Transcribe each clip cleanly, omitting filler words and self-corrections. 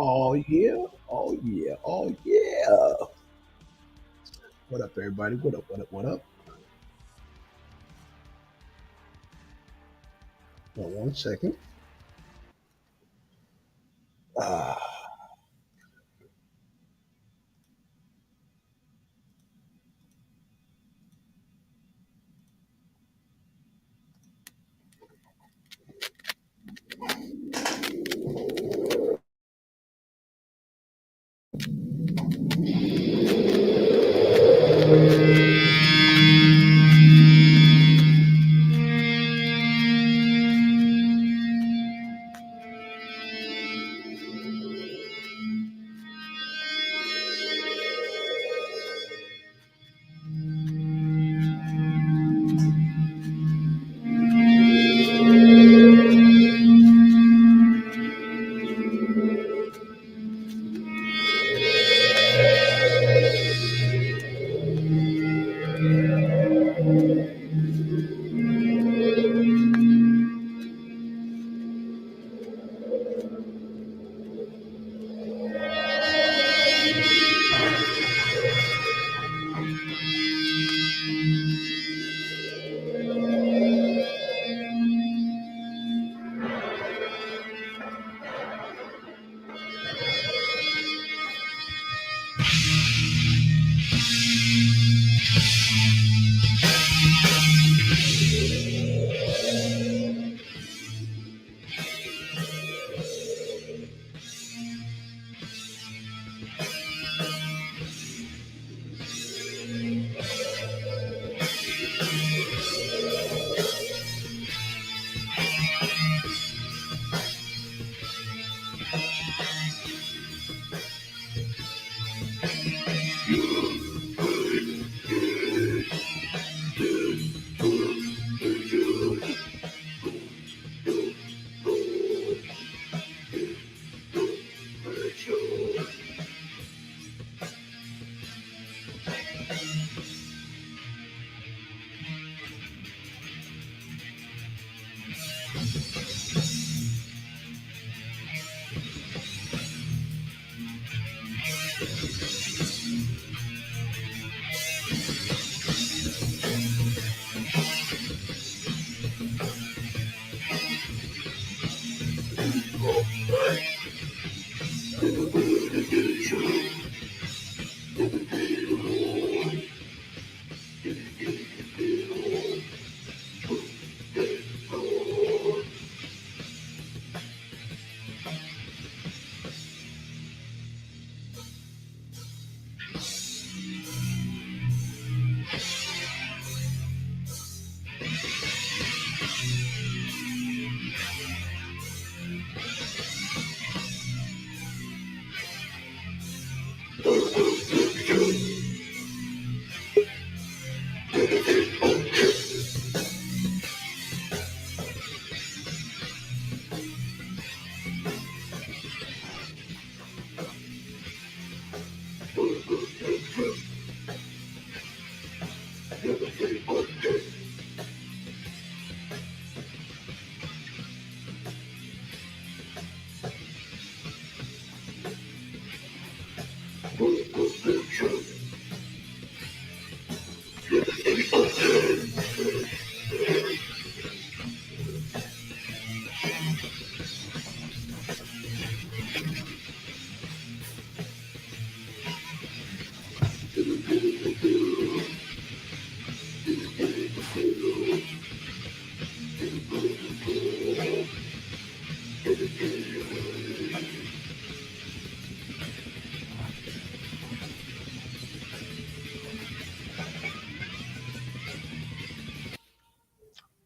Oh yeah, oh yeah, oh yeah. What up, everybody? What up? What up? What up? Well, one second. Ah,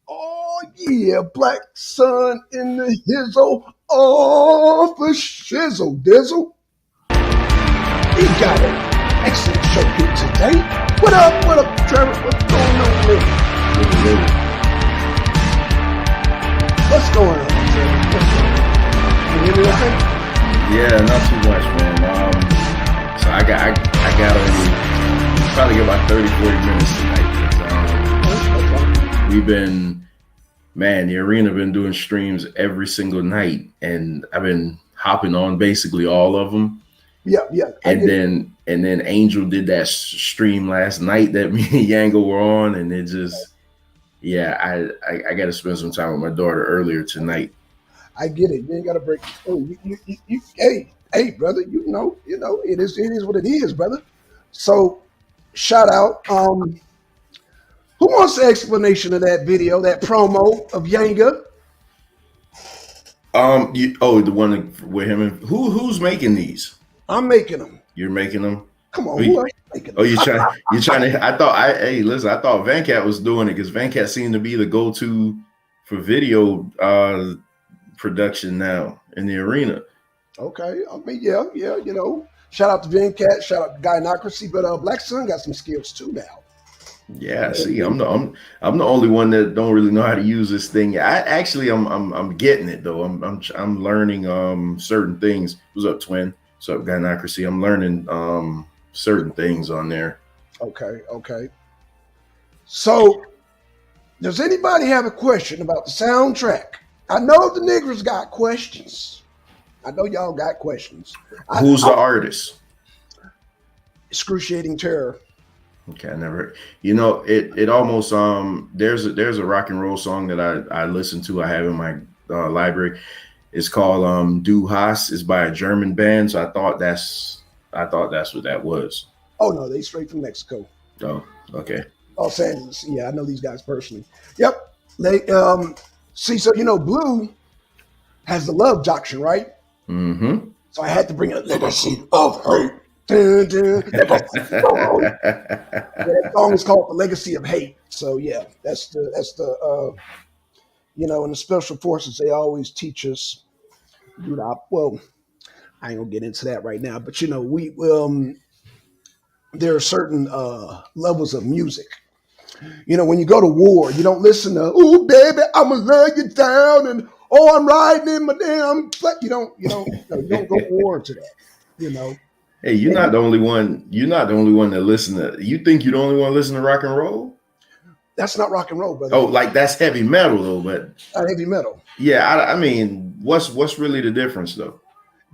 oh yeah, Black Sun in the hizzle. Oh, for shizzle dizzle. We got an excellent show here today. What up? What up, Trevor? What's going on with you? What's going on, Trevor? What's going on? You hear me okay? Yeah, not too much, man. So I got only probably get about 30, 40 minutes tonight. 'Cause, we've been, man, the arena been doing streams every single night, and I've been hopping on basically all of them. Yeah. And then Angel did that stream last night that me and Yanga were on, and it just, yeah, I got to spend some time with my daughter earlier tonight. I get it. You ain't got to break. Oh, hey, brother. You know, it is what it is, brother. So, shout out. Who wants the explanation of that video, that promo of Yanga? The one with him and who's making these? I'm making them. You're making them? Come on, who are you making them? Oh, you're trying to. I thought Vancat was doing it because Vancat seemed to be the go-to for video production now in the arena. Okay, I mean, yeah, you know, shout out to Vancat, shout out to Gynocracy, but Blackson got some skills too now. Yeah, see, I'm the only one that don't really know how to use this thing. I'm getting it though. I'm learning certain things. What's up, twin? What's up, Gynocracy? I'm learning certain things on there. Okay. So, does anybody have a question about the soundtrack? I know the niggers got questions. I know y'all got questions. Who's the artist? Excruciating Terror. Okay, I never. You know, it almost there's a rock and roll song that I listen to. I have in my library. It's called Du Hast. It's by a German band. So I thought that's what that was. Oh no, they straight from Mexico. Oh, okay. Los Angeles. Yeah, I know these guys personally. Yep. They see, so you know, Blue has the love doctrine, right? Mm-hmm. So I had to bring a legacy of hate. Dun, dun. That song is called The Legacy of Hate. So yeah, that's the you know, in the special forces they always teach us. Well, I ain't gonna get into that right now, but you know, we there are certain levels of music. You know, when you go to war, you don't listen to "Ooh, baby, I'ma lay you down" and "Oh, I'm riding in my damn." But you don't go war to that. You know. Hey, you're not the only one. You're not the only one that listen to. You think you're the only one to listen to rock and roll? That's not rock and roll, brother. Oh, like that's heavy metal though, but heavy metal. Yeah, I mean, what's really the difference though?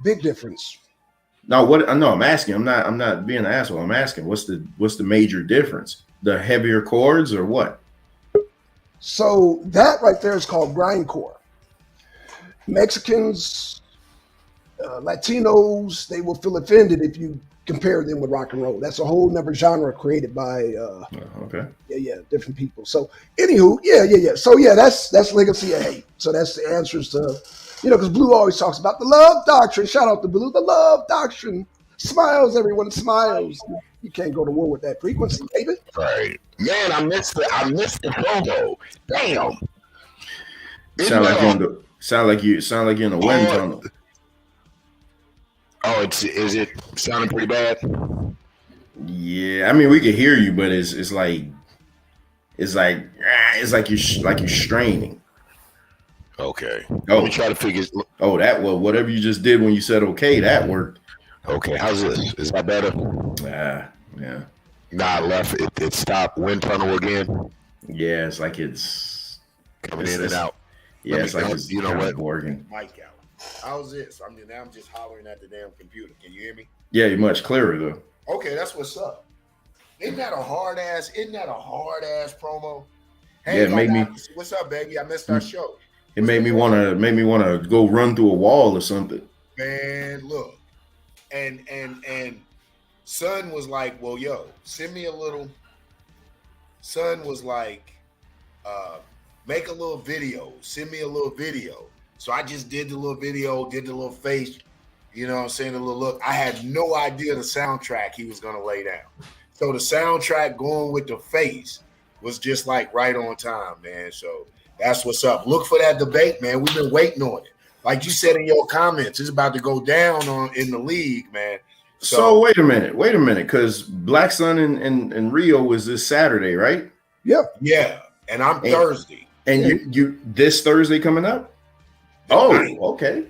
Big difference. No, I'm asking. I'm not being an asshole. I'm asking. What's the major difference? The heavier chords or what? So that right there is called grindcore. Mexicans, Latinos, they will feel offended if you compare them with rock and roll. That's a whole nother genre created by okay. Different people. So anywho, yeah. So yeah, that's Legacy of Hate. So that's the answers to, you know, because Blue always talks about the love doctrine. Shout out to Blue, the love doctrine. Smiles, everyone smiles. You can't go to war with that frequency, baby. Right. Man, I missed the promo. Damn. Sound like you're in a wind tunnel. Oh, is it sounding pretty bad? Yeah, I mean we can hear you, but it's like you're straining. Okay. Oh. Let me try to figure. Oh, whatever you just did when you said okay, that worked. Okay, how's this? Is that better? Yeah. Nah, left. It stopped. Wind tunnel again. Yeah, it's like it's coming in and out. Yeah, it's like it's, you know what? Working. Mic out. How's this? Now I'm just hollering at the damn computer. Can you hear me? Yeah, you're much clearer though. Okay, that's what's up. Isn't that a hard ass promo? Hey, yeah, it made me. What's up, baby? I missed our show. It made me wanna go run through a wall or something. Man, look, and Son was like, well, yo, send me a little. Son was like, make a little video. Send me a little video. So I just did the little video, did the little face, you know what I'm saying, the little look. I had no idea the soundtrack he was going to lay down. So the soundtrack going with the face was just like right on time, man. So that's what's up. Look for that debate, man. We've been waiting on it. Like you said in your comments, it's about to go down in the league, man. So wait a minute, because Blackson and Rio was this Saturday, right? Yep. Yeah, and I'm Thursday. And you this Thursday coming up? Oh, okay.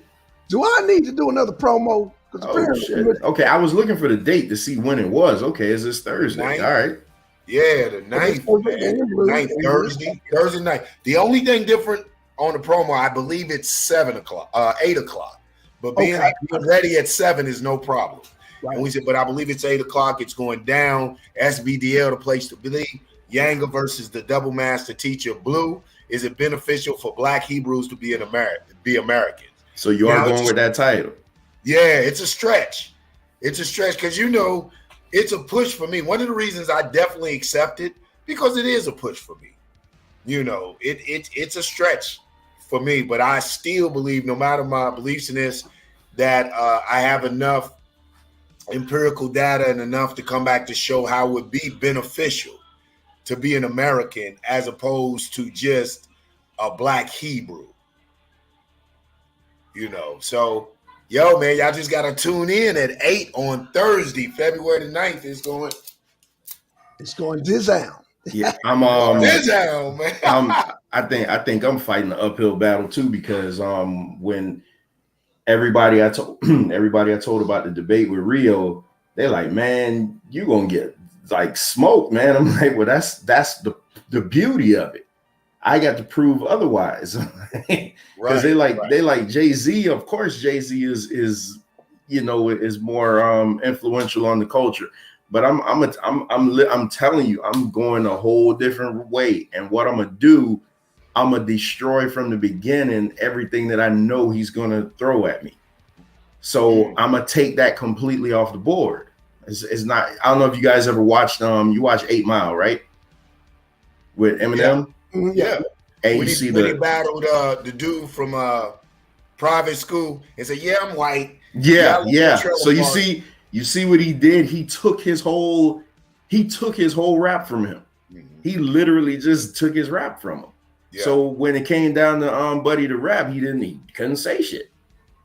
Do I need to do another promo? Oh, shit. Okay, I was looking for the date to see when it was. Okay, is this Thursday? Ninth. All right. Yeah, the 9th, Thursday night. The only thing different on the promo, I believe it's 8 o'clock. but being ready at 7 is no problem. Right. And we said, but I believe it's 8 o'clock. It's going down. SBDL, the place to be. Yanga versus the double master teacher Blue. Is it beneficial for Black Hebrews to be Americans? So you are going with that title? Yeah, it's a stretch. It's a stretch because it's a push for me. One of the reasons I definitely accept it because it is a push for me. It's a stretch for me, but I still believe, no matter my beliefs in this, that I have enough empirical data and enough to come back to show how it would be beneficial to be an American as opposed to just a Black Hebrew. So yo, man, y'all just gotta tune in at 8 on Thursday, February the 9th. It's going down. Yeah, I'm down, man. I think I'm fighting an uphill battle too, because when everybody I told about the debate with Rio, they're like, man, you're gonna get like smoked, man. I'm like, well, that's the beauty of it. I got to prove otherwise. Because they like Jay-Z. Of course, Jay-Z is more influential on the culture. But I'm telling you, I'm going a whole different way. And what I'm gonna do, I'm gonna destroy from the beginning everything that I know he's gonna throw at me. So I'm gonna take that completely off the board. It's not. I don't know if you guys ever watched. You watch 8 Mile, right? With Eminem. Yeah. And when he battled the dude from private school and said, "Yeah, I'm white." Yeah. So you see what he did? He took his whole rap from him. Mm-hmm. He literally just took his rap from him. Yeah. So when it came down to Buddy the rap, he couldn't say shit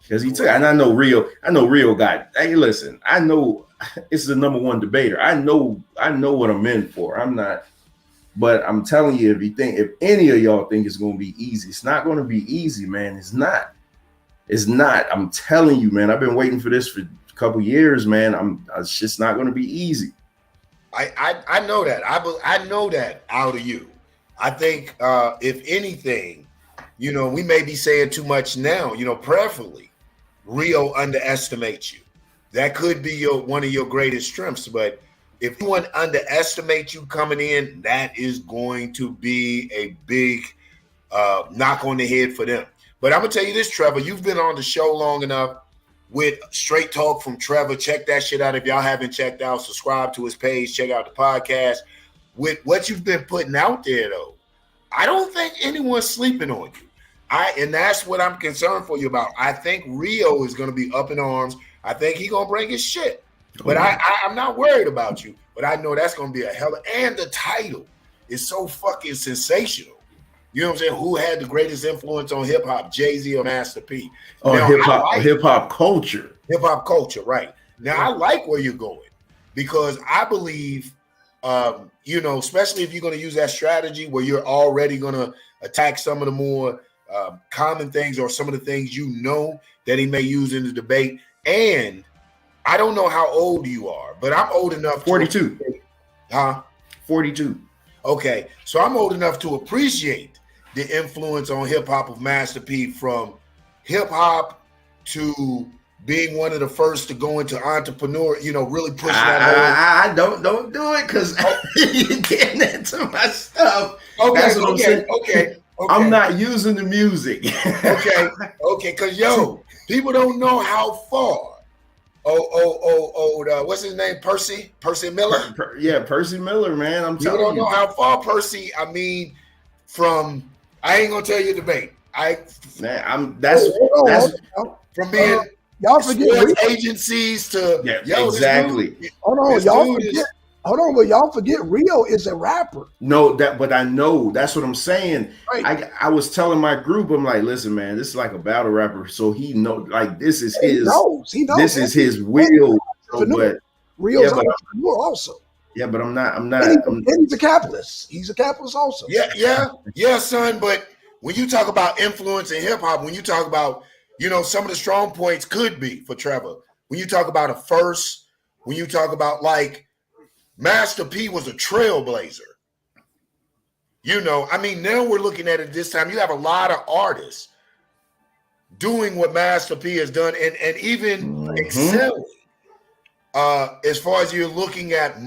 because he took. And I know Rio got. Hey, listen, I know it's the #1 debater. I know what I'm in for. I'm not. But I'm telling you, if any of y'all think it's going to be easy, it's not going to be easy, man. It's not. I'm telling you, man. I've been waiting for this for a couple years, man. It's just not going to be easy. I know that. I know that out of you. I think if anything, we may be saying too much now. Prayerfully, Rio underestimates you. That could be one of your greatest strengths, but if anyone underestimates you coming in, that is going to be a big knock on the head for them. But I'm going to tell you this, Trevor, you've been on the show long enough with Straight Talk from Trevor. Check that shit out. If y'all haven't checked out, subscribe to his page, check out the podcast. With what you've been putting out there, though, I don't think anyone's sleeping on you. And that's what I'm concerned for you about. I think Rio is going to be up in arms. I think he's going to bring his shit. But I'm not worried about you. But I know that's going to be a hell of, and the title is so fucking sensational. You know what I'm saying? Who had the greatest influence on hip hop, Jay-Z or Master P? Hip hop culture. Hip hop culture, right. Now, I like where you're going because I believe, especially if you're going to use that strategy where you're already going to attack some of the more common things or some of the things that he may use in the debate. And I don't know how old you are, but I'm old enough. 42. 42. Okay. So I'm old enough to appreciate the influence on hip hop of Master P, from hip hop to being one of the first to go into entrepreneur, really pushing that. I don't do it because you're getting into my stuff. Okay. That's what I'm saying. Okay. I'm not using the music. Okay. Because people don't know how far. What's his name? Percy Miller. Percy Miller, man. I'm telling you. You don't know how far Percy. I mean, I ain't gonna tell you debate. That's from being y'all forget agencies to exactly. Hold on, but y'all forget Rio is a rapper. No, but I know that's what I'm saying. Right. I was telling my group, I'm like, listen, man, this is like a battle rapper, so he this is his. He knows. This is his wheel. But Rio's an entrepreneur also. Yeah, but I'm not. And he's a capitalist. He's a capitalist also. Yeah, son. But when you talk about influence in hip hop, when you talk about, some of the strong points could be for Trevor. When you talk about a first, when you talk about Master P was a trailblazer. Now we're looking at it this time. You have a lot of artists doing what Master P has done and even excelling as far as you're looking at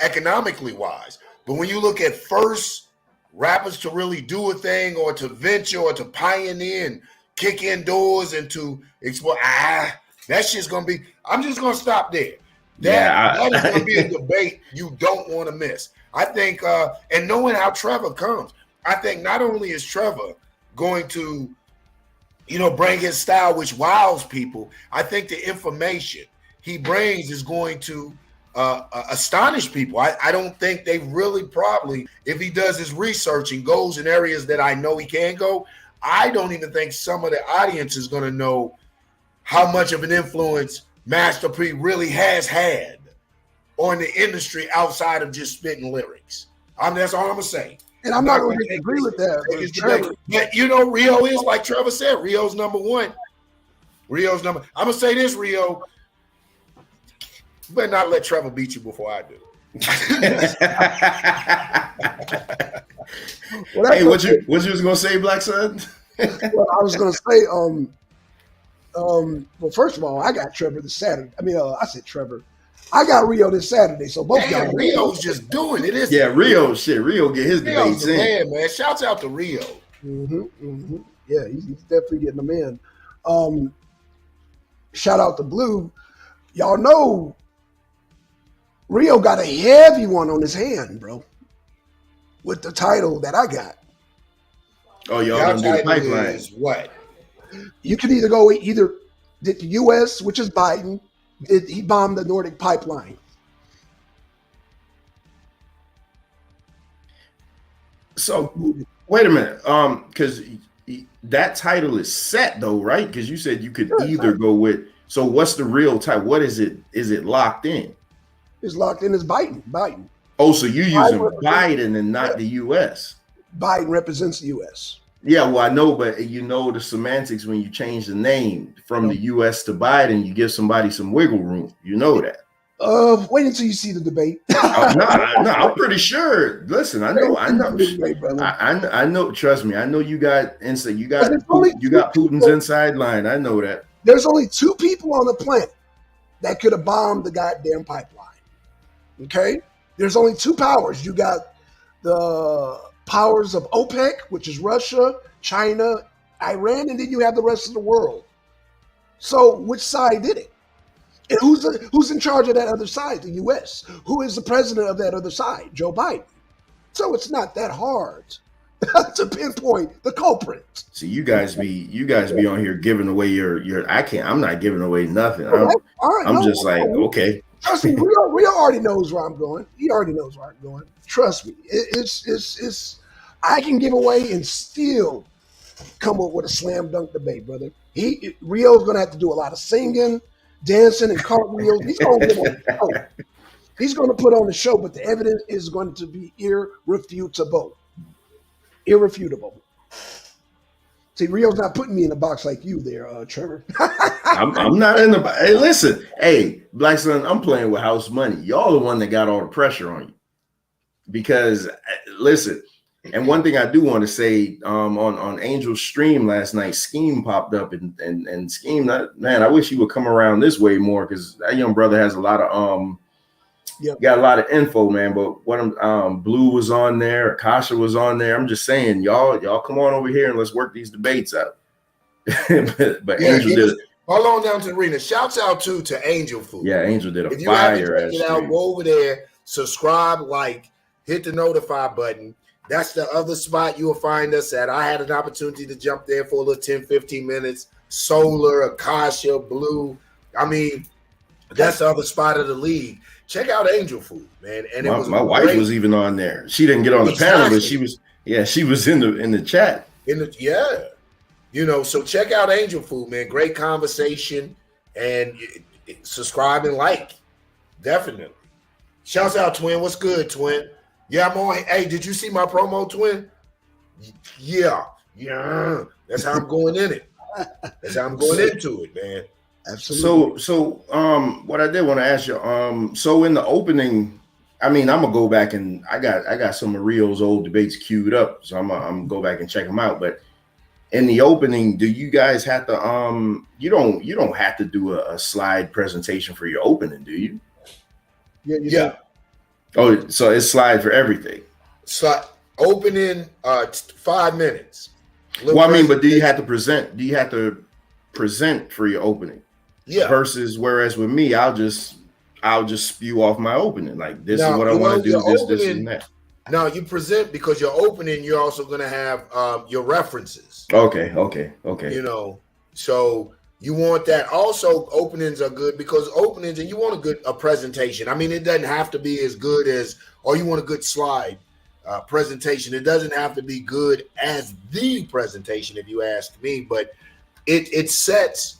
economically wise. But when you look at first rappers to really do a thing or to venture or to pioneer and kick in doors and to explore, that shit's gonna be. I'm just gonna stop there. That is gonna be a debate you don't want to miss. I think, and knowing how Trevor comes, I think not only is Trevor going to, bring his style, which wows people, I think the information he brings is going to astonish people. I don't think they really probably, if he does his research and goes in areas that I know he can go, I don't even think some of the audience is going to know how much of an influence Master P really has had on the industry outside of just spitting lyrics. That's all I'm going to say. And I'm not going to disagree with that. But Rio is, like Trevor said, Rio's number one. I'm going to say this, Rio. You better not let Trevor beat you before I do. Hey, what you was gonna say, Blackson? Well, I was gonna say, well, first of all, I got Trevor this Saturday. I said Trevor. I got Rio this Saturday, so both of y'all. Rio's just doing it. Yeah, Rio get his debates in. Man. Shouts out to Rio. Yeah, he's definitely getting them in. Shout out to Blue. Y'all know Rio got a heavy one on his hand, bro, with the title that I got. Oh, y'all done do the pipeline. What? You can either go the U.S., which is Biden. He bombed the Nordic pipeline. So wait a minute, because that title is set though, right? Because you said you could either go with. So what's the real title? What is it? Is it locked in? It's locked in as Biden. Oh, so you're using Biden and not the U.S. Biden represents the U.S. Yeah, well, I know, but the semantics when you change the name from the U.S. to Biden, you give somebody some wiggle room. You know that. Wait until you see the debate. No, I'm pretty sure. Listen, I know. I know. Trust me, I know you got inside. You got Putin's inside line. I know that. There's only two people on the planet that could have bombed the goddamn pipeline. Okay, there's only two powers. You got the powers of OPEC, which is Russia, China, Iran, and then you have the rest of the world. So which side did it? And who's in charge of that other side? The U.S. Who is the president of that other side? Joe Biden. So it's not that hard to pinpoint the culprit. See, you guys be on here giving away your. I'm not giving away nothing. I'm just like, okay. Trust me, Rio already knows where I'm going. He already knows where I'm going. Trust me, it's. I can give away and still come up with a slam dunk debate, brother. Rio's gonna have to do a lot of singing, dancing, and cartwheels. He's gonna get on the show. He's gonna put on the show, but the evidence is going to be irrefutable. Irrefutable. See, Rio's not putting me in a box like you there, Trevor. I'm not in the box. Hey, listen. Hey, Blackson, I'm playing with house money. Y'all the one that got all the pressure on you. Because, listen, and one thing I do want to say, on Angel's stream last night, Scheme popped up and Scheme, man, I wish he would come around this way more because that young brother has a lot of got a lot of info, man. But what Blue was on there, Akasha was on there. I'm just saying, y'all come on over here and let's work these debates out. but Angel did it. Hold on down to the arena. Shouts out to Angel Food. Yeah, Angel did a if you fire. Haven't checked it out, go over there, subscribe, like, hit the notify button. That's the other spot you will find us at. I had an opportunity to jump there for a little 10, 15 minutes. Solar, Akasha, Blue. I mean, that's the other spot of the league. Check out Angel Food, man. And my wife was even on there. She didn't get on the panel, but she was in the chat. So check out Angel Food, man. Great conversation, and subscribe and like. Definitely. Shouts out, Twin. What's good, Twin? Yeah, I'm on. Hey, did you see my promo, Twin? Yeah. That's how I'm going in it. That's how I'm going into it, man. Absolutely. So what I did want to ask you, so in the opening, I mean, I'm gonna go back and I got some of Rio's old debates queued up, so I'm gonna go back and check them out. But in the opening, do you guys have to you don't have to do a slide presentation for your opening, do you? Yeah. Oh, so it's slide for everything. So opening 5 minutes. Well, I mean, but do you have to present? Do you have to present for your opening? Yeah. Versus whereas with me, I'll just spew off my opening. Like this is what I want to do, this and that. Now you present because your opening, you're also going to have your references. Okay. You know, so you want that. Also, openings are good because openings, and you want a presentation. I mean, it doesn't have to be as good as, or you want a good slide presentation. It doesn't have to be good as the presentation, if you ask me, but it sets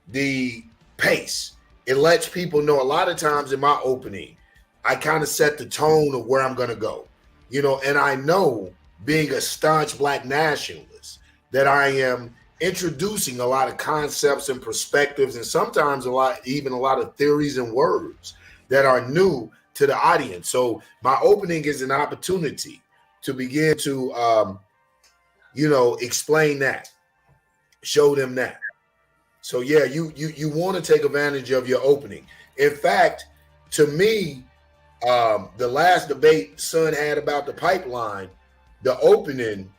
the pace. It lets people know. A lot of times in my opening, I kind of set the tone of where I'm going to go. You know, and I know, being a staunch Black nationalist, that I am introducing a lot of concepts and perspectives, and sometimes even a lot of theories and words that are new to the audience. So my opening is an opportunity to begin to, explain that, show them that. So yeah, you want to take advantage of your opening. In fact, to me, the last debate Son had about the pipeline, the opening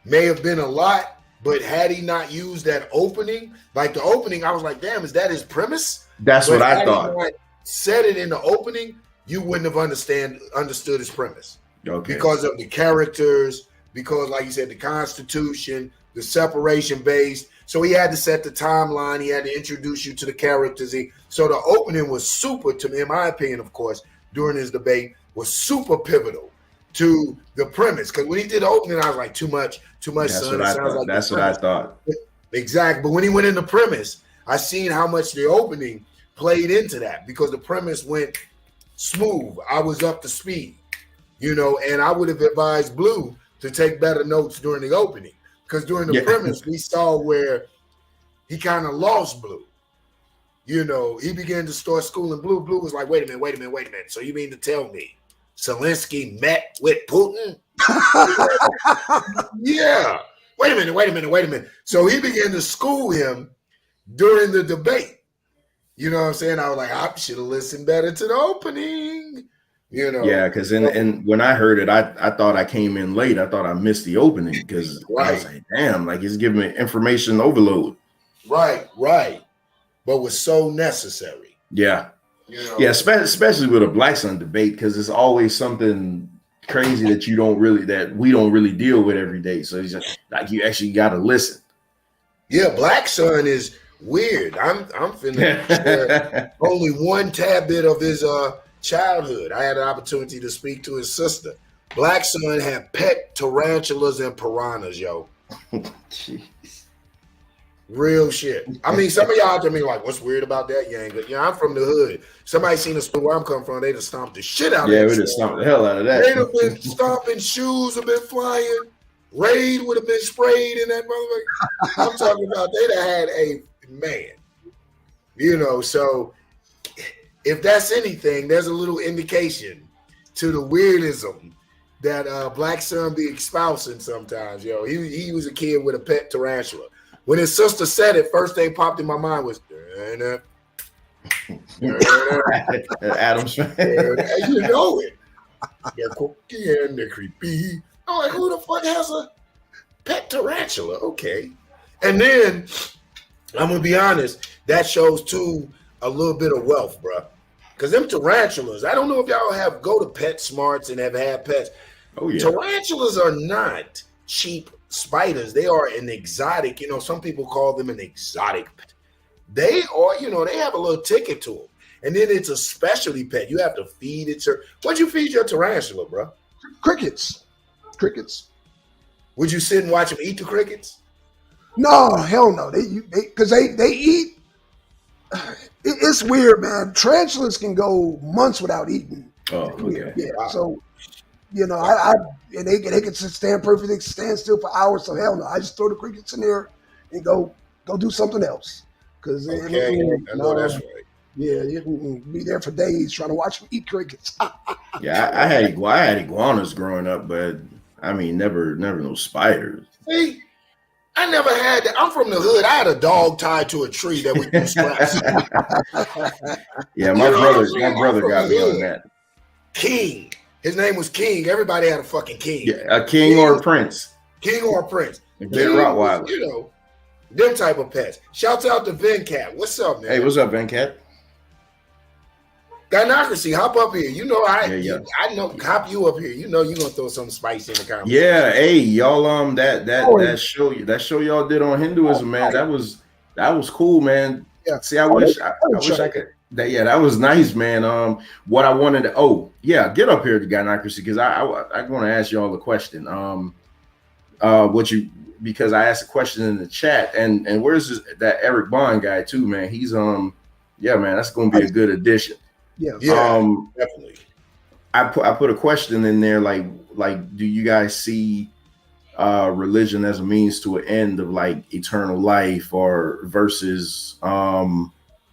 may have been a lot, but had he not used that opening, like the opening, I was like, damn, is that his premise? That's what I thought. He not said it in the opening, you wouldn't have understood his premise. Okay. Because of the characters, because like you said, the Constitution, the separation based. So he had to set the timeline. He had to introduce you to the characters. So the opening was super, to me, in my opinion, of course, during his debate, was super pivotal to the premise. Because when he did the opening, I was like, too much, son. That's what I thought. Exactly. But when he went into premise, I seen how much the opening played into that, because the premise went smooth. I was up to speed, and I would have advised Blue to take better notes during the opening. Because during the premise, we saw where he kind of lost Blue. He began to start schooling Blue. Blue was like, wait a minute. So you mean to tell me Zelensky met with Putin? Yeah. Wait a minute. So he began to school him during the debate. You know what I'm saying? I was like, I should have listened better to the opening. Yeah, because when I heard it, I thought I came in late. I thought I missed the opening because I was like, damn, like it's giving me information overload. Right. But was so necessary. Yeah. Yeah, especially with a Blackson debate, because it's always something crazy that we don't really deal with every day. So it's just like you actually got to listen. Yeah, Blackson is weird. I'm finna share only one tad bit of his childhood. I had an opportunity to speak to his sister. Blackson had pet tarantulas and piranhas, yo. Jeez. Real shit. I mean, some of y'all out there be like, what's weird about that, Yanga? I'm from the hood. Somebody seen us where I'm coming from, they'd have stomped the shit out of that. Yeah, we just stomped the hell out of that. They'd have been stomping, shoes have been flying, Raid would have been sprayed in that motherfucker. I'm talking about they'd have had a man. So if that's anything, there's a little indication to the weirdism that Blackson be espousing sometimes. He was a kid with a pet tarantula. When his sister said it, first thing popped in my mind was Adam's. You know it. They're cookie and they're creepy. I'm like, who the fuck has a pet tarantula? Okay. And then I'm gonna be honest, that shows too a little bit of wealth, bro. Because them tarantulas, I don't know if y'all go to Pet Smarts and have had pets. Oh yeah. Tarantulas are not cheap spiders. They are an exotic. Some people call them an exotic pet. They are, they have a little ticket to them. And then it's a specialty pet. You have to feed it. What'd you feed your tarantula, bro? Crickets. Would you sit and watch them eat the crickets? No, hell no. They eat. It's weird, man. Tarantulas can go months without eating. Oh, okay. Yeah. Wow. So, and they can stand perfectly, stand still for hours. So hell no. I just throw the crickets in there and go do something else. Because I know that's right. Yeah, you can be there for days trying to watch them eat crickets. Yeah, I had iguanas growing up, but I mean, never no spiders. See, I never had that. I'm from the hood. I had a dog tied to a tree that we threw scraps. Yeah, You my know what I'm saying? my brother I'm from got the me on hood. that. King. His name was King. Everybody had a fucking king. Yeah, a king or a prince. King or a prince. A King Rottweiler. was, you know, them type of pets. Shouts out to Vencat. What's up, man? Hey, what's up, Venkat? Gynocracy, hop up here. You know, I know, hop you up here. You know, you're gonna throw some spice in the conversation. Yeah, hey, y'all, that show y'all did on Hinduism, man. That was cool, man. Yeah. See, I wish I could. That was nice, man. What I wanted to, get up here to Gynocracy because I want to ask y'all a question. Because I asked a question in the chat, and where's that Eric Bond guy too, man? He's man, that's gonna be a good addition. Yeah, definitely. I put a question in there like do you guys see religion as a means to an end of like eternal life or versus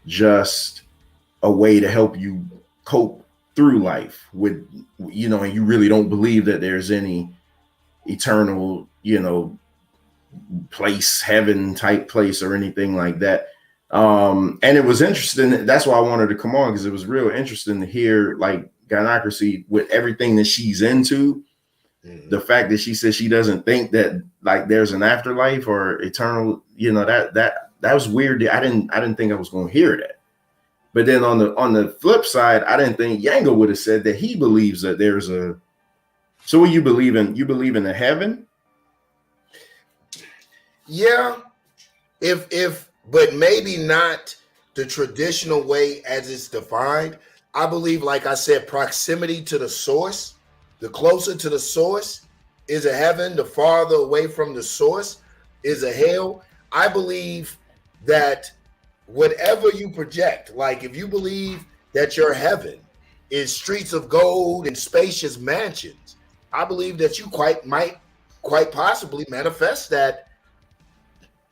just a way to help you cope through life with, and you really don't believe that there's any eternal, place, heaven type place or anything like that. And it was interesting. That's why I wanted to come on, because it was real interesting to hear like Gynocracy with everything that she's into. The fact that she says she doesn't think that like there's an afterlife or eternal, that was weird. I didn't think I was going to hear that. But then on the flip side, I didn't think Yanga would have said that he believes that there's a. So what you believe in? You believe in a heaven? Yeah, but maybe not the traditional way as it's defined. I believe, like I said, proximity to the source. The closer to the source is a heaven. The farther away from the source is a hell. I believe that whatever you project, like if you believe that your heaven is streets of gold and spacious mansions, I believe that you might quite possibly manifest that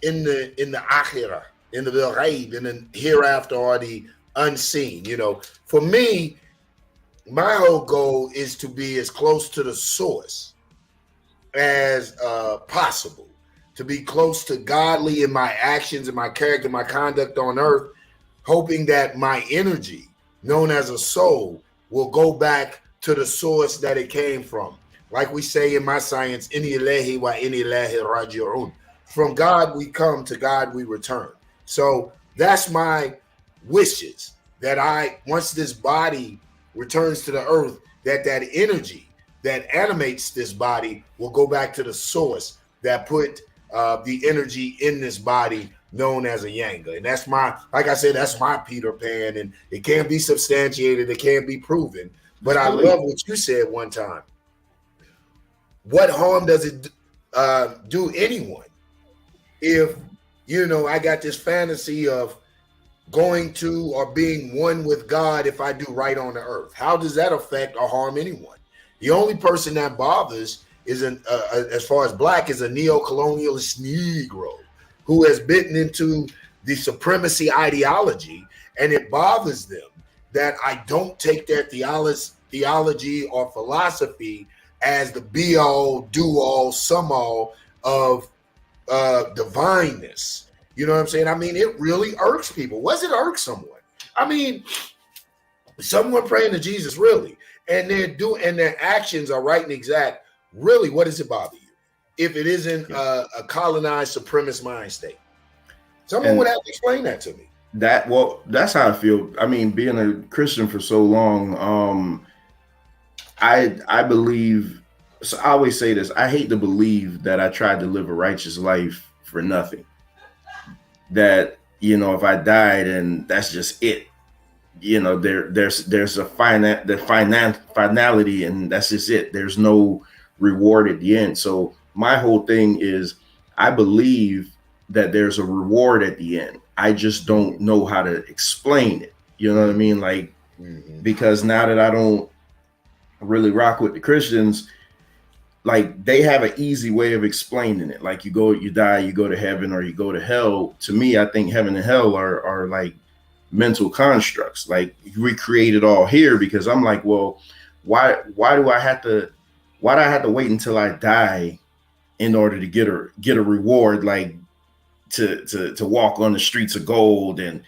in the akhirah, in the ghaib, in the hereafter or the unseen. For me, my whole goal is to be as close to the source as possible, to be close to godly in my actions and my character, my conduct on earth, hoping that my energy, known as a soul, will go back to the source that it came from. Like we say in my science, inni ilahi wa inni ilahi raji'un. From God we come, to God we return. So that's my wishes, that once this body returns to the earth, that energy that animates this body will go back to the source that put the energy in this body, known as a Yanga. And that's like I said, that's my Peter Pan, and it can't be substantiated, it can't be proven. But I love what you said one time. What harm does it do anyone if, I got this fantasy of going to or being one with God if I do right on the earth? How does that affect or harm anyone? The only person that bothers is, as far as black, is a neo-colonialist Negro who has bitten into the supremacy ideology, and it bothers them that I don't take their theology or philosophy as the be-all, do-all, sum-all of divineness. You know what I'm saying? I mean, it really irks people. Was it irk someone? I mean, someone praying to Jesus, really, and their actions are right and exact. Really, what does it bother you if it isn't a colonized supremacist mind state? Someone would have to explain that to me. That's how I feel. I mean, being a Christian for so long, I believe. So I always say this: I hate to believe that I tried to live a righteous life for nothing. That if I died and that's just it, there's a finality, and that's just it. There's no reward at the end. So my whole thing is, I believe that there's a reward at the end. I just don't know how to explain it. You know what I mean? Like, because now that I don't really rock with the Christians, like they have an easy way of explaining it. Like you die, you go to heaven or you go to hell. To me, I think heaven and hell are like mental constructs. Like we create it all here, because I'm like, well, why do I have to why do I have to wait until I die in order to get a reward, like to walk on the streets of gold and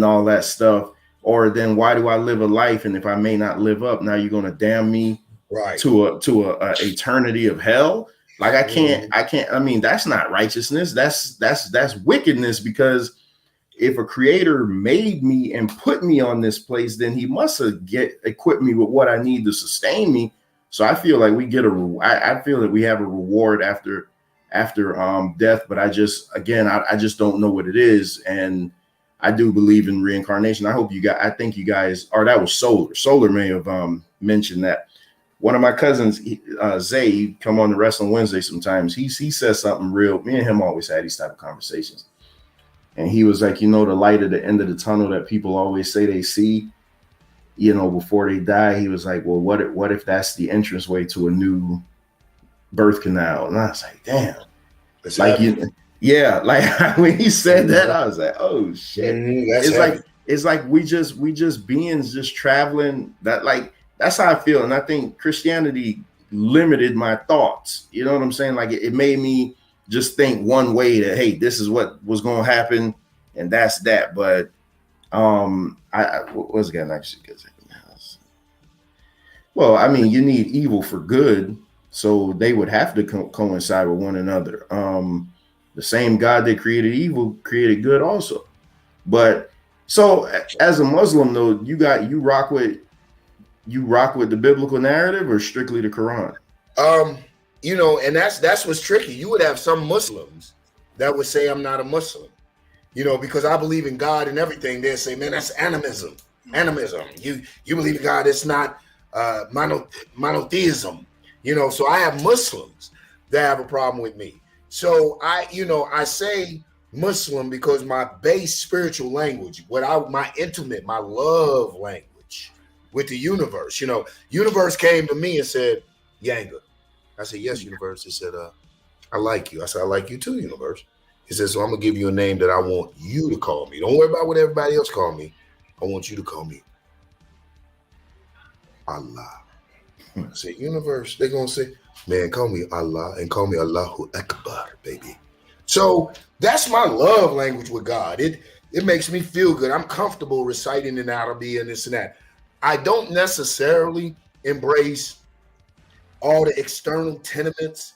all that stuff? Or then why do I live a life, and if I may not live up, now you're going to damn me to a eternity of hell? Like I can't. I mean, that's not righteousness. That's wickedness, because if a creator made me and put me on this place, then he must have equipped me with what I need to sustain me. So I feel like we get I feel that we have a reward after death, but I just don't know what it is. And I do believe in reincarnation. I think you guys, or that was Solar may have mentioned that. One of my cousins, Zay, come on the Wrestling Wednesday sometimes. He says something real. Me and him always had these type of conversations. And he was like, the light at the end of the tunnel that people always say they see, before they die. He was like, well, what if that's the entranceway to a new birth canal? And I was like, damn. Like when he said that, I was like, oh shit. It's like we just beings just traveling. That's how I feel. And I think Christianity limited my thoughts. You know what I'm saying? Like it made me just think one way, that, hey, this is what was going to happen, and that's that. But I was going to actually get well, I mean, you need evil for good, so they would have to coincide with one another. The same God that created evil created good also. But so as a Muslim, though, you rock with the biblical narrative or strictly the Quran? And that's what's tricky. You would have some Muslims that would say I'm not a Muslim, because I believe in God and everything. They'll say, man, that's animism. You believe in God, it's not monotheism. So I have Muslims that have a problem with me. So I say Muslim because my base spiritual language, my love language with the universe, universe came to me and said, Yanga. I said, yes, universe. He said, I like you. I said, I like you too, universe. He said, so I'm going to give you a name that I want you to call me. Don't worry about what everybody else call me. I want you to call me Allah. I said, universe, they're going to say, man, call me Allah and call me Allahu Akbar, baby. So that's my love language with God. It makes me feel good. I'm comfortable reciting in Arabic and this and that. I don't necessarily embrace all the external tenements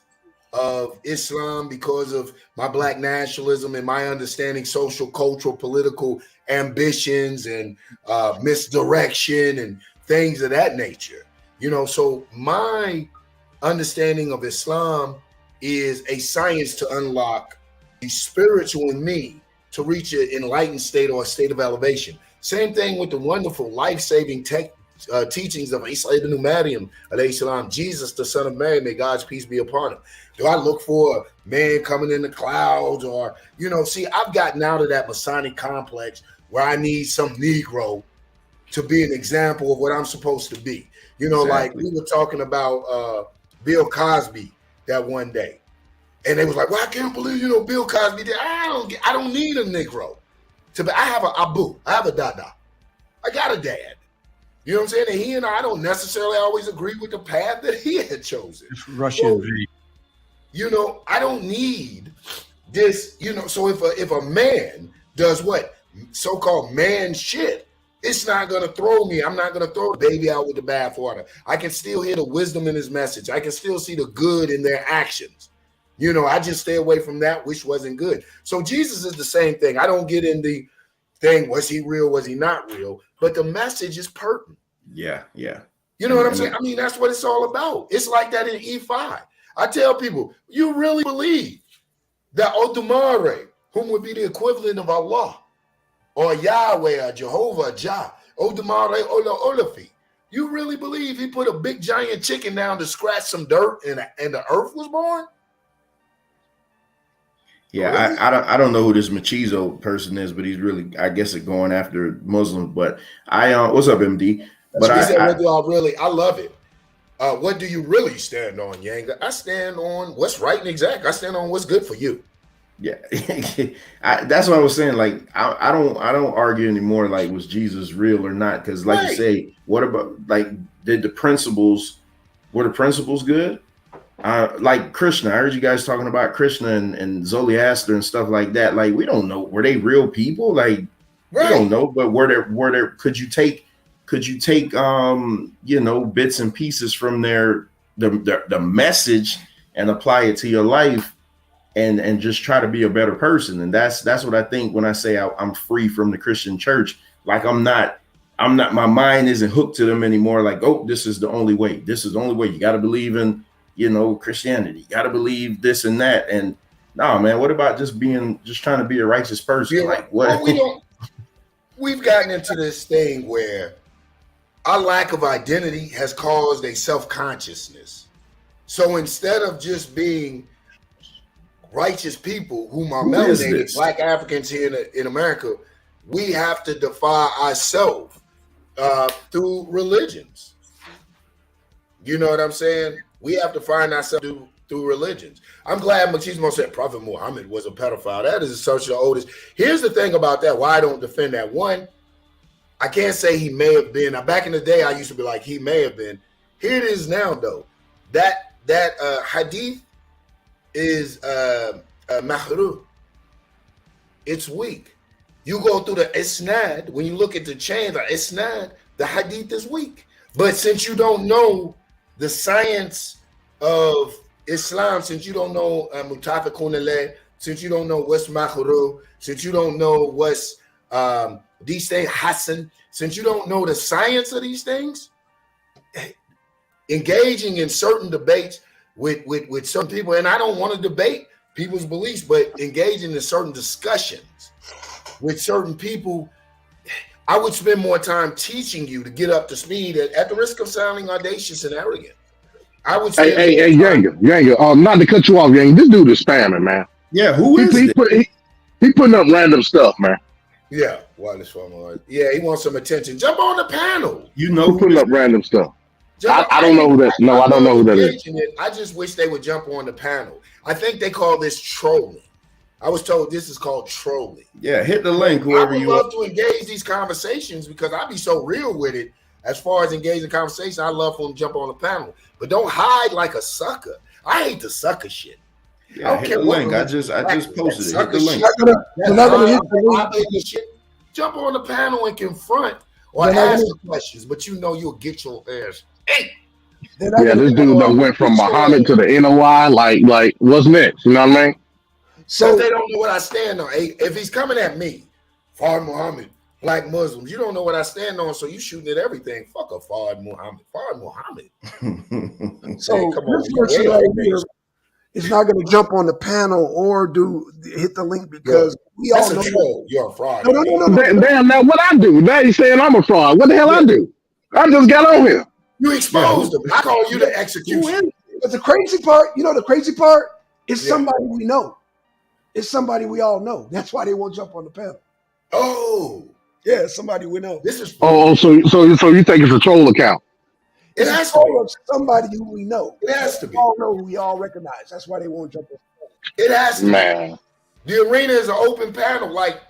of Islam because of my Black nationalism and my understanding social, cultural, political ambitions and misdirection and things of that nature. So my understanding of Islam is a science to unlock the spiritual in me to reach an enlightened state or a state of elevation. Same thing with the wonderful life-saving teachings of Isa ibn Maryam, alayhi salam, Jesus, the son of Mary, may God's peace be upon him. Do I look for a man coming in the clouds or, see, I've gotten out of that Masonic complex where I need some Negro to be an example of what I'm supposed to be. Exactly. Like we were talking about Bill Cosby that one day. And they was like, well, I can't believe, Bill Cosby did. I don't need a Negro. I have an Abu. I have a Dada. I got a dad. You know what I'm saying? And he and I don't necessarily always agree with the path that he had chosen. Russian. So, I don't need this, so if a man does what? So-called man shit, it's not going to throw me. I'm not going to throw the baby out with the bathwater. I can still hear the wisdom in his message. I can still see the good in their actions. I just stay away from that, which wasn't good. So Jesus is the same thing. I don't get in the thing, was he real, was he not real? But the message is pertinent. Yeah. You know what I'm saying? I mean, that's what it's all about. It's like that in E5. I tell people, you really believe that Odumare, whom would be the equivalent of Allah, or Yahweh, or Jehovah, or Jah, Odumare Ola Olafi, you really believe he put a big giant chicken down to scratch some dirt and the earth was born? Yeah, really? I don't know who this Machizo person is, but he's really, I guess, going after Muslims. But what's up, MD? But I love it. What do you really stand on, Yanga? I stand on what's right and exact. I stand on what's good for you. Yeah, that's what I was saying. Like, I don't argue anymore. Like, was Jesus real or not? Because, like you say, what about were the principles good? like Krishna. I heard you guys talking about Krishna and Zoroaster and stuff like that. Like, we don't know, were they real people? Like, we don't know, but were there could you take you know, bits and pieces from the message and apply it to your life and just try to be a better person? And that's what I think when I say I'm free from the Christian church. Like, I'm not, my mind isn't hooked to them anymore. Like, oh, this is the only way. This is the only way. You got to believe in, you know, Christianity. You got to believe this and that. And no, man, what about just trying to be a righteous person? Yeah, like, what? Well, we've gotten into this thing where our lack of identity has caused a self-consciousness. So instead of just being righteous people whom are melanated, Black Africans here in America, we have to define ourselves through religions. You know what I'm saying? We have to find ourselves through religions. I'm glad Machismo said Prophet Muhammad was a pedophile. That is such the oldest. Here's the thing about that, why I don't defend that. One, I can't say he may have been. Now, back in the day, I used to be like, he may have been. Here it is now, though. That hadith is mahru. It's weak. You go through the isnad, when you look at the chain, the isnad, the hadith is weak. But since you don't know the science of Islam, since you don't know mutafiqun alayh, since you don't know what's mahru, since you don't know what's these things, Hassan, since you don't know the science of these things, engaging in certain debates with certain people, and I don't want to debate people's beliefs, but engaging in certain discussions with certain people, I would spend more time teaching you to get up to speed at the risk of sounding audacious and arrogant. I would say, hey, Yanga, not to cut you off, Yanga, this dude is spamming, man. Yeah, who is he putting up random stuff, man. Yeah, yeah, he wants some attention. Jump on the panel. You know, putting up random stuff. I don't know who that. No, I don't know who that is. I just wish they would jump on the panel. I think they call this trolling. I was told this is called trolling. Yeah, hit the link, whoever you want. I would love to engage these conversations because I be so real with it. As far as engaging conversation, I love for them to jump on the panel, but don't hide like a sucker. I hate the sucker shit. Yeah, hit the link. I just posted it. Hit the link. Jump on the panel and confront or ask the questions, but you know you'll get your ass. Hey. Yeah, this dude that went from Muhammad to the NOI. Like, what's next? You know what I mean? So they don't know what I stand on. If he's coming at me, Fard Muhammad, Black Muslims, you don't know what I stand on, so you shooting at everything. Fuck a Fard Muhammad. Fard Muhammad. So this person right here is not going to jump on the panel or hit the link because we all know you're a fraud. No. Damn, now what I do? Now he's saying I'm a fraud. What the hell I do? I just got on here. You exposed him. I call you the execution. But the crazy part, is somebody we know. It's somebody we all know. That's why they won't jump on the panel. Oh. Yeah, somebody we know. This is so you think it's a troll account? It has to be somebody who we know. It has to be. We all know who we all recognize. That's why they won't jump on the panel. It has to be. The arena is an open panel. Like,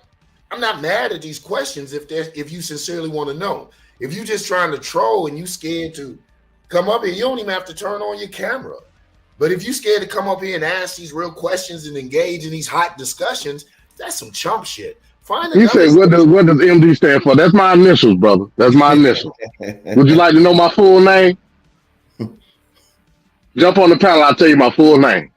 I'm not mad at these questions if you sincerely want to know. If you just trying to troll and you scared to come up here, you don't even have to turn on your camera. But if you scared to come up here and ask these real questions and engage in these hot discussions, that's some chump shit. He said, what does MD stand for? That's my initials, brother. That's my initials. Would you like to know my full name? Jump on the panel, I'll tell you my full name.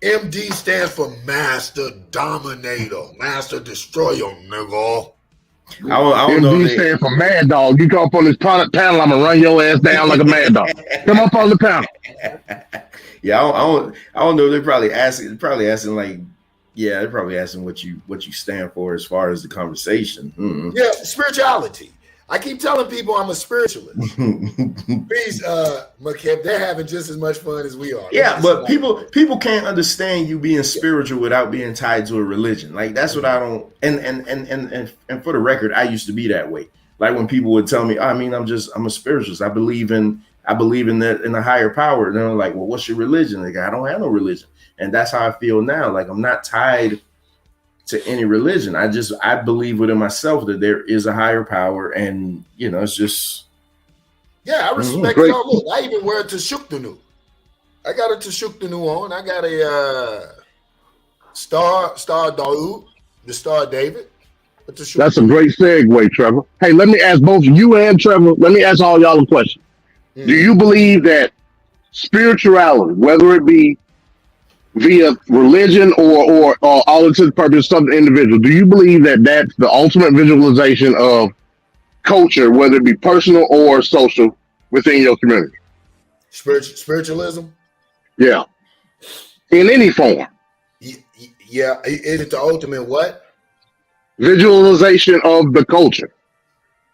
MD stands for Master Dominator, Master Destroyer, nigga. I don't know. MD stands for Mad Dog. You come up on this panel, I'm gonna run your ass down like a mad dog. Come up on the panel. Yeah, I don't know. They're probably asking like, yeah, they're probably asking what you stand for as far as the conversation. Mm-hmm. Yeah, spirituality. I keep telling people I'm a spiritualist. Please, McKeb, they're having just as much fun as we are. Yeah, but people can't understand you being spiritual without being tied to a religion. Like, that's what I don't. And for the record, I used to be that way. Like, when people would tell me, I'm a spiritualist. I believe in that, in a higher power. And they're like, well, what's your religion? Like, I don't have no religion. And that's how I feel now. Like, I'm not tied to any religion. I believe within myself that there is a higher power, and it's just. Yeah, I respect y'all. Look, I even wear it to Shuktunu. I got a Tashuk the new on. I got a Star Daoud, the Star David. That's a great segue, Trevor. Hey, let me ask both you and Trevor. Let me ask all y'all a question. Do you believe that spirituality, whether it be via religion or all intents and purposes, some individual, do you believe that that's the ultimate visualization of culture, whether it be personal or social, within your community? Spiritualism? Yeah. In any form. Yeah. Is it the ultimate what? Visualization of the culture.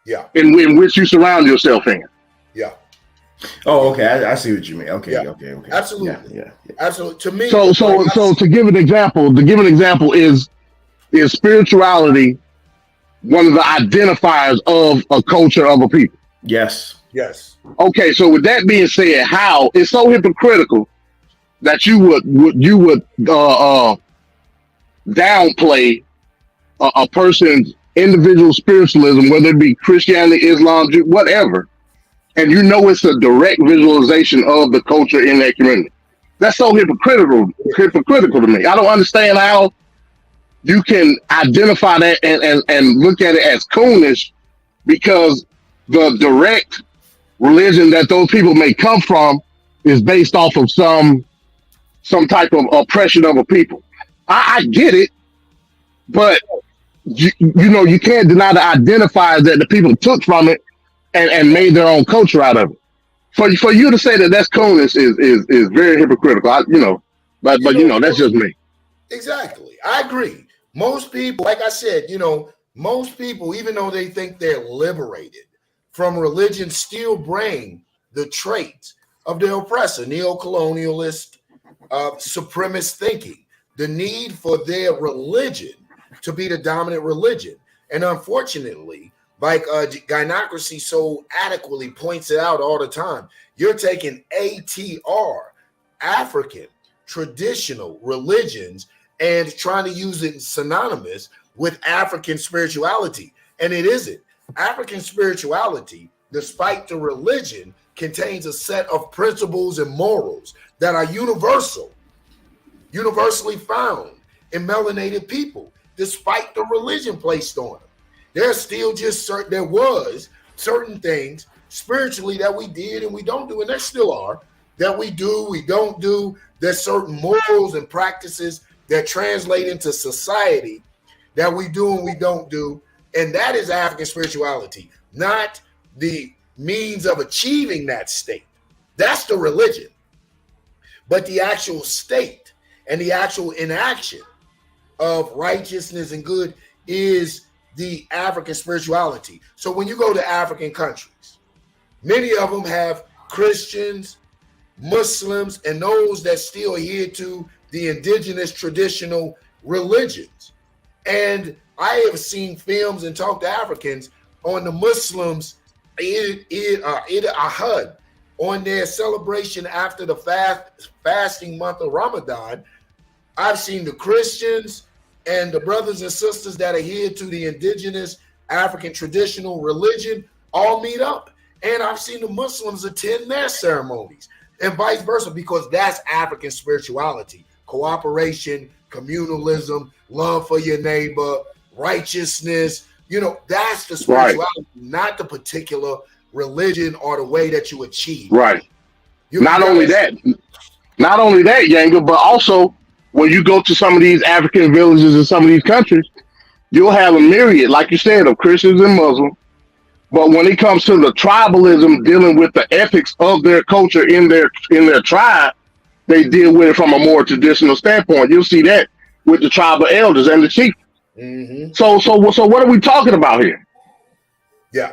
Yeah. In which you surround yourself in. Yeah. Oh, okay. I see what you mean. Okay, Yeah. okay. Absolutely. Yeah. Absolutely. To me, So to give an example, is spirituality one of the identifiers of a culture of a people? Yes. Okay, so with that being said, how it's so hypocritical that you would downplay a person's individual spiritualism, whether it be Christianity, Islam, whatever, and you know it's a direct visualization of the culture in that community. That's so hypocritical to me. I don't understand how you can identify that and look at it as coonish, because the direct religion that those people may come from is based off of some type of oppression of a people. I get it, but you know, you can't deny the identifiers that the people took from it and made their own culture out of it. For you to say that that's coolness is very hypocritical. But that's just me. Exactly. I agree. Most people, like I said, most people, even though they think they're liberated from religion, still bring the traits of their oppressor, neo-colonialist, supremacist thinking, the need for their religion to be the dominant religion. And unfortunately, like gynocracy so adequately points it out all the time, you're taking ATR, African traditional religions, and trying to use it synonymous with African spirituality. And it isn't. African spirituality, despite the religion, contains a set of principles and morals that are universally found in melanated people, despite the religion placed on them. There's still just there was certain things spiritually that we did and we don't do, and there still are, that we do, we don't do. There's certain morals and practices that translate into society that we do and we don't do. And that is African spirituality, not the means of achieving that state. That's the religion. But the actual state and the actual inaction of righteousness and good is the African spirituality. So when you go to African countries, many of them have Christians, Muslims, and those that still adhere to the indigenous traditional religions. And I have seen films and talked to Africans on the Muslims, Eid Ahad, on their celebration after the fasting month of Ramadan. I've seen the Christians and the brothers and sisters that adhere to the indigenous African traditional religion all meet up. And I've seen the Muslims attend their ceremonies and vice versa, because that's African spirituality: cooperation, communalism, love for your neighbor, righteousness. That's the spirituality, right, not the particular religion or the way that you achieve. Right. Not only that, Yanga, but also when you go to some of these African villages in some of these countries, you'll have a myriad, like you said, of Christians and Muslims. But when it comes to the tribalism, dealing with the ethics of their culture in their tribe, they deal with it from a more traditional standpoint. You'll see that with the tribal elders and the chief. Mm-hmm. So what are we talking about here? Yeah.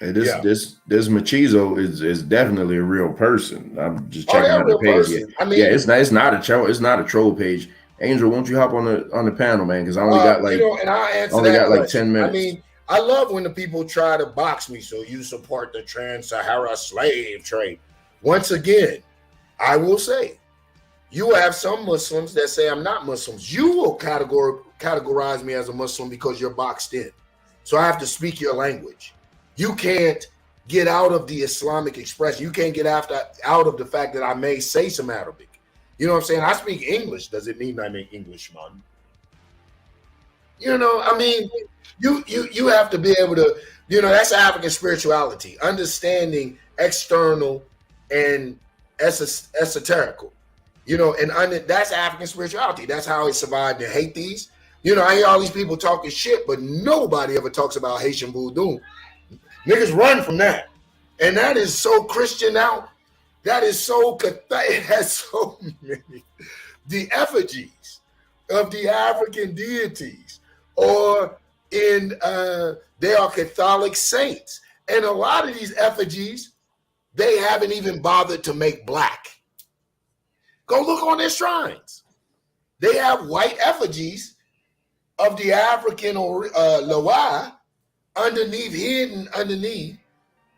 Hey, this Machizo is definitely a real person. I'm just checking out the page. I mean, it's not a troll page. Angel, won't you hop on the panel, man? Because I only got like 10 minutes. I mean, I love when the people try to box me. So you support the trans-Sahara slave trade. Once again, I will say, you have some Muslims that say I'm not Muslims. You will categorize me as a Muslim because you're boxed in. So I have to speak your language. You can't get out of the Islamic expression. You can't get out of the fact that I may say some Arabic. You know what I'm saying? I speak English. Does it mean I'm an Englishman? You know, I mean, you have to be able to, you know, that's African spirituality, understanding external and esoterical. You know, and that's African spirituality. That's how it survived in Haiti's. You know, I hear all these people talking shit, but nobody ever talks about Haitian voodoo. Niggas run from that. And that is so Christian now. That is so, it has so many. The effigies of the African deities, or they are Catholic saints. And a lot of these effigies, they haven't even bothered to make black. Go look on their shrines. They have white effigies of the African or Loa hidden underneath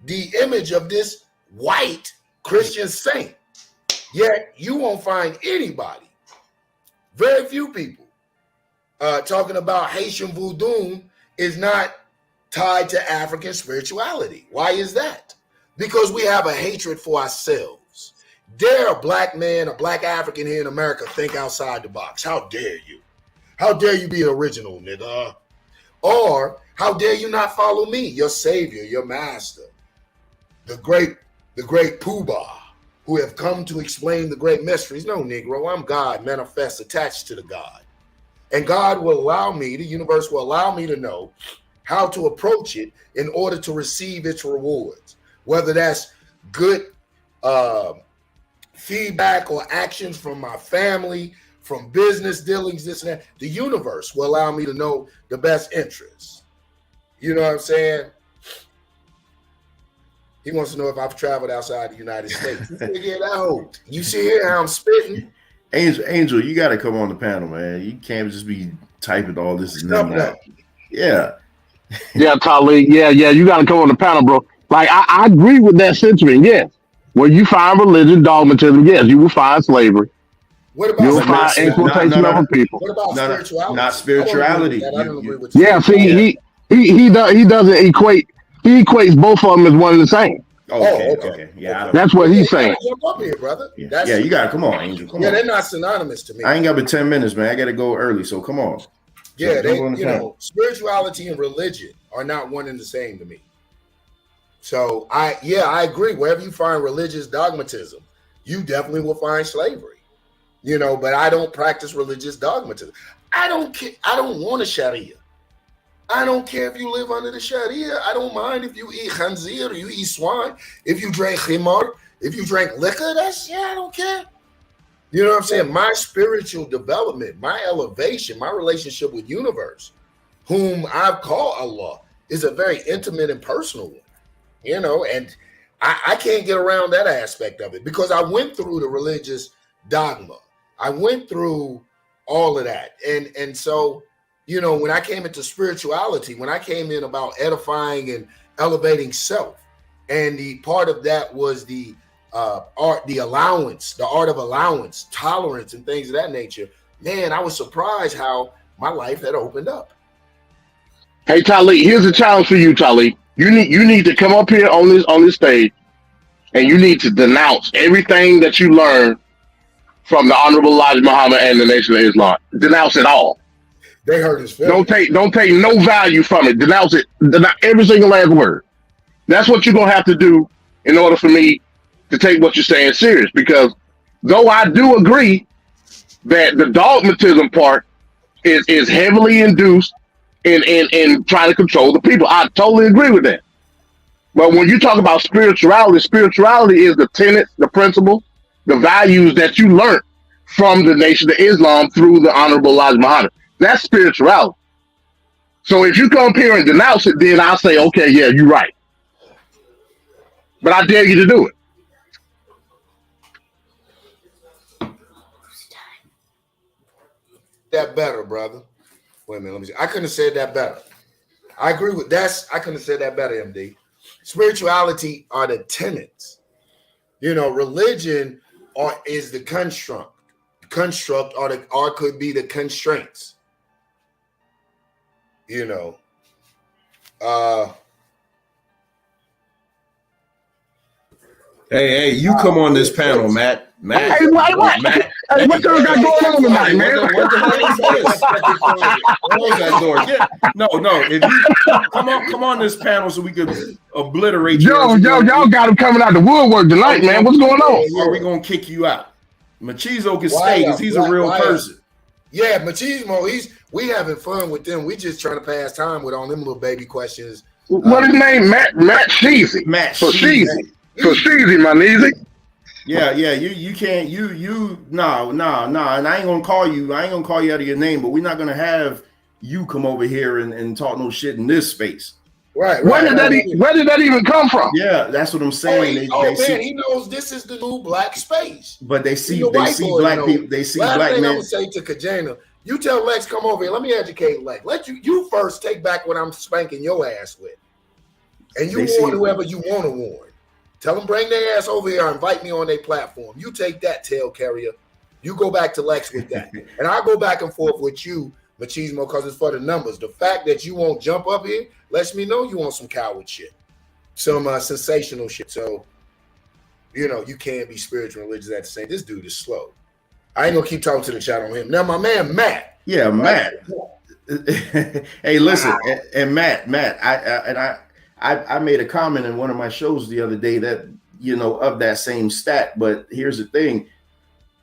the image of this white Christian saint. Yet you won't find anybody, very few people, talking about Haitian voodoo is not tied to African spirituality. Why is that? Because we have a hatred for ourselves. Dare a black man, a black African here in America think outside the box. How dare you? How dare you be original, nigga? Or how dare you not follow me, your savior, your master, the great Poobah, who have come to explain the great mysteries? No, Negro, I'm God, manifest, attached to the God. And God will allow me, the universe will allow me to know how to approach it in order to receive its rewards. Whether that's good feedback or actions from my family, from business dealings, this and that, the universe will allow me to know the best interests. You know what I'm saying? He wants to know if I've traveled outside the United States. Figure it out. You see here how I'm spitting? Angel, you got to come on the panel, man. You can't just be typing all this and that. Yeah. Yeah, Talib. Yeah, you got to come on the panel, bro. Like, I agree with that sentiment, yes. Where you find religion, dogmatism, yes, you will find slavery. What about you'll find exploitation of people. What about spirituality? Not spirituality. I don't agree with you. Yeah, see, he doesn't equate. He equates both of them as one and the same. Okay. Yeah, that's what he's saying. Jump up here, brother. Yeah, you got to come on, Angel. Come on. They're not synonymous to me. I ain't got but 10 minutes, man. I got to go early, so come on. Yeah, spirituality and religion are not one and the same to me. So I agree. Wherever you find religious dogmatism, you definitely will find slavery. You know, but I don't practice religious dogmatism. I don't care. I don't want a Sharia. I don't care if you live under the Sharia. I don't mind if you eat khanzir or you eat swine. If you drink khimar, if you drink liquor, I don't care. You know what I'm saying? My spiritual development, my elevation, my relationship with universe, whom I've called Allah, is a very intimate and personal one. You know, and I can't get around that aspect of it because I went through the religious dogma. I went through all of that. And so, you know, when I came into spirituality, when I came in about edifying and elevating self, and the part of that was the art of allowance, tolerance, and things of that nature, man, I was surprised how my life had opened up. Hey, Talib, here's a challenge for you, Talib. You need to come up here on this stage, and you need to denounce everything that you learned from the Honorable Elijah Muhammad and the Nation of Islam. Denounce it all. They hurt his feelings. Don't take no value from it. Denounce it. Denounce every single last word. That's what you're gonna have to do in order for me to take what you're saying serious. Because though I do agree that the dogmatism part is heavily induced in trying to control the people, I totally agree with that. But when you talk about spirituality is the tenets, the principles, the values that you learned from the Nation of Islam through the Honorable Elijah Muhammad. That's spirituality. So if you come up here and denounce it, then I'll say, okay, yeah, you're right. But I dare you to do it. That better, brother. Wait a minute, let me see. I couldn't have said that better. I agree with that. I couldn't have said that better, MD. Spirituality are the tenets. You know, religion is the construct. Or could be the constraints. You know, Hey, you come on this panel, Matt. Matt, Hey, what? Matt. Hey, what y'all got going on tonight, man? What the hell is this? Close that door. No. If you come on this panel so we could obliterate you. Y'all got him coming out the woodwork tonight, man. What's going on? Are we gonna kick you out? Machismo can stay because he's a real person. Yeah, Machismo, we having fun with them. We just trying to pass time with all them little baby questions. What his name? Matt Sheezy. Matt Sheezy. For Sheezy, my neezy. Yeah, you can't no, and I ain't gonna call you out of your name, but we're not gonna have you come over here and talk no shit in this space. Right. Where did that even come from? Yeah, that's what I'm saying. He knows this is the new black space. But they see black people, they see black men. I'm gonna say to Kajana, you tell Lex come over here. Let me educate Lex. Let you first take back what I'm spanking your ass with, and you warn whoever you want to warn. Tell them bring their ass over here. Invite me on their platform. You take that tail carrier. You go back to Lex with that, and I go back and forth with you, Machismo, because it's for the numbers. The fact that you won't jump up here lets me know you want some coward shit, some sensational shit. So, you can't be spiritual and religious at the same. This dude is slow. I ain't gonna keep talking to the chat on him. Now, my man Matt. Yeah, Matt. Hey, listen, and Matt, I made a comment in one of my shows the other day that, of that same stat. But here's the thing.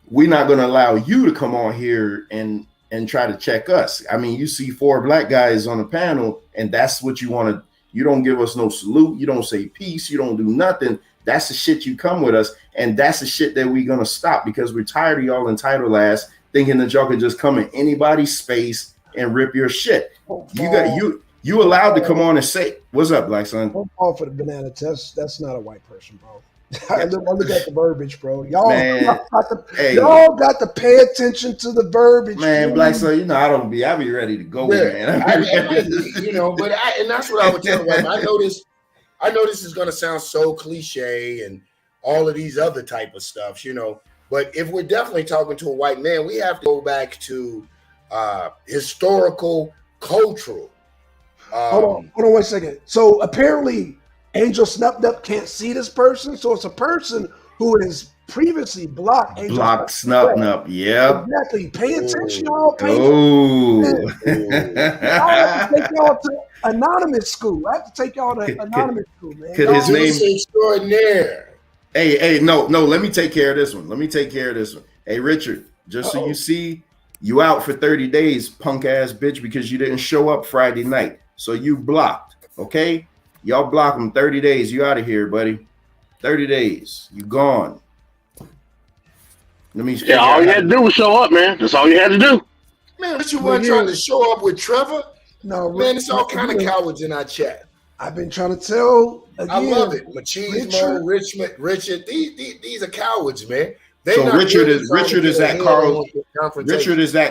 We're not going to allow you to come on here and try to check us. I mean, you see 4 black guys on the panel and that's what you want to. You don't give us no salute. You don't say peace. You don't do nothing. That's the shit you come with us. And that's the shit that we're going to stop because we're tired of y'all entitled ass thinking that y'all can just come in anybody's space and rip your shit. You allowed to come on and say, what's up, Blackson? Don't fall for the banana test. That's not a white person, bro. I look at the verbiage, bro. Y'all got to pay attention to the verbiage. Man, Blackson, I be ready to go, man. But that's what I would tell them. I know this is gonna sound so cliche and all of these other type of stuff, But if we're definitely talking to a white man, we have to go back to historical, cultural. Hold on 1 second. So apparently Angel Snuffed Up can't see this person. So it's a person who is previously blocked. Blocked Snuffed Up. Yeah. Exactly. Pay attention, y'all. I have to take y'all to anonymous school. Man. Could his name extraordinaire? Hey, no. Let me take care of this one. Hey, Richard, just so you see, you out for 30 days, punk ass bitch, because you didn't show up Friday night. So you blocked, okay? Y'all block him 30 days. You out of here, buddy. 30 days. You gone. All you had to do was show up, man. That's all you had to do. Man, but you weren't trying to show up with Trevor? No, man, it's all kind of cowards in our chat. I've been trying to tell. Again, I love it. Machismo, Richard. These are cowards, man. So Richard is that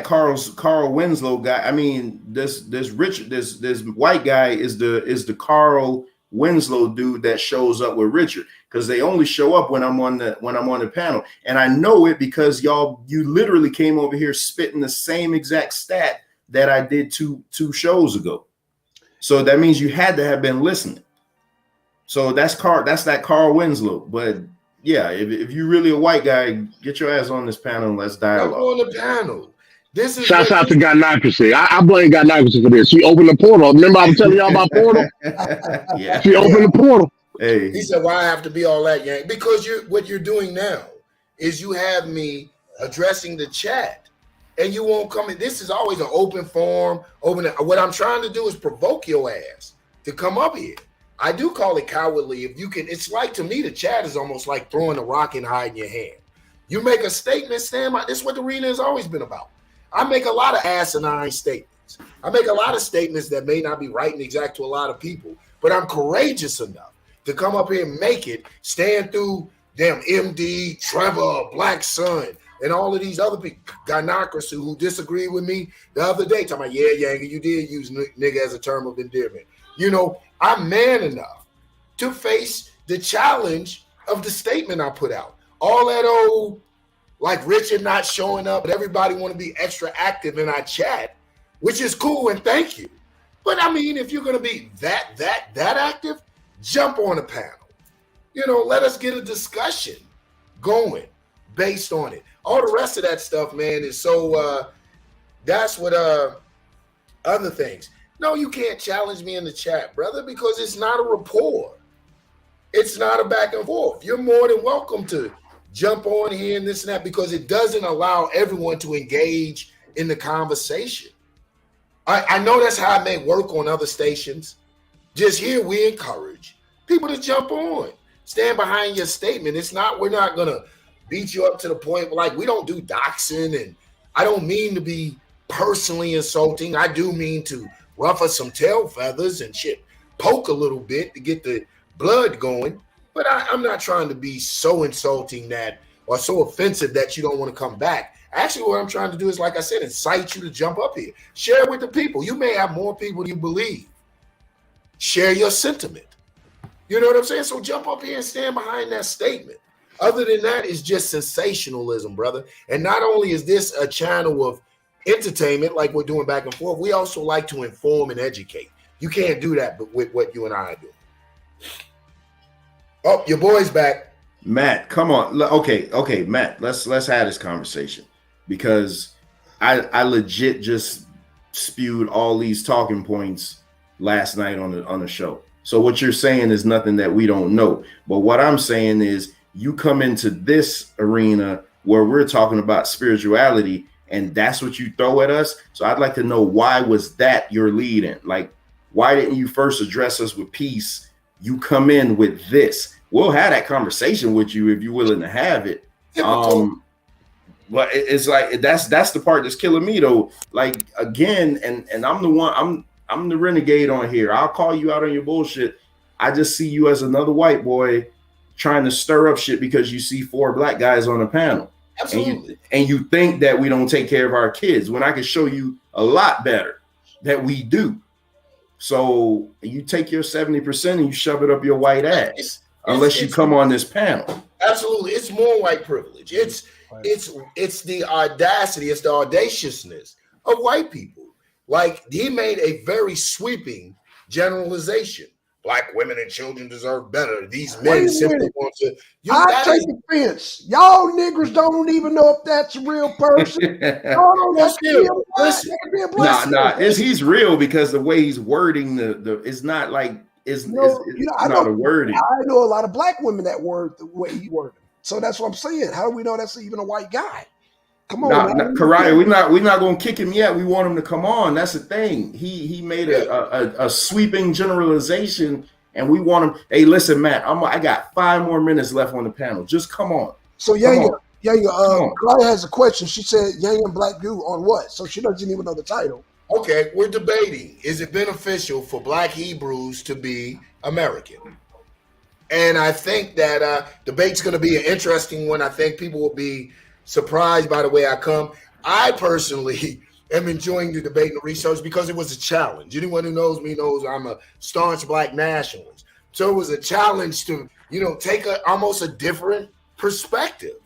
Carl Winslow guy. I mean, this white guy is the Carl Winslow dude that shows up with Richard, because they only show up when I'm on the panel, and I know it because you literally came over here spitting the same exact stat that I did two shows ago. So that means you had to have been listening. So that's that Carl Winslow, but. Yeah, if you're really a white guy, get your ass on this panel and let's dialogue. On the panel. This is shouts out to Godnocracy. I blame Godnocracy for this. She opened the portal. Remember I was telling y'all about portal? Yeah. She opened the portal. Hey. He said, why I have to be all that, Yang? Because what you're doing now is you have me addressing the chat and you won't come in. This is always an open forum. What I'm trying to do is provoke your ass to come up here. I do call it cowardly. If you can, it's like, to me, the chat is almost like throwing a rock and hiding your hand. You make a statement, stand by. This is what the arena has always been about. I make a lot of asinine statements. I make a lot of statements that may not be right and exact to a lot of people, but I'm courageous enough to come up here and make it, stand through damn MD, Trevor, Blackson, and all of these other people, Godnocracy, who disagree with me the other day, talking about, yeah, Yanga, you did use nigga as a term of endearment. I'm man enough to face the challenge of the statement I put out. All that old, like Richard not showing up, but everybody want to be extra active in our chat, which is cool and thank you. But I mean, if you're going to be that active, jump on the panel. let us get a discussion going based on it. All the rest of that stuff, man, is so that's what other things. No, you can't challenge me in the chat, brother, because it's not a rapport. It's not a back and forth. You're more than welcome to jump on here and this and that, because it doesn't allow everyone to engage in the conversation. I know that's how it may work on other stations. Just here, we encourage people to jump on. Stand behind your statement. We're not going to beat you up to the point where, like, we don't do doxing, and I don't mean to be personally insulting. I do mean to ruffle some tail feathers and shit, poke a little bit to get the blood going. But I'm not trying to be so insulting that, or so offensive that you don't want to come back. Actually, what I'm trying to do is, like I said, incite you to jump up here. Share with the people. You may have more people than you believe. Share your sentiment. You know what I'm saying? So jump up here and stand behind that statement. Other than that, it's just sensationalism, brother. And not only is this a channel of entertainment like we're doing back and forth, we also like to inform and educate. You can't do that with what you and I are doing. Oh, your boy's back. Matt, come on. Okay, Matt, let's have this conversation, because I legit just spewed all these talking points last night on the show. So what you're saying is nothing that we don't know. But what I'm saying is, you come into this arena where we're talking about spirituality, and that's what you throw at us. So I'd like to know, why was that your lead in? Like, why didn't you first address us with peace? You come in with this. We'll have that conversation with you if you're willing to have it. But it's like, that's the part that's killing me, though. Like, again, and I'm the one, I'm the renegade on here. I'll call you out on your bullshit. I just see you as another white boy trying to stir up shit because you see 4 black guys on the panel. Absolutely. And you think that we don't take care of our kids, when I can show you a lot better that we do. So you take your 70% and you shove it up your white ass, unless you come on this panel. Absolutely. It's more white privilege. It's the audacity, it's the audaciousness of white people. Like, he made a very sweeping generalization. Black women and children deserve better. These men simply want to. I take offense. Y'all niggers don't even know if that's a real person. No, that's real. He's real, because the way he's wording it's not like it's not a wording. I know a lot of black women that word the way he worded. So that's what I'm saying. How do we know that's even a white guy? Come on, Karate, we're not gonna kick him yet. We want him to come on. That's the thing. He made a sweeping generalization, and we want him. Hey, listen, Matt, I got 5 more minutes left on the panel. Just come on. So Yanga, Karate has a question. She said Yanga and Black Goo on what? So she doesn't even know the title. Okay, we're debating. Is it beneficial for Black Hebrews to be American? And I think that debate's going to be an interesting one. I think people will be surprised by the way I come. I personally am enjoying the debate and the research because it was a challenge. Anyone who knows me knows I'm a staunch black nationalist. So it was a challenge to, take almost a different perspective.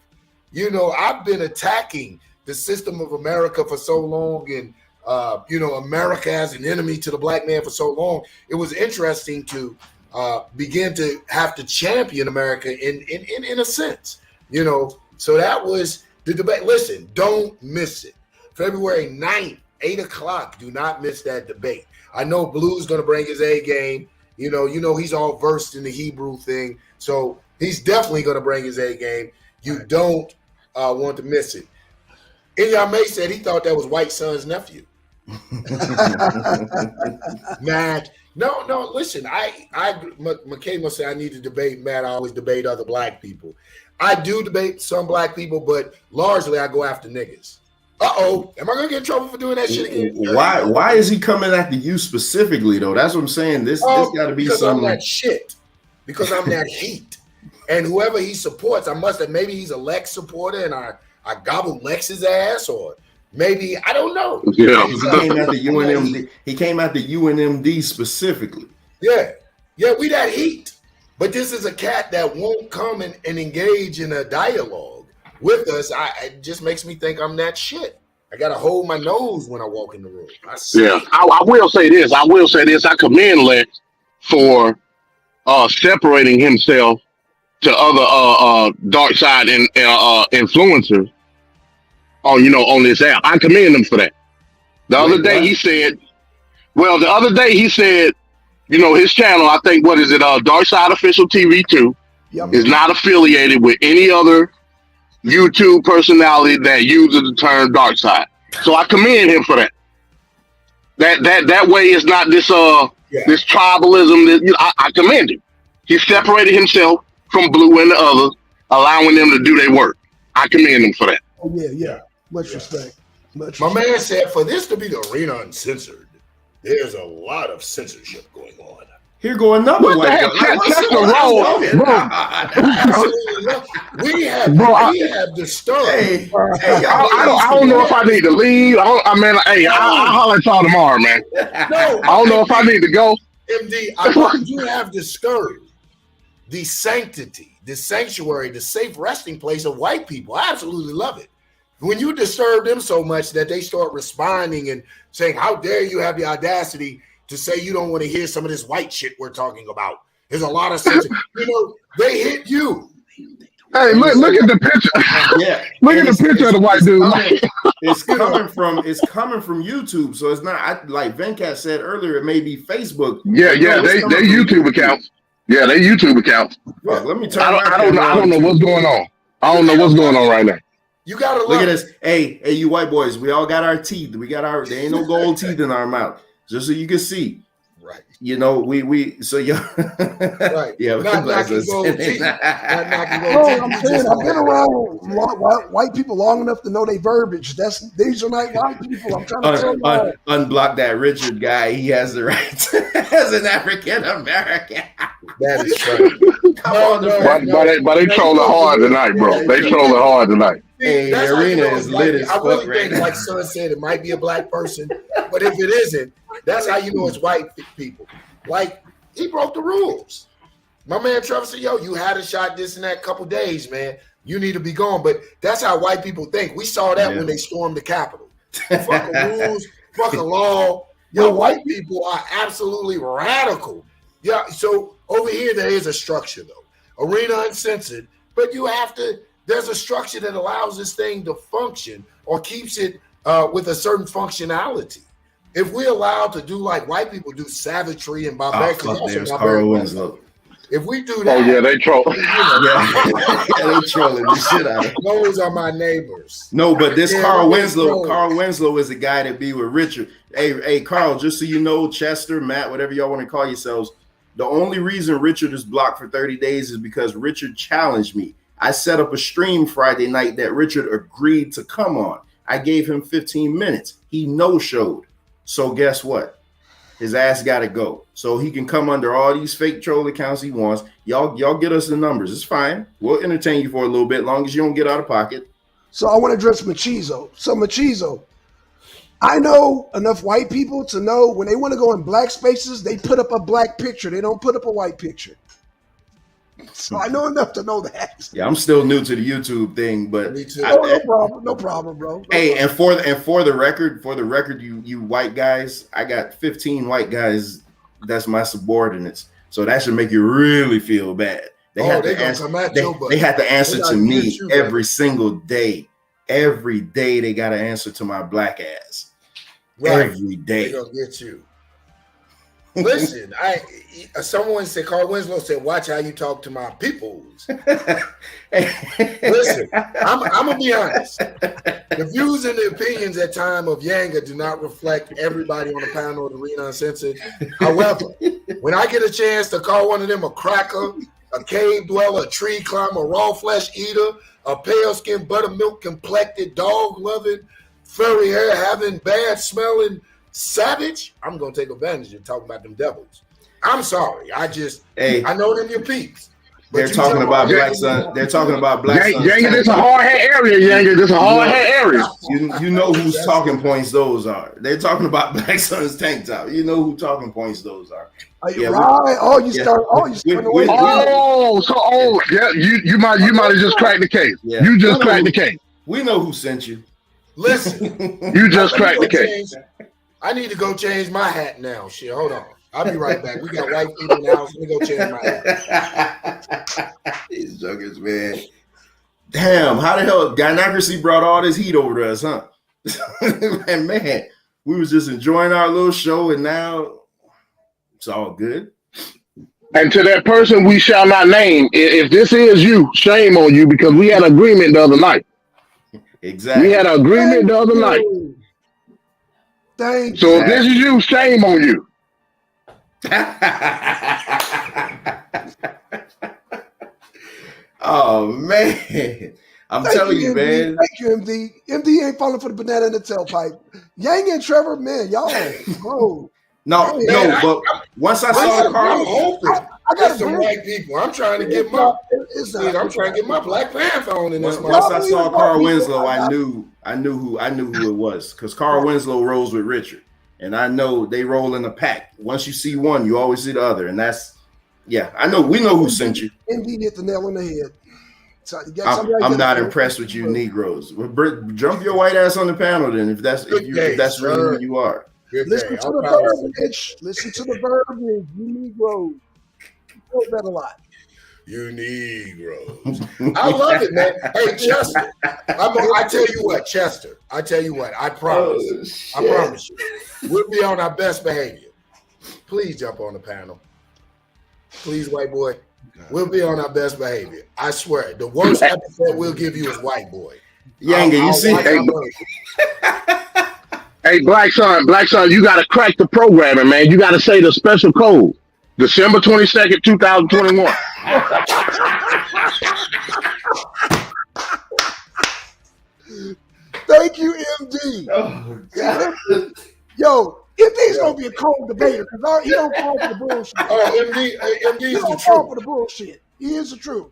I've been attacking the system of America for so long, and America as an enemy to the black man for so long. It was interesting to begin to have to champion America in a sense, So that was the debate. Listen, don't miss it. February 9th, 8 o'clock. Do not miss that debate. I know Blue's going to bring his A game. He's all versed in the Hebrew thing. So he's definitely going to bring his A game. You don't want to miss it. Inyame said he thought that was White Son's nephew. Matt. No, listen, McKay must say I need to debate Matt. I always debate other black people. I do debate some black people, but largely I go after niggas. Uh-oh. Am I going to get in trouble for doing that shit again? Why is he coming after you specifically, though? That's what I'm saying. This got to be something. I'm that shit. Because I'm that heat. And whoever he supports, maybe he's a Lex supporter and I gobble Lex's ass, or maybe, I don't know. Yeah. He came at the UNMD. He came at the UNMD specifically. Yeah, we that heat. But this is a cat that won't come and engage in a dialogue with us. It just makes me think I'm that shit. I got to hold my nose when I walk in the room. I will say this. I commend Lex for separating himself to other dark side and influencers on this app. I commend him for that. The other day he said, his channel, I think, what is it? Dark Side Official TV 2 is not affiliated with any other YouTube personality that uses the term dark side. So I commend him for that. That way it's not this this tribalism. I commend him. He separated himself from Blue and the others, allowing them to do their work. I commend him for that. Oh yeah. Much respect. My man said, for this to be the Arena Uncensored, there's a lot of censorship going on. Here go another white guy. We have disturbed. I don't know if I need to leave. I'll holler at y'all tomorrow, man. No, I don't know if I need to go. MD, I think you have disturbed the sanctity, the sanctuary, the safe resting place of white people. I absolutely love it. When you disturb them so much that they start responding and saying, how dare you have the audacity to say you don't want to hear some of this white shit we're talking about. There's a lot of sense. They hit you. Hey, look at the picture. Yeah. Look at the picture of the white dude. It's coming from YouTube. So it's not like Venkat said earlier, it may be Facebook. Yeah, they YouTube accounts. Yeah, they YouTube accounts. Look, let me turn I don't know what's going on. I don't know what's going on right now. You gotta look at this. Hey, you white boys, we all got our teeth. There ain't no gold teeth in our mouth. Just so you can see. Right. So yeah. Right. Yeah. I'm saying I've been around white people long enough to know they verbiage. These are not white people. I'm trying to tell you. Unblock that Richard guy. He has the right as an African American. That is funny. But they trolling hard tonight, bro. They trolling hard tonight. Hey, the arena is lit as fuck right now. I really think, like Son said, it might be a black person, but if it isn't, that's how you know it's white people. Like, he broke the rules. My man Trevor said, yo, you had a shot this and that couple days, man. You need to be gone. But that's how white people think. We saw that when they stormed the Capitol. Fucking rules, fucking law. Yo, white people are absolutely radical. Yeah, so over here there is a structure, though. Arena Uncensored, but there's a structure that allows this thing to function or keeps it with a certain functionality. If we're allowed to do like white people do, savagery and barbaric, Carl Winslow. If we do that, oh yeah, they troll. They trolling the shit out of it. Those are my neighbors. No, but this Carl Winslow is the guy that be with Richard. Hey, Carl, just so you know, Chester, Matt, whatever y'all want to call yourselves, the only reason Richard is blocked for 30 days is because Richard challenged me. I set up a stream Friday night that Richard agreed to come on. I gave him 15 minutes. He no-showed. So guess what? His ass got to go. So he can come under all these fake troll accounts he wants. Y'all get us the numbers. It's fine. We'll entertain you for a little bit, long as you don't get out of pocket. So I want to address Machizo. So Machizo, I know enough white people to know when they want to go in black spaces, they put up a black picture. They don't put up a white picture. So I know enough to know that. Yeah, I'm still new to the YouTube thing, but no problem, bro. And for the record, you white guys, I got 15 white guys that's my subordinates. So that should make you really feel bad. They have to answer to me every single day. Every day they got to answer to my black ass. Right. Every day. They're gonna get you. Listen, someone said, Carl Winslow said, watch how you talk to my peoples. Listen, I'm gonna be honest. The views and the opinions at time of Yanga do not reflect everybody on the panel of the Arena Uncensored. However, when I get a chance to call one of them a cracker, a cave dweller, a tree climber, a raw flesh eater, a pale skinned buttermilk complected, dog loving, furry hair having, bad smelling savage, I'm gonna take advantage of talking about them devils. I'm sorry. I know them your peeps. They're talking about Blackson. They're talking about Blackson. Yanga, this a hard hat area, Yanga. This a hard hat area. You know whose talking points those are. They're talking about Blackson's tank top. You know who talking points those are. You might have just cracked the case. Yeah. You just cracked the case. We know who sent you. Listen. You just cracked the case. I need to go change my hat now. Shit, hold on. I'll be right back. We got white people in the house. Let me go change my app. These jokers, man. Damn, how the hell Gynocracy brought all this heat over to us, huh? And man, we was just enjoying our little show, and now it's all good. And to that person we shall not name, if this is you, shame on you, because we had an agreement the other night. Exactly. We had an agreement the other night. Thank So if this is you, shame on you. Oh man, I'm telling you, man. Thank you, MD. MD ain't falling for the banana in the tailpipe. Yang and Trevor, man, y'all, bro. No, Man, but once I saw Carl, I got some white people. I'm trying to get my. I'm trying to get my Black Panther on in this. Once I saw Carl Winslow, I knew who it was, because Carl Winslow rolls with Richard, and I know they roll in a pack. Once you see one, you always see the other, and that's I know. We know who sent you. MD hit the nail on the head. So I'm not impressed with you, Negroes. Jump your white ass on the panel, then, if that's really who you are. Listen to the verbiage. Listen to the verbiage. You Negroes. You know that a lot. You Negroes. I love it, man. Hey, Chester. I tell you what, Chester. I tell you what. I promise. I promise you. We'll be on our best behavior. Please jump on the panel. Please, white boy. We'll be on our best behavior. I swear. The worst epithet we'll give you is white boy. Yanga, you see? Hey, Blackson, you got to crack the programming, man. You got to say the special code. December 22nd, 2021. Thank you, MD. Oh, God. Yo, MD's going to be a cold debater because he don't fall for the bullshit. Oh, MD He is the don't fall truth. for the bullshit. He is the truth.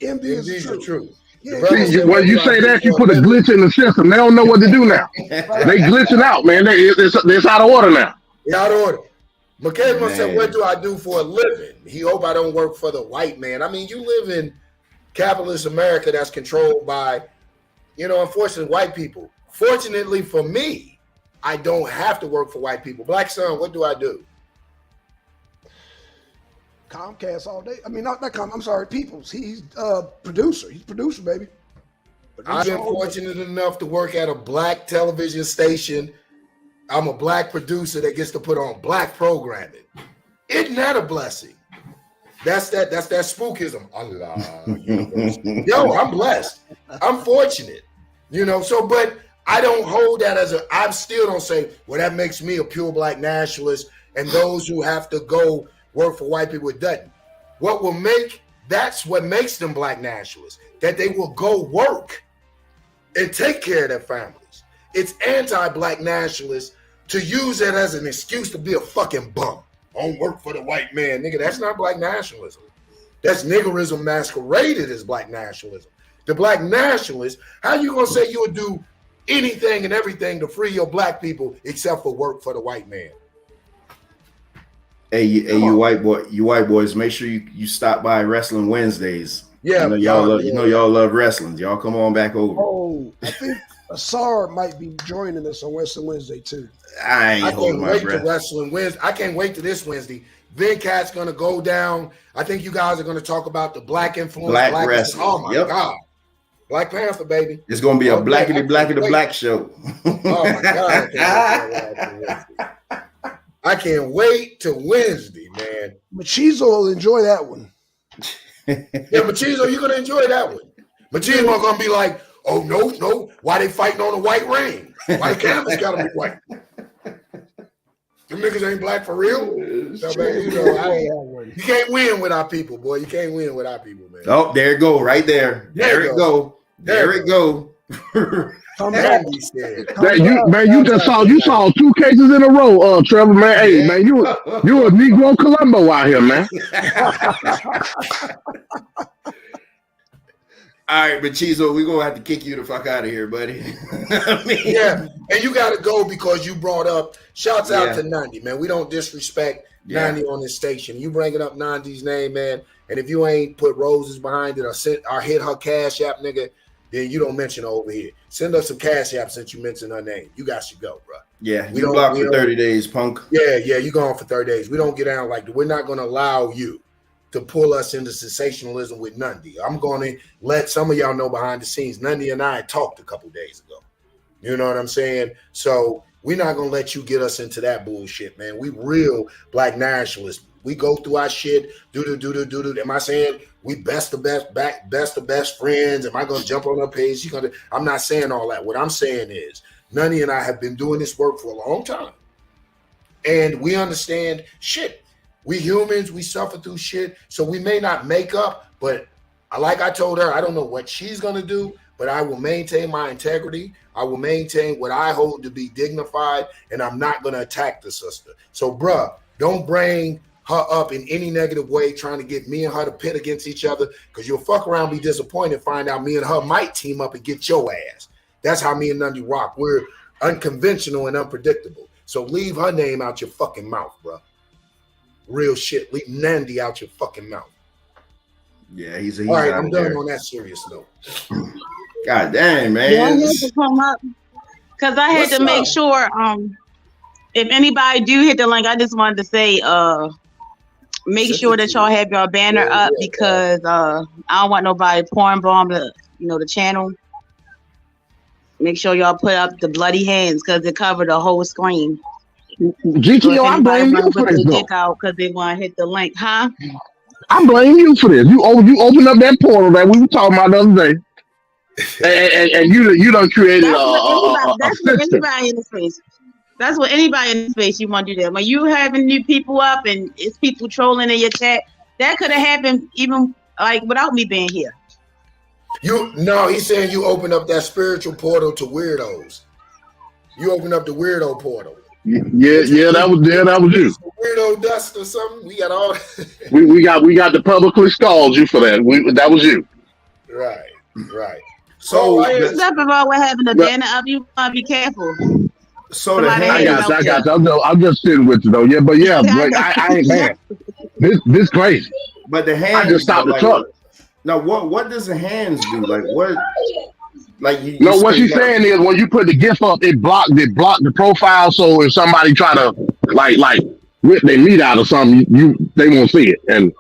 MD is the truth. Yeah, See, when you say that, you put a glitch in the system. They don't know what to do now. They glitching out, man. It's out of order now. It's out of order. McCabe said, what do I do for a living? He hope I don't work for the white man. I mean, you live in capitalist America that's controlled by, unfortunately, white people. Fortunately for me, I don't have to work for white people. Blackson, what do I do? Comcast all day. I mean, not Com. I'm sorry, Peoples. He's producer. He's producer, baby. I've been fortunate enough to work at a black television station. I'm a black producer that gets to put on black programming. Isn't that a blessing? That's that spookism. Allah. Yo, I'm blessed. I'm fortunate. But I don't hold that I still don't say, well, that makes me a pure black nationalist, and those who have to go work for white people, it doesn't. That's what makes them black nationalists, that they will go work and take care of their families. It's anti-black nationalists to use that as an excuse to be a fucking bum. I don't work for the white man. Nigga, that's not black nationalism. That's niggerism masqueraded as black nationalism. The black nationalists, how you gonna say you'll do anything and everything to free your black people except for work for the white man? Hey, you white boys, make sure you stop by Wrestling Wednesdays. Yeah, y'all love wrestling. Y'all come on back over. Oh, I think Asar might be joining us on Wrestling Wednesday too. I can't wait to Wrestling Wednesday. I can't wait to this Wednesday. Cat's gonna go down. I think you guys are gonna talk about the black influence, black wrestling. Oh my God, Black Panther, baby! It's gonna be a blackity black show. Oh my God! I can't wait to Wednesday, man. Machizo will enjoy that one. Yeah, Machizo, you're gonna enjoy that one. Machizo gonna be like, oh no, why they fighting on a white ring? White canvas gotta be white. Them niggas ain't black for real. You can't win with our people, boy. You can't win with our people, man. Oh, there it go, right there. There it go. Come back. You saw 2 cases in a row, Trevor, man. Hey, man, you a Negro Columbo out here, man. All right, but Chizo, we're gonna have to kick you the fuck out of here, buddy. Yeah, and you gotta go because you brought up shouts out to Nandi, man. We don't disrespect Nandi on this station. You bringing up Nandi's name, man. And if you ain't put roses behind it or hit her cash app, nigga, then you don't mention her over here. Send us some cash app since you mentioned her name. You guys should go, bro. Yeah, you blocked for 30 days, punk. Yeah, you gone for 30 days. We don't get down like that. We're not going to allow you to pull us into sensationalism with Nundy. I'm going to let some of y'all know behind the scenes. Nundy and I talked a couple days ago. You know what I'm saying? So we're not going to let you get us into that bullshit, man. We real black nationalists. We go through our shit. Do. Am I saying we best of best friends? Am I going to jump on her page? I'm not saying all that. What I'm saying is Nundy and I have been doing this work for a long time. And we understand shit. We humans, we suffer through shit. So we may not make up, but like I told her, I don't know what she's going to do, but I will maintain my integrity. I will maintain what I hold to be dignified, and I'm not going to attack the sister. So, bruh, don't bring her up in any negative way, trying to get me and her to pit against each other, because you'll fuck around, be disappointed, find out me and her might team up and get your ass. That's how me and Nundy rock. We're unconventional and unpredictable. So leave her name out your fucking mouth, bro. Real shit. Leave Nundy out your fucking mouth. Yeah, he's all right. I'm done on that serious note. God damn, man. Yeah, I had to come up because I had to make sure. If anybody do hit the link, I just wanted to say, make sure that y'all have your banner up because I don't want nobody pouring bomb the channel. Make sure y'all put up the bloody hands because it covered the whole screen. GTO, I blame you for this, though. Because they want to hit the link, huh? I blame you for this. You opened up that portal that we were talking about the other day, and you done created that's what anybody in the space. That's what anybody in the space you want to do that. When you having new people up and it's people trolling in your chat, that could have happened even like without me being here. He's saying you opened up that spiritual portal to weirdos. You opened up the weirdo portal. Yeah, that was you. Weirdo dust or something. We got all. we got to publicly scald you for that. That was you. Right. So there's nothing wrong with having a banner up. You want to be careful. So I got you. I'm just sitting with you though. Yeah, but I ain't mad. This crazy. But the hands. I just stopped the truck. Now what does the hands do? Like what? Like what she's saying is when you put the GIF up, it blocked the profile. So if somebody try to like rip their meat out or something, they won't see it and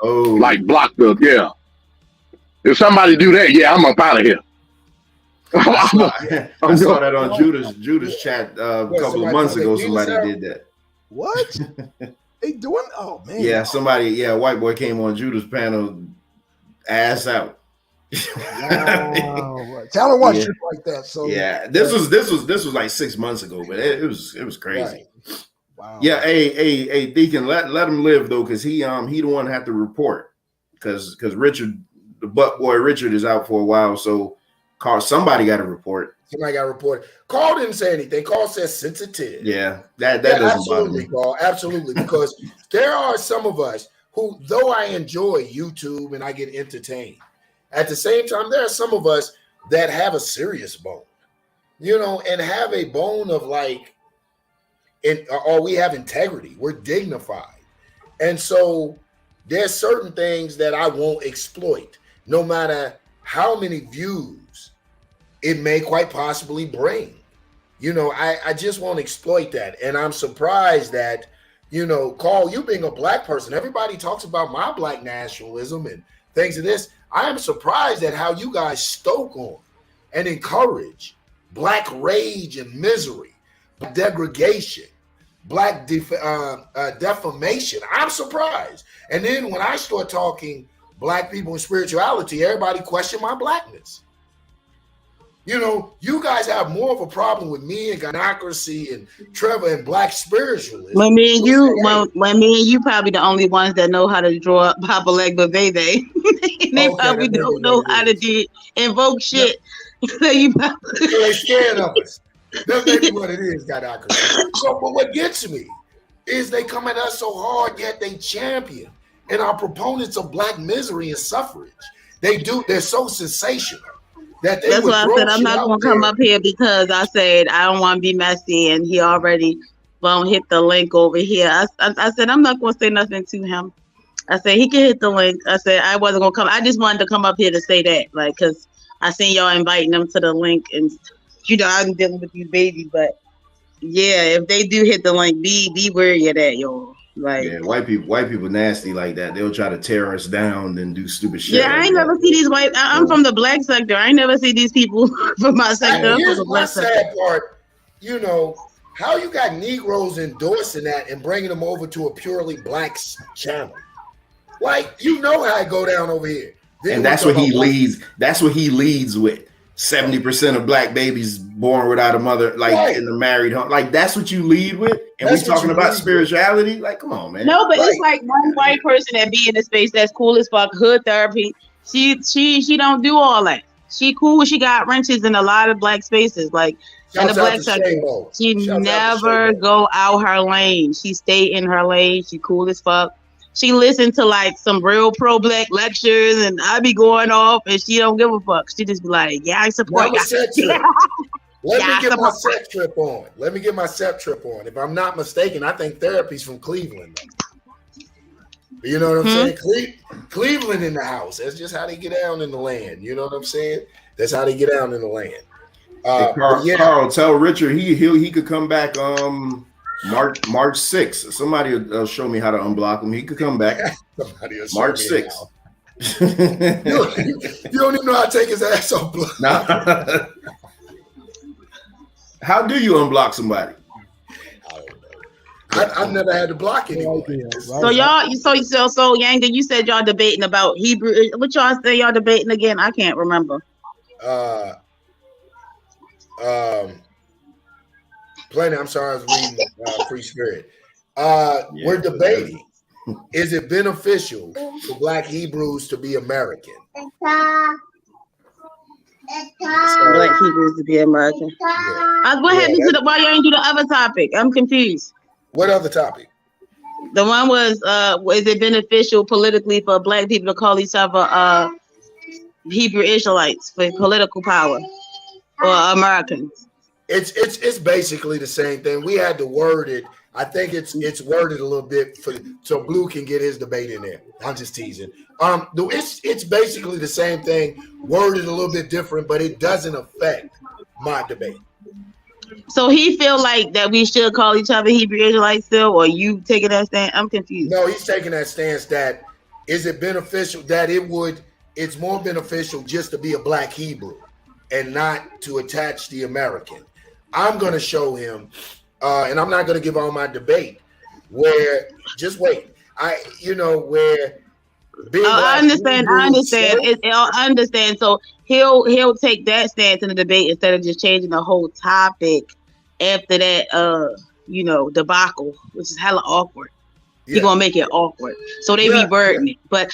block the If somebody do that, I'm up out of here. I saw that on Judah's chat a couple of months ago. Somebody did that. What? They doing? Oh man. Yeah, somebody. Yeah, a white boy came on Judah's panel, ass out. Wow. Talent watch shit like that. So this was like 6 months ago, but it was crazy. Right. Wow. Yeah, hey, Deacon, let him live though, because he the one have to report because Richard, the butt boy Richard, is out for a while, so somebody got to report. Somebody got to report. Carl didn't say anything. Carl says sensitive. Yeah, that doesn't bother me. Carl, absolutely, because there are some of us who, though I enjoy YouTube and I get entertained, at the same time, there are some of us that have a serious bone, and have a bone of or we have integrity. We're dignified. And so there's certain things that I won't exploit, no matter how many views it may quite possibly bring. I just won't exploit that. And I'm surprised that, Carl, you being a black person, everybody talks about my black nationalism and things of this. I am surprised at how you guys stoke on and encourage black rage and misery, degradation, black defamation. I'm surprised. And then when I start talking black people and spirituality, everybody question my blackness. You guys have more of a problem with me and gynocracy and Trevor and black spiritualism. When me and you probably the only ones that know how to draw up Papa Legba Veve. They probably don't know how to invoke shit. So they're scared of us. That's maybe what it is, gynocracy. So, but what gets me is they come at us so hard, yet they champion and are proponents of black misery and suffrage. They're so sensational. That's why I said I'm not going to come up here because I said I don't want to be messy, and he already won't hit the link over here. I said I'm not going to say nothing to him. I said he can hit the link. I said I wasn't going to come. I just wanted to come up here to say that, because I seen y'all inviting them to the link, and I'm dealing with these babies, but yeah, if they do hit the link, be wary of that, y'all. Like, yeah, white people nasty like that. They'll try to tear us down and do stupid shit. Yeah, I ain't never see these white. I'm from the black sector. I ain't never see these people from my sector. Here's my sad part. How you got Negroes endorsing that and bringing them over to a purely black channel? Like, how it go down over here. And that's what he leads. That's what he leads with. 70% of black babies born without a mother, in the married home. Like, that's what you lead with. And we talking about spirituality. Like, come on, man. No, but it's like one white person that be in the space that's cool as fuck. Hood therapy. She don't do all that. She cool. She got wrenches in a lot of black spaces. Like, in the black sector, she never go out her lane. She stay in her lane. She cool as fuck. She listened to like some real pro-black lectures, and I be going off, and she don't give a fuck. She just be like, "Yeah, I support you." Let me get my set trip on. If I'm not mistaken, I think therapy's from Cleveland. You know what I'm saying? Cleveland in the house. That's just how they get down in the land. You know what I'm saying? That's how they get down in the land. Carl, tell Richard he could come back. March 6th. Somebody will show me how to unblock him. He could come back. March 6th. You don't even know how to take his ass off block. Nah. How do you unblock somebody? I don't know. I've never had to block anyone. So Yanga, you said y'all debating about Hebrew. What y'all say y'all debating again? I can't remember. Plenty. I'm sorry, I was reading Free Spirit. We're debating: is it beneficial for Black Hebrews to be American? Black Hebrews to be American. Yeah. What happened to why you ain't do the other topic? I'm confused. What other topic? The one was is it beneficial politically for Black people to call each other Hebrew Israelites for political power or Americans? It's basically the same thing. We had to word it. I think it's worded a little bit so Blue can get his debate in there. I'm just teasing. It's basically the same thing, worded a little bit different, but it doesn't affect my debate. So he feel like that we should call each other Hebrew Israelites still, or you taking that stance? I'm confused. No, he's taking that stance that is it beneficial that it's more beneficial just to be a Black Hebrew and not to attach the American. I'm going to show him, and I'm not going to give all my debate, where, just wait, where big I understand. I understand. So he'll take that stance in the debate instead of just changing the whole topic after that, debacle, which is hella awkward. Yeah. He's gonna make it awkward. So they rewording it. But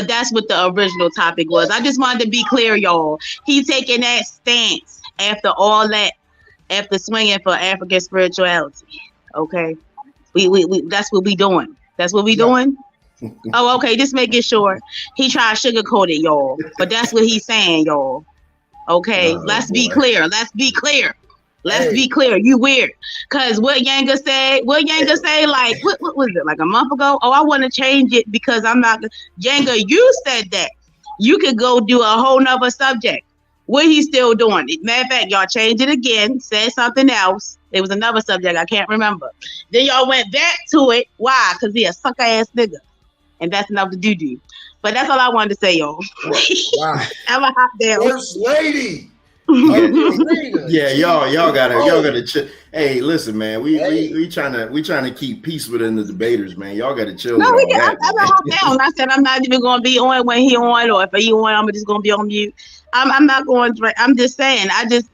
that's what the original topic was. I just wanted to be clear, y'all. He's taking that stance after all that, after swinging for African spirituality. Okay. We that's what we doing. That's what we doing. Oh, okay. Just making sure. He tried to sugarcoat it, y'all. But that's what he's saying, y'all. Okay. Let's be clear. Let's be clear. You weird. Cause what Yanga say, like what was it, like a month ago? Oh, I want to change it because I'm not Yanga, you said that. You could go do a whole nother subject. What he's still doing. Matter of fact, y'all changed it again, said something else. It was another subject, I can't remember. Then y'all went back to it. Why? Because he a sucker ass nigga. And that's enough to do. But that's all I wanted to say, y'all. Wow. I'm a hot damn. First lady. Yeah, y'all gotta hey, listen, man. We trying to keep peace within the debaters, man. Y'all gotta chill. No, we can. I'm a hot down. I said I'm not even gonna be on when he on, or if he on, I'm just gonna be on mute. I'm not going to. I'm just saying. I just,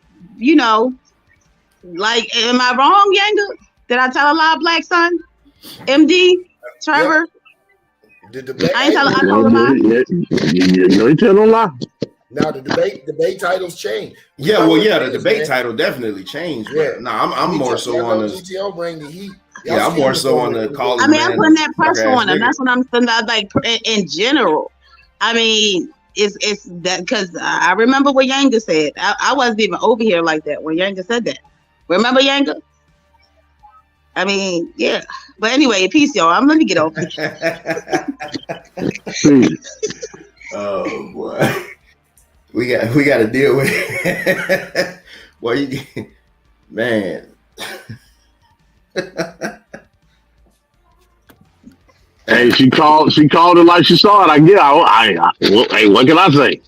like, am I wrong, Yanga? Did I tell a lie, Blackson? MD, Trevor. I ain't telling. I told him lie. You tell no lie. Now the debate titles change. The debate title definitely changed. Yeah. I'm more so on the GTO bring the heat. I'm more so on the call. I mean, I'm putting that pressure on him. That's what I'm saying. Like in general. I mean, it's that because I remember what Yanga said. I wasn't even over here like that when Yanga said that. Remember Yanga? I mean, yeah. But anyway, peace, y'all. Let me get off. Oh boy. we got to deal with it. Well, man. Hey, she called it like she saw it. I get. Well, hey, what can I say?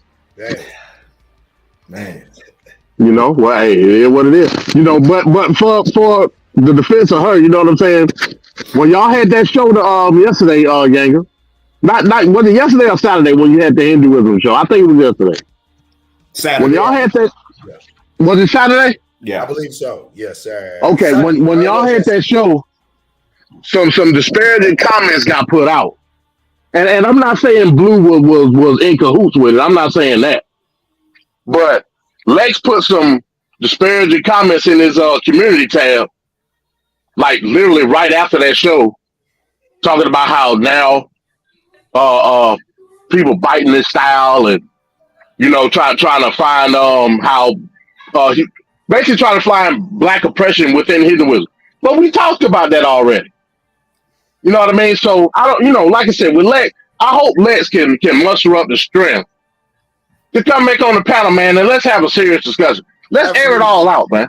Man. You know, well, hey, it is what it is. You know, but for the defense of her, you know what I'm saying? When y'all had that show yesterday, Yanga, not was it yesterday or Saturday when you had the Hinduism show? I think it was yesterday. Saturday. When y'all had that, was it Saturday? Yeah, I believe so. Yes, sir. Okay, when y'all had that show, some disparaging comments got put out, and I'm not saying Blue was in cahoots with it. I'm not saying that, but Lex put some disparaging comments in his community tab, like literally right after that show, talking about how now people biting his style and you know trying to find how he basically trying to find black oppression within Hinduism. But we talked about that already. You know what I mean? So I don't, you know, like I said, with Lex, I hope Lex can muster up the strength to come back on the panel, man, and let's have a serious discussion. Let's air it all out, man.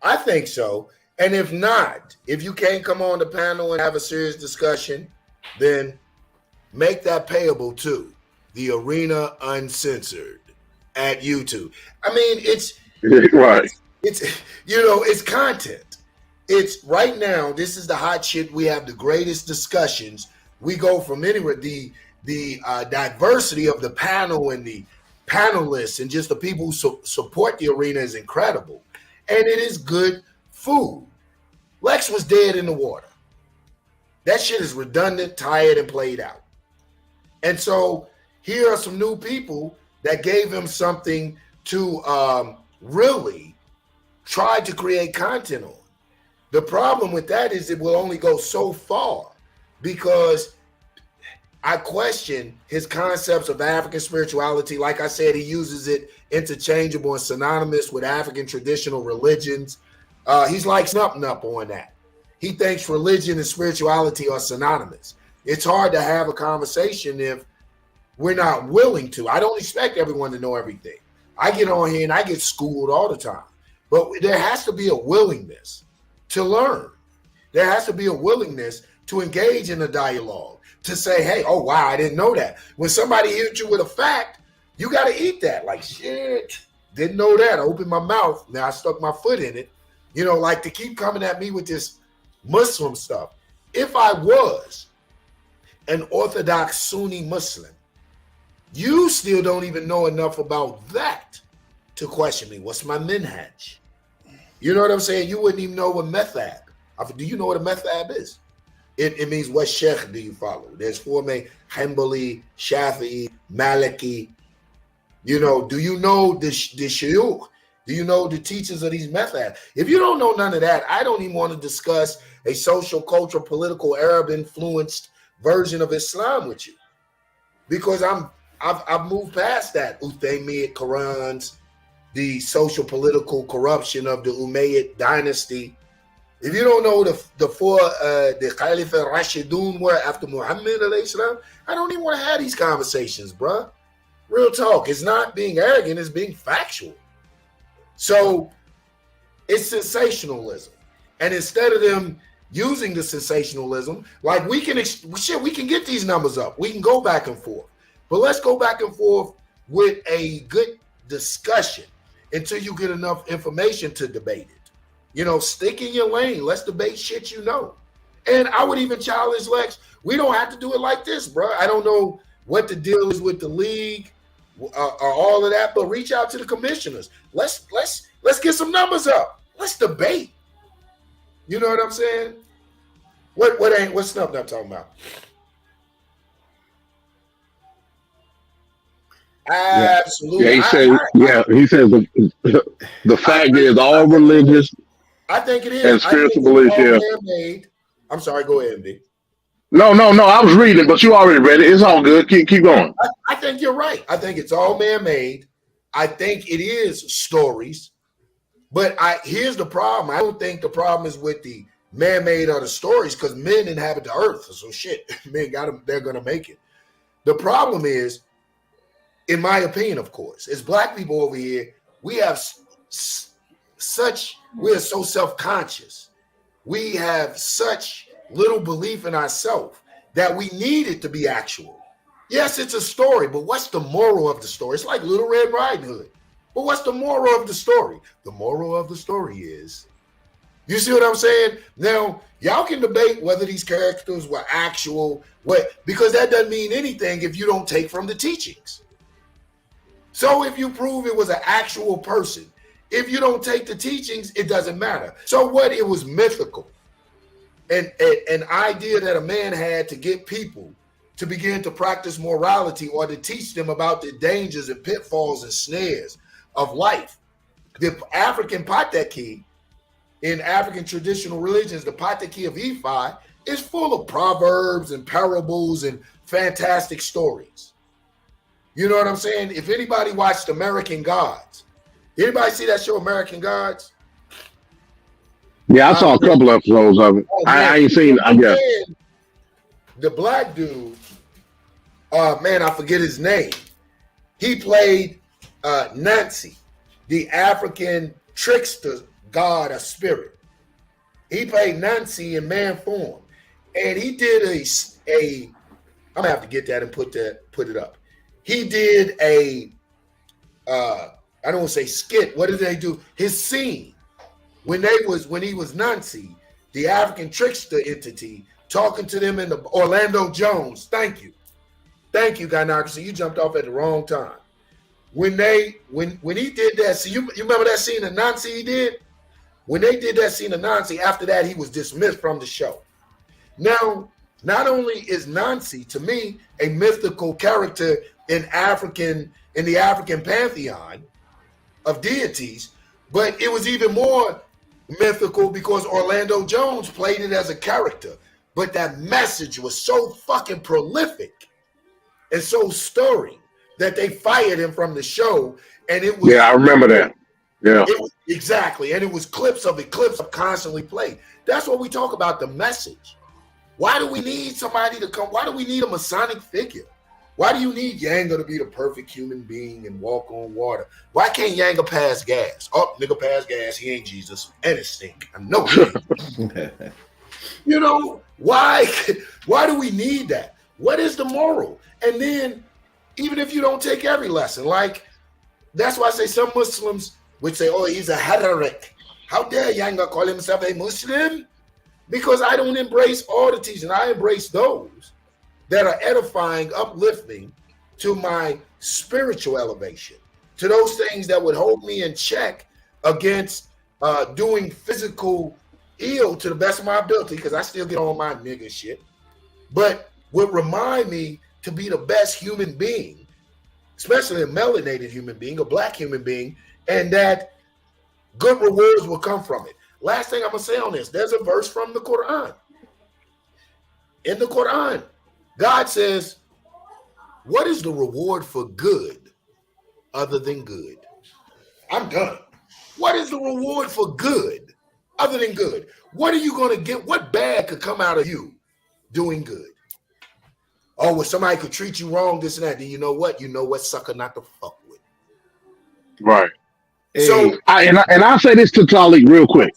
I think so. And if not, if you can't come on the panel and have a serious discussion, then make that payable to the Arena Uncensored at YouTube. I mean, it's right. It's you know, it's content. It's right now. This is the hot shit. We have the greatest discussions. We go from anywhere. The diversity of the panel and the panelists and just the people who support the arena is incredible, and it is good food. Lex was dead in the water. That shit is redundant, tired, and played out. And so here are some new people that gave him something to really try to create content on. The problem with that is it will only go so far, because I question his concepts of African spirituality. Like I said, he uses it interchangeable and synonymous with African traditional religions. He's like Snup on that. He thinks religion and spirituality are synonymous. It's hard to have a conversation if we're not willing to. I don't expect everyone to know everything. I get on here and I get schooled all the time. But there has to be a willingness to learn. There has to be a willingness to engage in a dialogue, to say, hey, oh, wow, I didn't know that. When somebody hits you with a fact, you got to eat that. Like, shit, didn't know that. I opened my mouth. Now I stuck my foot in it. You know, like to keep coming at me with this Muslim stuff. If I was an Orthodox Sunni Muslim, you still don't even know enough about that to question me. What's my minhaj? You know what I'm saying? You wouldn't even know what methab. Do you know what a methab is? It means what sheikh do you follow? There's four main: Hanbali, Shafi'i, Maliki. You know, do you know the shuyukh? Do you know the teachers of these methods? If you don't know none of that, I don't even want to discuss a social, cultural, political, Arab-influenced version of Islam with you, because I've moved past that. Uthaymiyat Qurans, the social, political corruption of the Umayyad dynasty. If you don't know the Caliph al-Rashidun were after Muhammad alayhi salam, I don't even want to have these conversations, bruh. Real talk. It's not being arrogant, it's being factual. So it's sensationalism. And instead of them using the sensationalism, like we can get these numbers up. We can go back and forth. But let's go back and forth with a good discussion until you get enough information to debate it. You know, stick in your lane. Let's debate shit you know. And I would even challenge Lex. We don't have to do it like this, bro. I don't know what the deal is with the league or all of that, but reach out to the commissioners. Let's get some numbers up. Let's debate. You know what I'm saying? What's Snub not talking about? Absolutely. Yeah, he says the fact is all religious. I think it is. And spiritual beliefs, yeah. Man-made. I'm sorry, go ahead, MD. No, I was reading, but you already read it. It's all good. Keep going. I think you're right. I think it's all man-made. I think it is stories. But here's the problem. I don't think the problem is with the man-made or the stories, because men inhabit the earth. So shit, men got them. They're gonna make it. The problem is in my opinion, of course, as black people over here, we have we're so self-conscious. We have such little belief in ourselves that we need it to be actual. Yes, it's a story, but what's the moral of the story? It's like Little Red Riding Hood. But what's the moral of the story? The moral of the story is, you see what I'm saying? Now, y'all can debate whether these characters were actual, because that doesn't mean anything if you don't take from the teachings. So if you prove it was an actual person, if you don't take the teachings, it doesn't matter. So what? It was mythical. And an idea that a man had to get people to begin to practice morality or to teach them about the dangers and pitfalls and snares of life. The African Pataki, in African traditional religions, the Pataki of Ifa is full of proverbs and parables and fantastic stories. You know what I'm saying? If anybody watched American Gods, anybody see that show American Gods? Yeah, I saw a couple episodes of it. I ain't seen it yet. The black dude, man, I forget his name. He played Nancy, the African trickster god or spirit. He played Nancy in man form. And he did I'm gonna have to get that and put it up. He did I don't want to say skit. What did they do? His scene when he was Nancy, the African trickster entity, talking to them in the Orlando Jones. Thank you, Gynocracy. You jumped off at the wrong time. When he did that, see, you remember that scene of Nancy he did? When they did that scene of Nancy, after that he was dismissed from the show. Now, not only is Nancy to me a mythical character in the African pantheon of deities, but it was even more mythical because Orlando Jones played it as a character. But that message was so fucking prolific and so stirring that they fired him from the show. And it was, yeah, I remember that. Yeah, exactly. And it was clips of constantly played. That's what we talk about, the message. Why do we need somebody to come? Why do we need a Masonic figure? Why do you need Yanga to be the perfect human being and walk on water? Why can't Yanga pass gas? Oh, nigga pass gas. He ain't Jesus. And it stink. I know it. You know, why do we need that? What is the moral? And then, even if you don't take every lesson, like, that's why I say some Muslims would say, oh, he's a heretic. How dare Yanga call himself a Muslim? Because I don't embrace all the teachings. I embrace those that are edifying, uplifting to my spiritual elevation, to those things that would hold me in check against doing physical ill to the best of my ability, because I still get on my nigga shit, but would remind me to be the best human being, especially a melanated human being, a black human being, and that good rewards will come from it. Last thing I'm going to say on this, there's a verse from the Quran. In the Quran, God says, what is the reward for good other than good? I'm done. What is the reward for good other than good? What are you going to get? What bad could come out of you doing good? Oh, well, somebody could treat you wrong, this and that. Then you know what? You know what sucker not to fuck with. right. So, I'll say this to Talik real quick.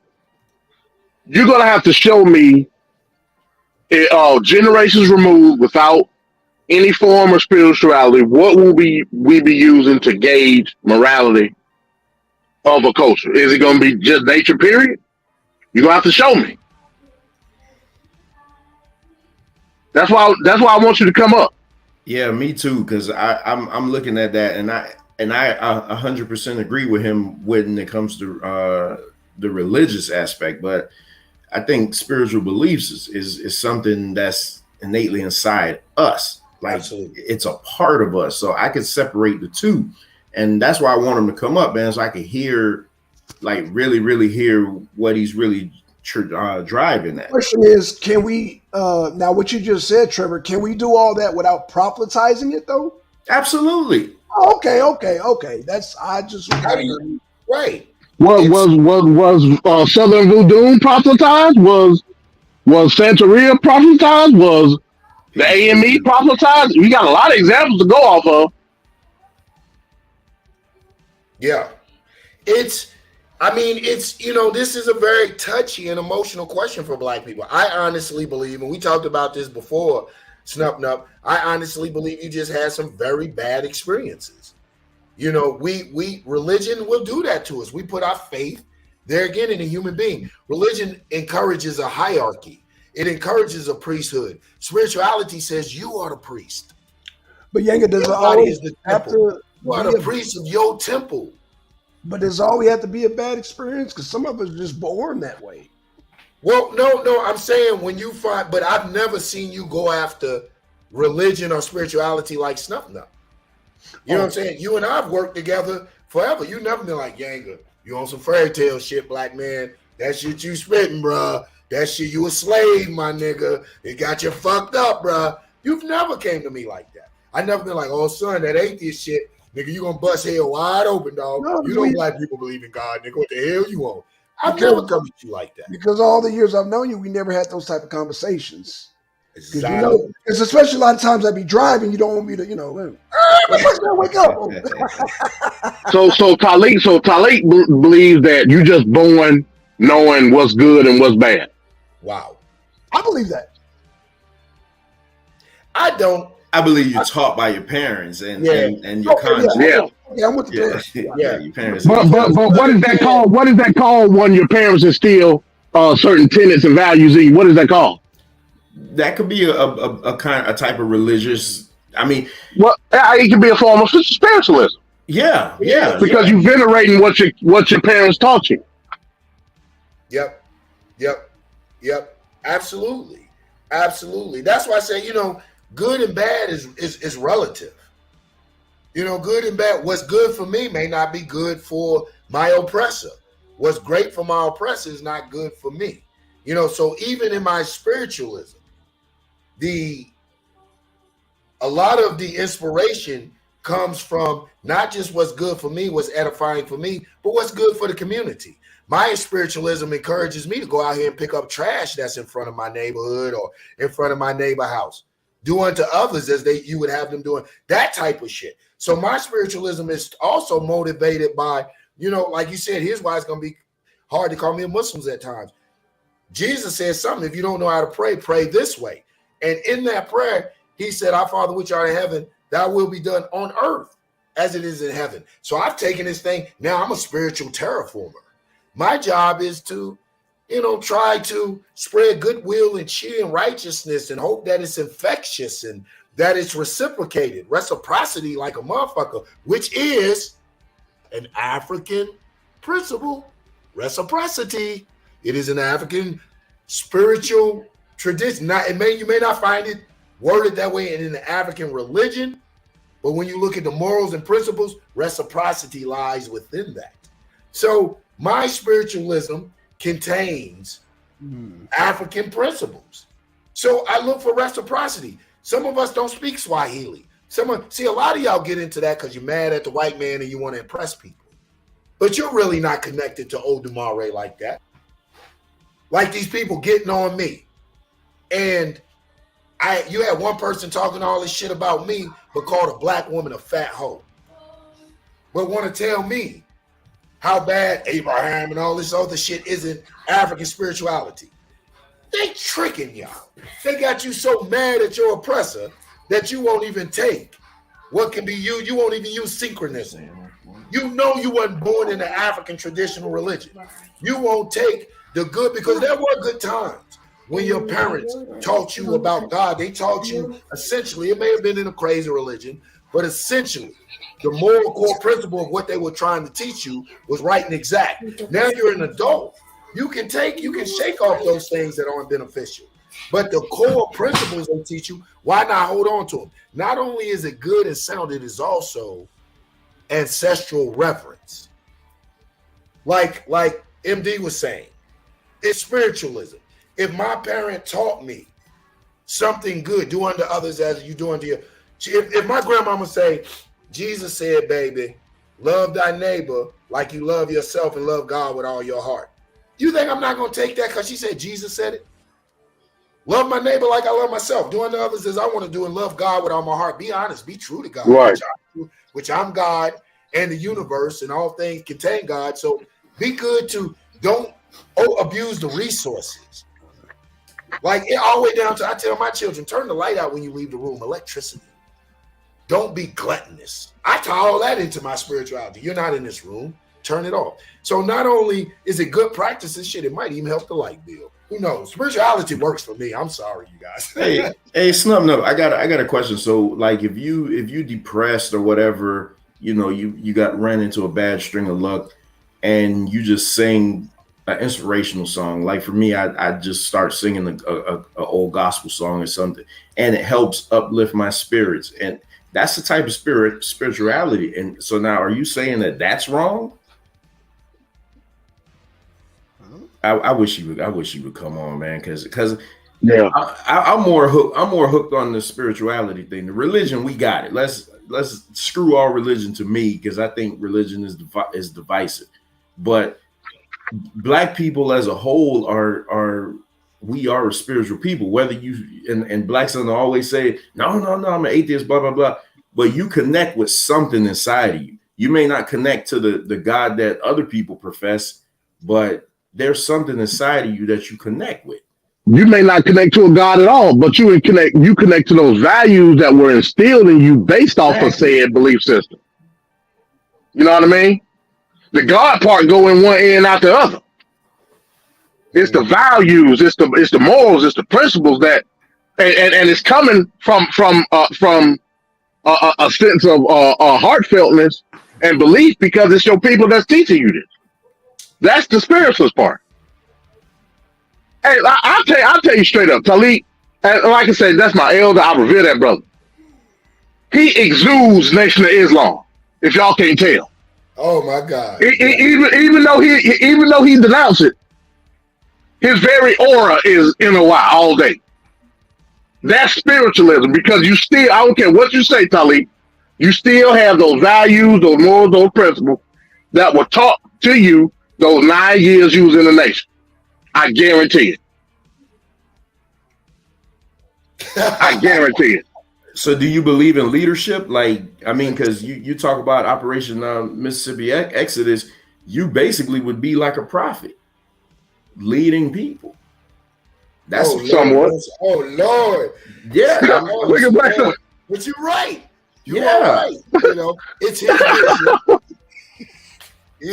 You're gonna have to show me generations removed without any form of spirituality, what will we be using to gauge morality of a culture? Is it gonna be just nature, period? You're gonna have to show me. That's why I want you to come up. Yeah, me too, because I'm looking at that, and I 100% agree with him when it comes to the religious aspect, but I think spiritual beliefs is something that's innately inside us. Like, absolutely, it's a part of us. So I could separate the two, and that's why I want him to come up, man, so I could hear, like, really, really hear what he's really driving at. The question is, can we now what you just said, Trevor? Can we do all that without proselytizing it, though? Absolutely. Okay. That's right. Was Southern Voodoo proselytized? Was Santeria proselytized? Was the AME proselytized? We got a lot of examples to go off of. Yeah. It's, I mean, it's, you know, this is a very touchy and emotional question for Black people. I honestly believe, and we talked about this before, Snup Nup, I honestly believe you just had some very bad experiences. You know, we religion will do that to us. We put our faith there again in a human being. Religion encourages a hierarchy. It encourages a priesthood. Spirituality says you are the priest. But Yanga, does it Your body always is the have temple. to You are be the a, priest of your temple. but does it always have to be a bad experience? Because some of us are just born that way. Well, no, I'm saying when you find, but I've never seen you go after religion or spirituality like Snuff Nut. You know what I'm saying? You and I have worked together forever. You never been like, Yanga, you on some fairy tale shit, black man. That shit you spitting, bruh. That shit you a slave, my nigga. It got you fucked up, bruh. You've never came to me like that. I never been like, oh, son, that atheist shit, nigga, you gonna bust hell wide open, dog. No, You know black people believe in God, nigga. What the hell you want? I've Because- never come at you like that. Because all the years I've known you, we never had those type of conversations. Because Exactly. you know, because especially a lot of times I'd be driving, you don't want me to, you know, wake up. So Talik believes that you just born knowing what's good and what's bad. Wow. I believe that. I don't. I believe you're taught by your parents and Yeah. and your conscience. Yeah, I'm with the parents. Yeah, your parents. But what is that called? What is that called when your parents instill certain tenets and values in you? What is that called? That could be a type of religious. I mean, Well, it can be a form of spiritualism yeah. because you're venerating what your parents taught you. Yep. Absolutely. That's why I say, you know, good and bad is relative. You know, good and bad. What's good for me may not be good for my oppressor. What's great for my oppressor is not good for me. You know, so even in my spiritualism, a lot of the inspiration comes from not just what's good for me, what's edifying for me, but what's good for the community. My spiritualism encourages me to go out here and pick up trash that's in front of my neighborhood or in front of my neighbor house. Do unto others as you would have them doing, that type of shit. So my spiritualism is also motivated by, you know, like you said, here's why it's going to be hard to call me a Muslim at times. Jesus said something, if you don't know how to pray, pray this way. And in that prayer, he said, our Father which art in heaven, thy will be done on earth as it is in heaven. So I've taken this thing. Now I'm a spiritual terraformer. My job is to, you know, try to spread goodwill and cheer and righteousness and hope that it's infectious and that it's reciprocated. Reciprocity like a motherfucker, which is an African principle. Reciprocity. It is an African spiritual tradition. You may not find it worded that way in the African religion, but when you look at the morals and principles, reciprocity lies within that. So my spiritualism contains African principles. So I look for reciprocity. Some of us don't speak Swahili. See, a lot of y'all get into that because you're mad at the white man and you want to impress people. But you're really not connected to Odumare like that. Like these people getting on me. And you had one person talking all this shit about me, but called a black woman a fat hoe. But want to tell me how bad Abraham and all this other shit isn't African spirituality. They tricking y'all. They got you so mad at your oppressor that you won't even take what can be used. You won't even use synchronism. You know you wasn't born in the African traditional religion. You won't take the good, because there were good times when your parents taught you about God. They taught you essentially, it may have been in a crazy religion, but essentially the moral core principle of what they were trying to teach you was right and exact. Now you're an adult. You can shake off those things that aren't beneficial. But the core principles they teach you, why not hold on to them? Not only is it good and sound, it is also ancestral reverence. Like MD was saying, it's spiritualism. If my parent taught me something good, do unto others as you do unto you. If my grandmama say, Jesus said, baby, love thy neighbor like you love yourself and love God with all your heart. You think I'm not going to take that because she said Jesus said it? Love my neighbor like I love myself. Do unto others as I want to do and love God with all my heart. Be honest. Be true to God. Right. Which I'm God and the universe and all things contain God. So be good to don't abuse the resources. Like it all the way down to, I tell my children, turn the light out when you leave the room, electricity. Don't be gluttonous. I tie all that into my spirituality. You're not in this room. Turn it off. So not only is it good practice and shit, it might even help the light bill. Who knows? Spirituality works for me. I'm sorry, you guys. hey, Snub. No, I got a question. So, like, if you depressed or whatever, you know, you ran into a bad string of luck, and you just sing an inspirational song. Like for me, I just start singing a old gospel song or something, and it helps uplift my spirits. And that's the type of spirituality. And so now, are you saying that that's wrong? I wish you would come on, man, because yeah, I'm more hooked on the spirituality thing. The religion, we got it. Let's screw all religion to me, because I think religion is divisive. But Black people as a whole are a spiritual people. Whether you and Blackson always say no, I'm an atheist, blah blah blah. But you connect with something inside of you. You may not connect to the God that other people profess, but there's something inside of you that you connect with. You may not connect to a God at all, but you connect to those values that were instilled in you based off of said belief system. You know what I mean? The God part go in one ear and out the other. It's the values, it's the morals, it's the principles that, and it's coming from a sense of heartfeltness and belief, because it's your people that's teaching you this. That's the spiritualist part. Hey, I'll tell you straight up, Talik, and like I said, that's my elder. I revere that brother. He exudes Nation of Islam, if y'all can't tell. Oh my God! Even though he denounced it, his very aura is NOI all day. That's spiritualism, because you still, I don't care what you say, Talik, you still have those values, those morals, those principles that were taught to you those 9 years you was in the nation. I guarantee it. I guarantee it. So do you believe in leadership? Like, I mean, because you talk about Operation Mississippi Exodus, you basically would be like a prophet, leading people. That's somewhat. Oh Lord. Yeah. Look at Blackson. But you're right. You are right. You know, it's his vision.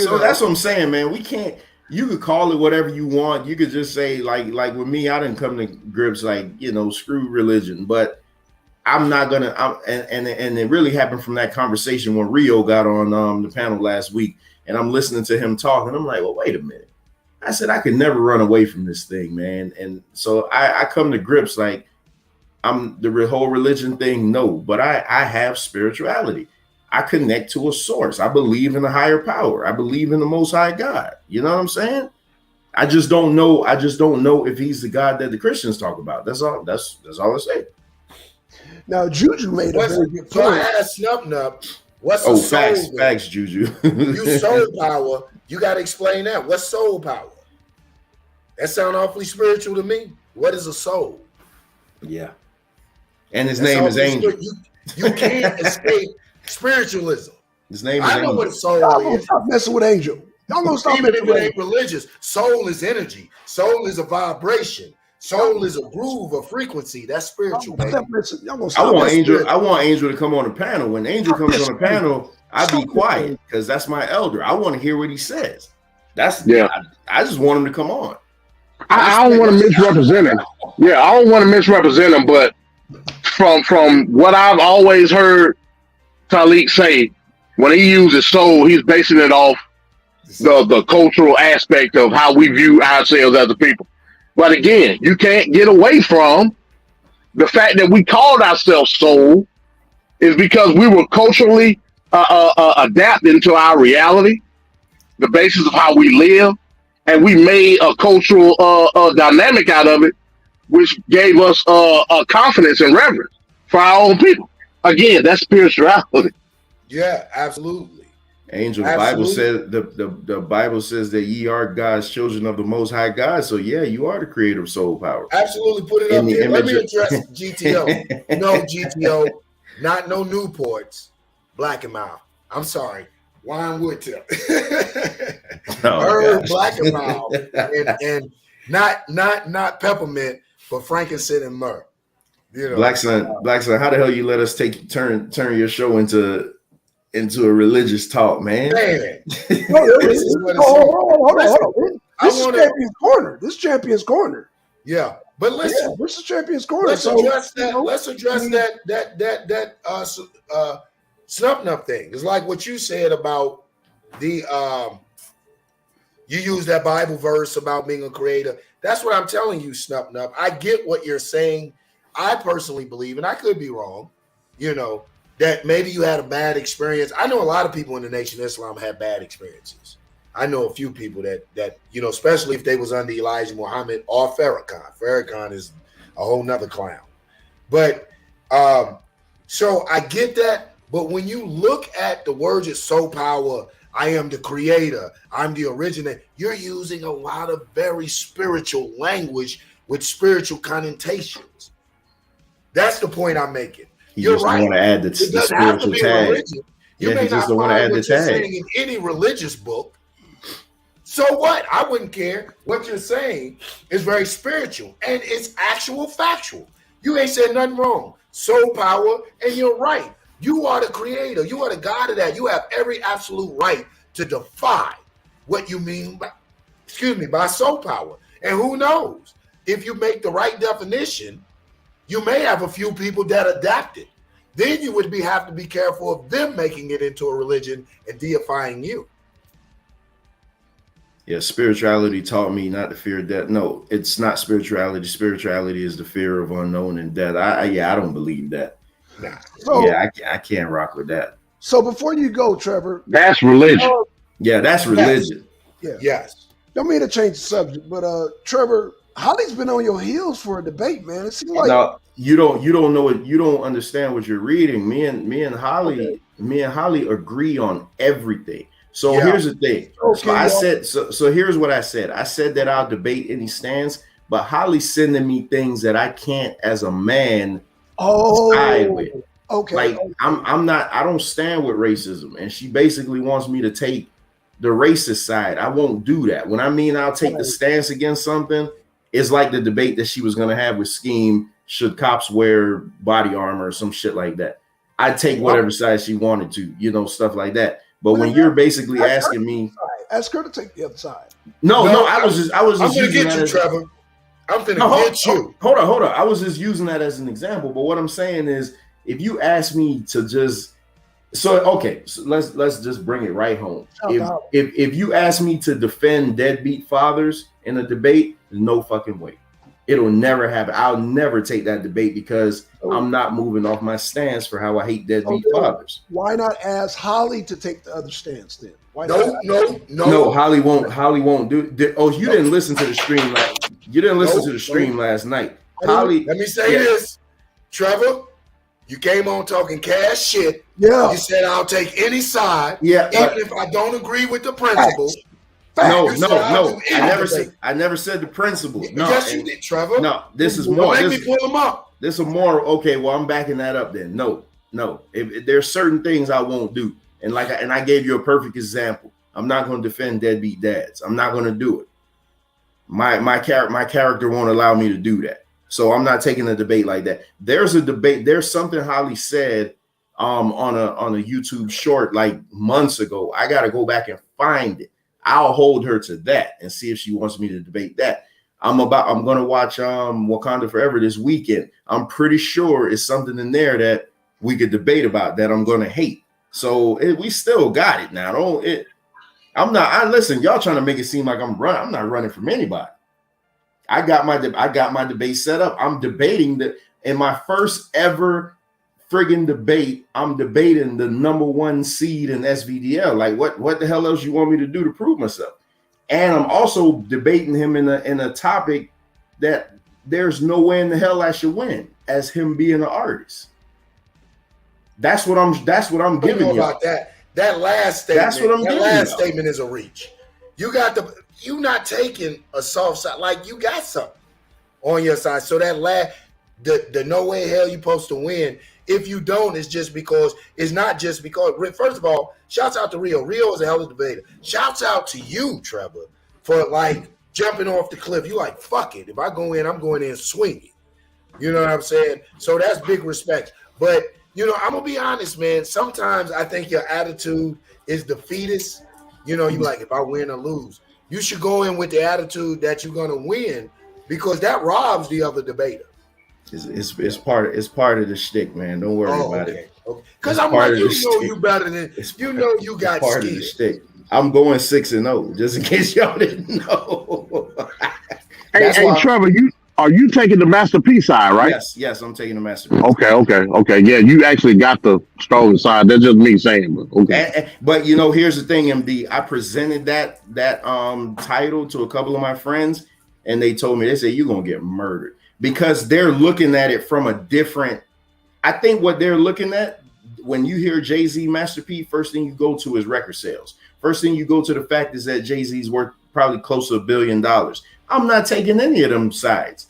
So that's what I'm saying, man. We can't. You could call it whatever you want. You could just say, like with me, I didn't come to grips, like, you know, screw religion. But I'm not gonna. And it really happened from that conversation when Rio got on the panel last week, and I'm listening to him talk, and I'm like, well, wait a minute. I said I could never run away from this thing, man. And so I come to grips, like, I'm the whole religion thing, no, but I have spirituality. I connect to a source. I believe in a higher power. I believe in the Most High God. You know what I'm saying? I just don't know if he's the God that the Christians talk about. That's all. That's all I say. Now, Juju made a very good So I point. asked Snub, what's the soul? Facts, Juju. You soul power. You got to explain that. What's soul power? That sounds awfully spiritual to me. What is a soul? Yeah. And his name is Angel. You can't escape spiritualism. His name is I know Angel. what a soul Y'all gonna is. stop messing with Angel. Y'all gonna stop Even messing if with it ain't Angel. religious, soul is energy. Soul is a vibration. Soul is a groove, a frequency. That's spiritual, baby. Y'all gonna I stop want messing Angel to come on the panel. When Angel comes on the panel, I be quiet because that's my elder. I want to hear what he says. I just want him to come on. I don't want to misrepresent him. Yeah, I don't want to misrepresent him, but from what I've always heard Talik say, when he uses soul, he's basing it off the cultural aspect of how we view ourselves as a people. But again, you can't get away from the fact that we called ourselves soul is because we were culturally adapting to our reality, the basis of how we live, and we made a cultural dynamic out of it, which gave us a confidence and reverence for our own people. Again, that's spirituality. Yeah, absolutely. Angel, Absolutely. the Bible says that ye are God's children of the Most High God. So yeah, you are the creator of soul power. Absolutely, put it In up the there. Let image me of- address GTO. No GTO, not no Newports. Black and Mouth. I'm sorry. wine wood tip. Oh, Herb, gosh. black and mild, and not peppermint, but frankincense and myrrh. You know, Blackson, how the hell you let us turn your show into a religious talk, man? Hold on. This is Champion's Corner. This is Champion's Corner. Yeah, but listen, this is Champion's Corner. Let's address that. Let's address that Snub Nub thing. It's like what you said about the you use that Bible verse about being a creator. That's what I'm telling you, Snub Nub. I get what you're saying. I personally believe, and I could be wrong, you know, that maybe you had a bad experience. I know a lot of people in the Nation of Islam had bad experiences. I know a few people that you know, especially if they was under Elijah Muhammad or Farrakhan. Farrakhan is a whole nother clown. But so I get that. But when you look at the words of soul power, I am the creator, I'm the originator, you're using a lot of very spiritual language with spiritual connotations. That's the point I'm making. You just want to add the spiritual tag. You may not want to add the tag in any religious book. So what? I wouldn't care. What you're saying is very spiritual and it's actual factual. You ain't said nothing wrong. Soul power, and you're right. You are the creator. You are the God of that. You have every absolute right to define what you mean by soul power. And who knows? If you make the right definition, you may have a few people that adapt it. Then you would have to be careful of them making it into a religion and deifying you. Yeah, spirituality taught me not to fear death. No, it's not spirituality. Spirituality is the fear of unknown and death. I don't believe that. Nah. So, yeah, I can't rock with that. So before you go, Trevor, that's religion. Yeah, that's religion. Yeah. Yes. Don't mean to change the subject, but Trevor, Holly's been on your heels for a debate, man. It seems like no, you don't know it. You don't understand what you're reading. Me and Holly agree on everything. So here's the thing. Okay, So here's what I said. I said that I'll debate any stance, but Holly's sending me things that I can't as a man side with. Okay. Like I don't stand with racism, and she basically wants me to take the racist side. I won't do that. When I mean I'll take the stance against something, it's like the debate that she was gonna have with Scheme. Should cops wear body armor or some shit like that? I'd take whatever side she wanted to, you know, stuff like that. But when you're basically asking me, ask her to take the other side. No, I was just I'm gonna get you, Trevor. I'm gonna get you. Hold on. I was just using that as an example. But what I'm saying is, if you ask me to just so let's just bring it right home. If you ask me to defend deadbeat fathers in a debate, there's no fucking way. It'll never happen. I'll never take that debate because I'm not moving off my stance for how I hate deadbeat fathers. Why not ask Holly to take the other stance then? Why No. Holly won't do. Oh, you didn't listen to the stream last night. Holly, let me say this, Trevor. You came on talking cash shit. Yeah. You said I'll take any side. Yeah. Even if I don't agree with the principle. No. I never said the principle. No, yes, you did, Trevor. No, this is more. Make me pull them up. This is more. Okay, well, I'm backing that up then. No. If there's certain things I won't do, and I gave you a perfect example. I'm not going to defend deadbeat dads. I'm not going to do it. My character won't allow me to do that. So I'm not taking a debate like that. There's a debate. There's something Holly said on a YouTube short like months ago. I got to go back and find it. I'll hold her to that and see if she wants me to debate that. I'm going to watch Wakanda Forever this weekend. I'm pretty sure it's something in there that we could debate about that I'm going to hate. So we still got it now. Listen, y'all trying to make it seem like I'm running. I'm not running from anybody. I got my debate set up. I'm debating in my first ever friggin' debate. I'm debating the number one seed in SVDL. Like what the hell else you want me to do to prove myself? And I'm also debating him in a topic that there's no way in the hell I should win as him being an artist. That's what I'm giving you. About that last statement. That's what I'm giving you. That last statement is a reach. You not taking a soft side, like you got something on your side. So that the no way hell you supposed to win If you don't, it's just because it's not just because. First of all, shouts out to Rio. Rio is a hell of a debater. Shouts out to you, Trevor, for like jumping off the cliff. You like, fuck it. If I go in, I'm going in swinging. You know what I'm saying? So that's big respect. But you know, I'm gonna be honest, man. Sometimes I think your attitude is defeatist. You know, you like, if I win or lose, you should go in with the attitude that you're gonna win, because that robs the other debater. It's part of the shtick, man. Don't worry about it. Okay. Because I'm like, you know, you better than you know. You got part of the shtick. I'm going 6-0, just in case y'all didn't know. Hey, Trevor, are you taking the masterpiece side, right? Yes, I'm taking the masterpiece. Okay. Yeah, you actually got the stronger side. That's just me saying, but okay. But you know, here's the thing, MD. I presented that title to a couple of my friends, and they told me, they said, you're gonna get murdered. Because they're looking at it from a different. I think what they're looking at when you hear Jay-Z Master P, first thing you go to is record sales. First thing you go to the fact is that Jay-Z's worth probably close to $1 billion. I'm not taking any of them sides.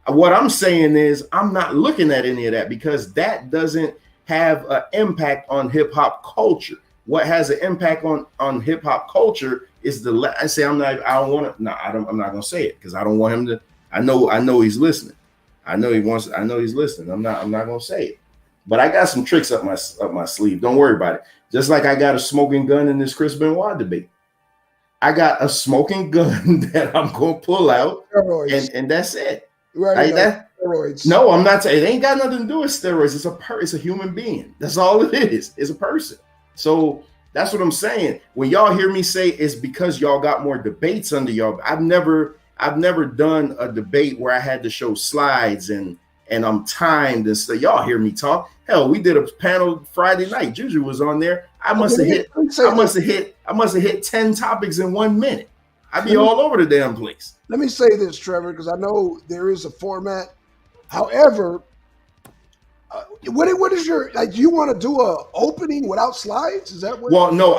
What I'm saying is I'm not looking at any of that, because that doesn't have an impact on hip hop culture. What has an impact on hip hop culture is I'm not gonna say it, because I don't want him to. I know he's listening. I know he's listening. I'm not gonna say it. But I got some tricks up my sleeve. Don't worry about it. Just like I got a smoking gun in this Chris Benoit debate. I got a smoking gun that I'm gonna pull out, and that's it. Right? Steroids. No, I'm not. It ain't got nothing to do with steroids. It's a human being. That's all it is. It's a person. So that's what I'm saying. When y'all hear me say it's because y'all got more debates under y'all. I've never done a debate where I had to show slides and I'm timed and stuff. Y'all hear me talk. Hell, we did a panel Friday night. Juju was on there. I must have hit 10 topics in 1 minute. I'd be all over the damn place. Let me say this, Trevor, because I know there is a format. However, what is your, like, do you want to do a opening without slides? Is that what? Well, no,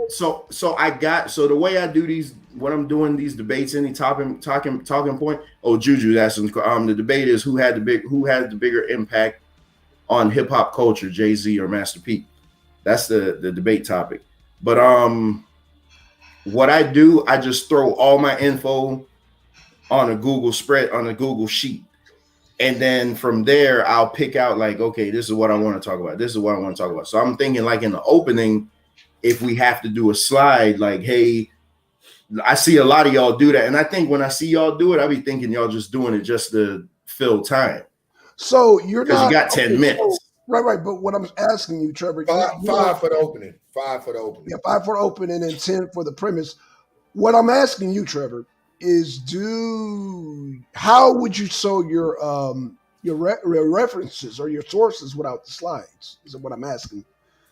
so the way I do these, when I'm doing these debates, any talking point. Oh, Juju, that's the debate is who had the bigger impact on hip hop culture, Jay-Z or Master P. That's the debate topic. But what I do, I just throw all my info on a Google sheet. And then from there, I'll pick out like, okay, this is what I want to talk about. This is what I want to talk about. So I'm thinking like in the opening, if we have to do a slide, like, hey, I see a lot of y'all do that. And I think when I see y'all do it, I be thinking y'all just doing it just to fill time. So you're not. You got 10 minutes. Right. But what I'm asking you, Trevor. Five for the opening. 5 for the opening. Yeah, 5 for the opening and 10 for the premise. What I'm asking you, Trevor, is how would you show your references or your sources without the slides? Is what I'm asking.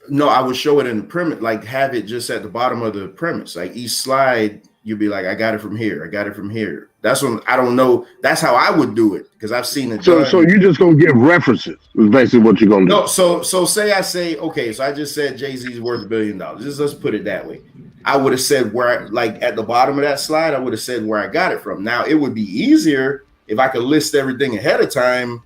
No, I would show it in the premise, like have it just at the bottom of the premise. Like each slide, you'd be like, I got it from here. I got it from here. That's when I don't know. That's how I would do it, because I've seen it. So you're just gonna give references. Is basically what you're gonna do. No, so say okay. So I just said Jay-Z's worth $1 billion. Let's put it that way. I would have said like at the bottom of that slide, I would have said where I got it from. Now it would be easier if I could list everything ahead of time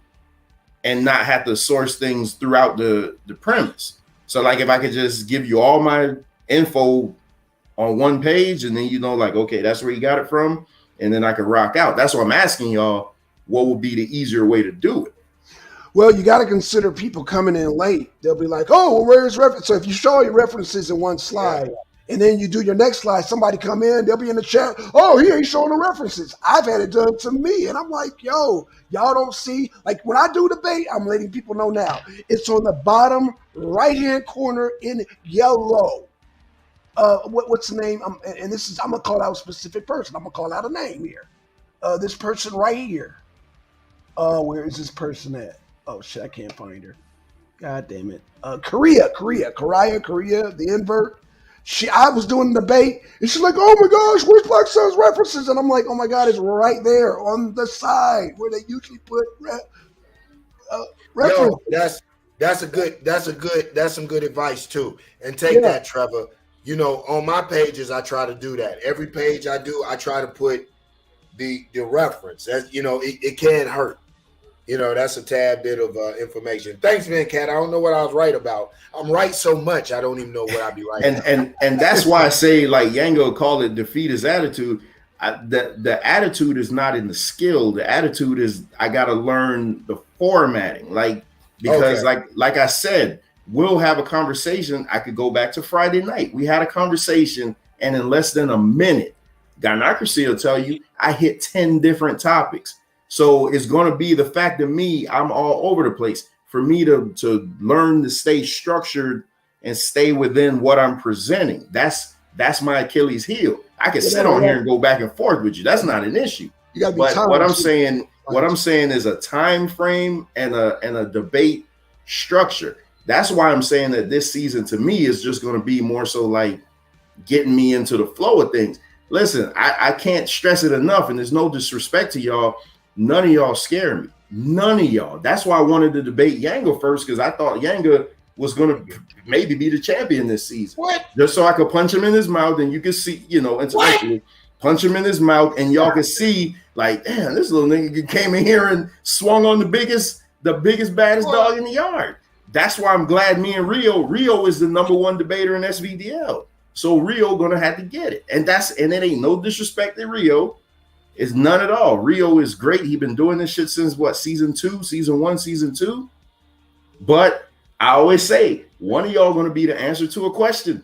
and not have to source things throughout the premise. So like if I could just give you all my info on one page, and then like, okay, that's where you got it from, and then I could rock out. That's what I'm asking y'all. What would be the easier way to do it? Well, you got to consider people coming in late. They'll be like, oh, well, where's reference? So if you show your references in one slide, and then you do your next slide, somebody come in, they'll be in the chat. Oh, here he's showing the references. I've had it done to me. And I'm like, yo, y'all don't see, like when I do debate, I'm letting people know now. It's on the bottom right-hand corner in yellow. What's the name? I'm gonna call out a specific person. I'm gonna call out a name here. This person right here. Where is this person at? Oh shit, I can't find her. God damn it. Korea, the invert. I was doing the debate, and she's like, "Oh my gosh, where's Blackson's references?" And I'm like, "Oh my god, it's right there on the side where they usually put reference." Yo, that's some good advice too. And take that, Trevor. On my pages, I try to do that. Every page I do, I try to put the reference. As it can't hurt. That's a tad bit of information. Thanks, man, Cat. I don't know what I was right about. I'm right so much I don't even know what I'd be right about. And that's why I say, like Yanga called it defeatist attitude. The attitude is not in the skill. The attitude is I got to learn the formatting. Because like I said, we'll have a conversation. I could go back to Friday night. We had a conversation, and in less than a minute, Gynocracy will tell you I hit 10 different topics. So it's going to be the fact of me, I'm all over the place. For me to learn to stay structured and stay within what I'm presenting, that's my Achilles heel. I can sit on here and go back and forth with you. That's not an issue. You got to be but what I'm saying is a time frame and a debate structure. That's why I'm saying that this season to me is just going to be more so like getting me into the flow of things. Listen, I can't stress it enough, and there's no disrespect to y'all. None of y'all scare me. None of y'all. That's why I wanted to debate Yanga first, because I thought Yanga was going to maybe be the champion this season. What? Just so I could punch him in his mouth, and you could see, intellectually, punch him in his mouth, and y'all could see, like, damn, this little nigga came in here and swung on the biggest, baddest dog in the yard. That's why I'm glad me and Rio is the number one debater in SVDL. So Rio gonna have to get it. And it ain't no disrespect to Rio. It's none at all. Rio is great. He been doing this shit since season 1, season 2. But I always say, one of y'all gonna be the answer to a question.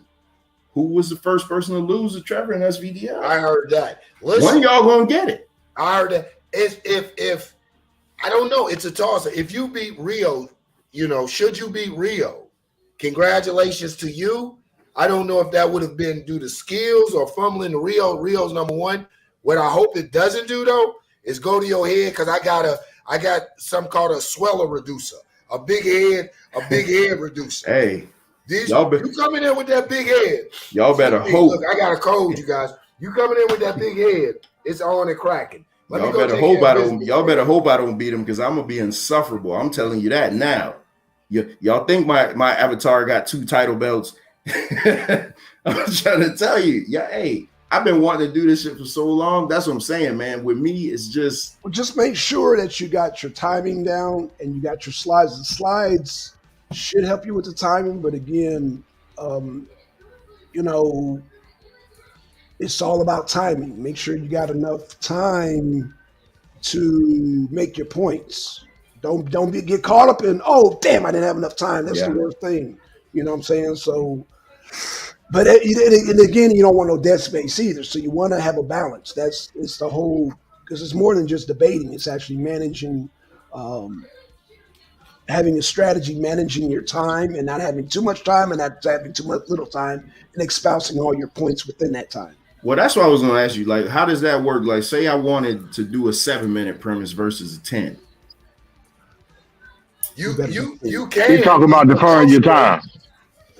Who was the first person to lose to Trevor in SVDL? I heard that. Listen, one of y'all gonna get it. I heard that. If I don't know, it's a toss. If you beat Rio, should you beat Rio? Congratulations to you. I don't know if that would have been due to skills or fumbling to Rio. Rio's number one. What I hope it doesn't do though is go to your head, because I got something called a sweller reducer, a big head reducer. Hey, you coming in with that big head? Y'all better hope. Look, I got a code, you guys. You coming in with that big head? It's on and cracking. Y'all better hope I don't beat him, because I'm gonna be insufferable. I'm telling you that now. Y'all think my avatar got 2 title belts? I'm trying to tell you, hey, I've been wanting to do this shit for so long. That's what I'm saying, man. With me, it's just make sure that you got your timing down and you got your slides. The slides should help you with the timing, but again, it's all about timing. Make sure you got enough time to make your points. Don't get caught up in, oh damn, I didn't have enough time. That's the worst thing. You know what I'm saying? So, but and again, you don't want no dead space either. So you want to have a balance. It's the whole, because it's more than just debating. It's actually managing, having a strategy, managing your time, and not having too much time and not having too much little time, and espousing all your points within that time. Well, that's what I was going to ask you. Like, how does that work? Like, say I wanted to do a 7-minute premise versus a 10. You can. You're talking about deferring your time.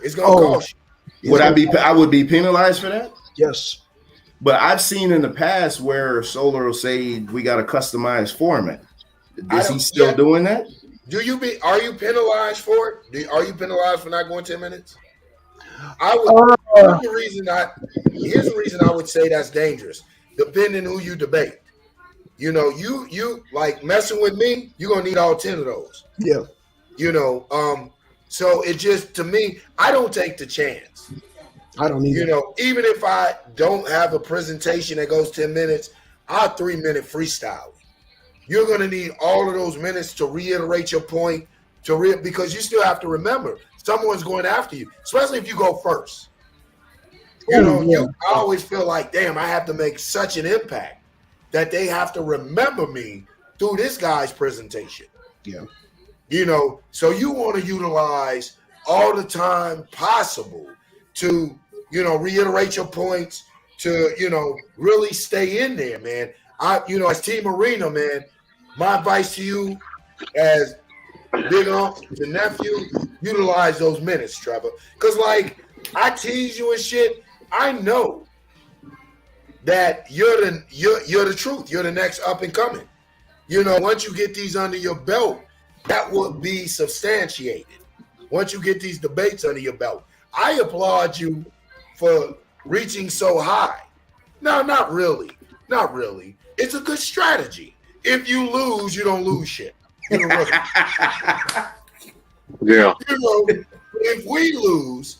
It's gonna cost you. I would be penalized for that? Yes. But I've seen in the past where Solar will say we got a customized format. Is he still doing that? Are you penalized for it? Are you penalized for not going 10 minutes? Here's the reason I would say that's dangerous, depending who you debate. You like messing with me, you're gonna need all 10 of those. Yeah. So it just, to me, I don't take the chance. I don't either. Even if I don't have a presentation that goes 10 minutes, I'll 3-minute freestyle. You're going to need all of those minutes to reiterate your point, because you still have to remember, someone's going after you, especially if you go first. I always feel like, damn, I have to make such an impact that they have to remember me through this guy's presentation. Yeah. So you want to utilize all the time possible to, reiterate your points, to, really stay in there, man. As Team Arena, man, my advice to you as big uncle to nephew, utilize those minutes, Trevor. Because, like, I tease you and shit. I know that you're the truth. You're the next up and coming. Once you get these under your belt, that will be substantiated. Once you get these debates under your belt, I applaud you for reaching so high. No, not really. Not really. It's a good strategy. If you lose, you don't lose shit. Get a rookie. Yeah. You know, if we lose,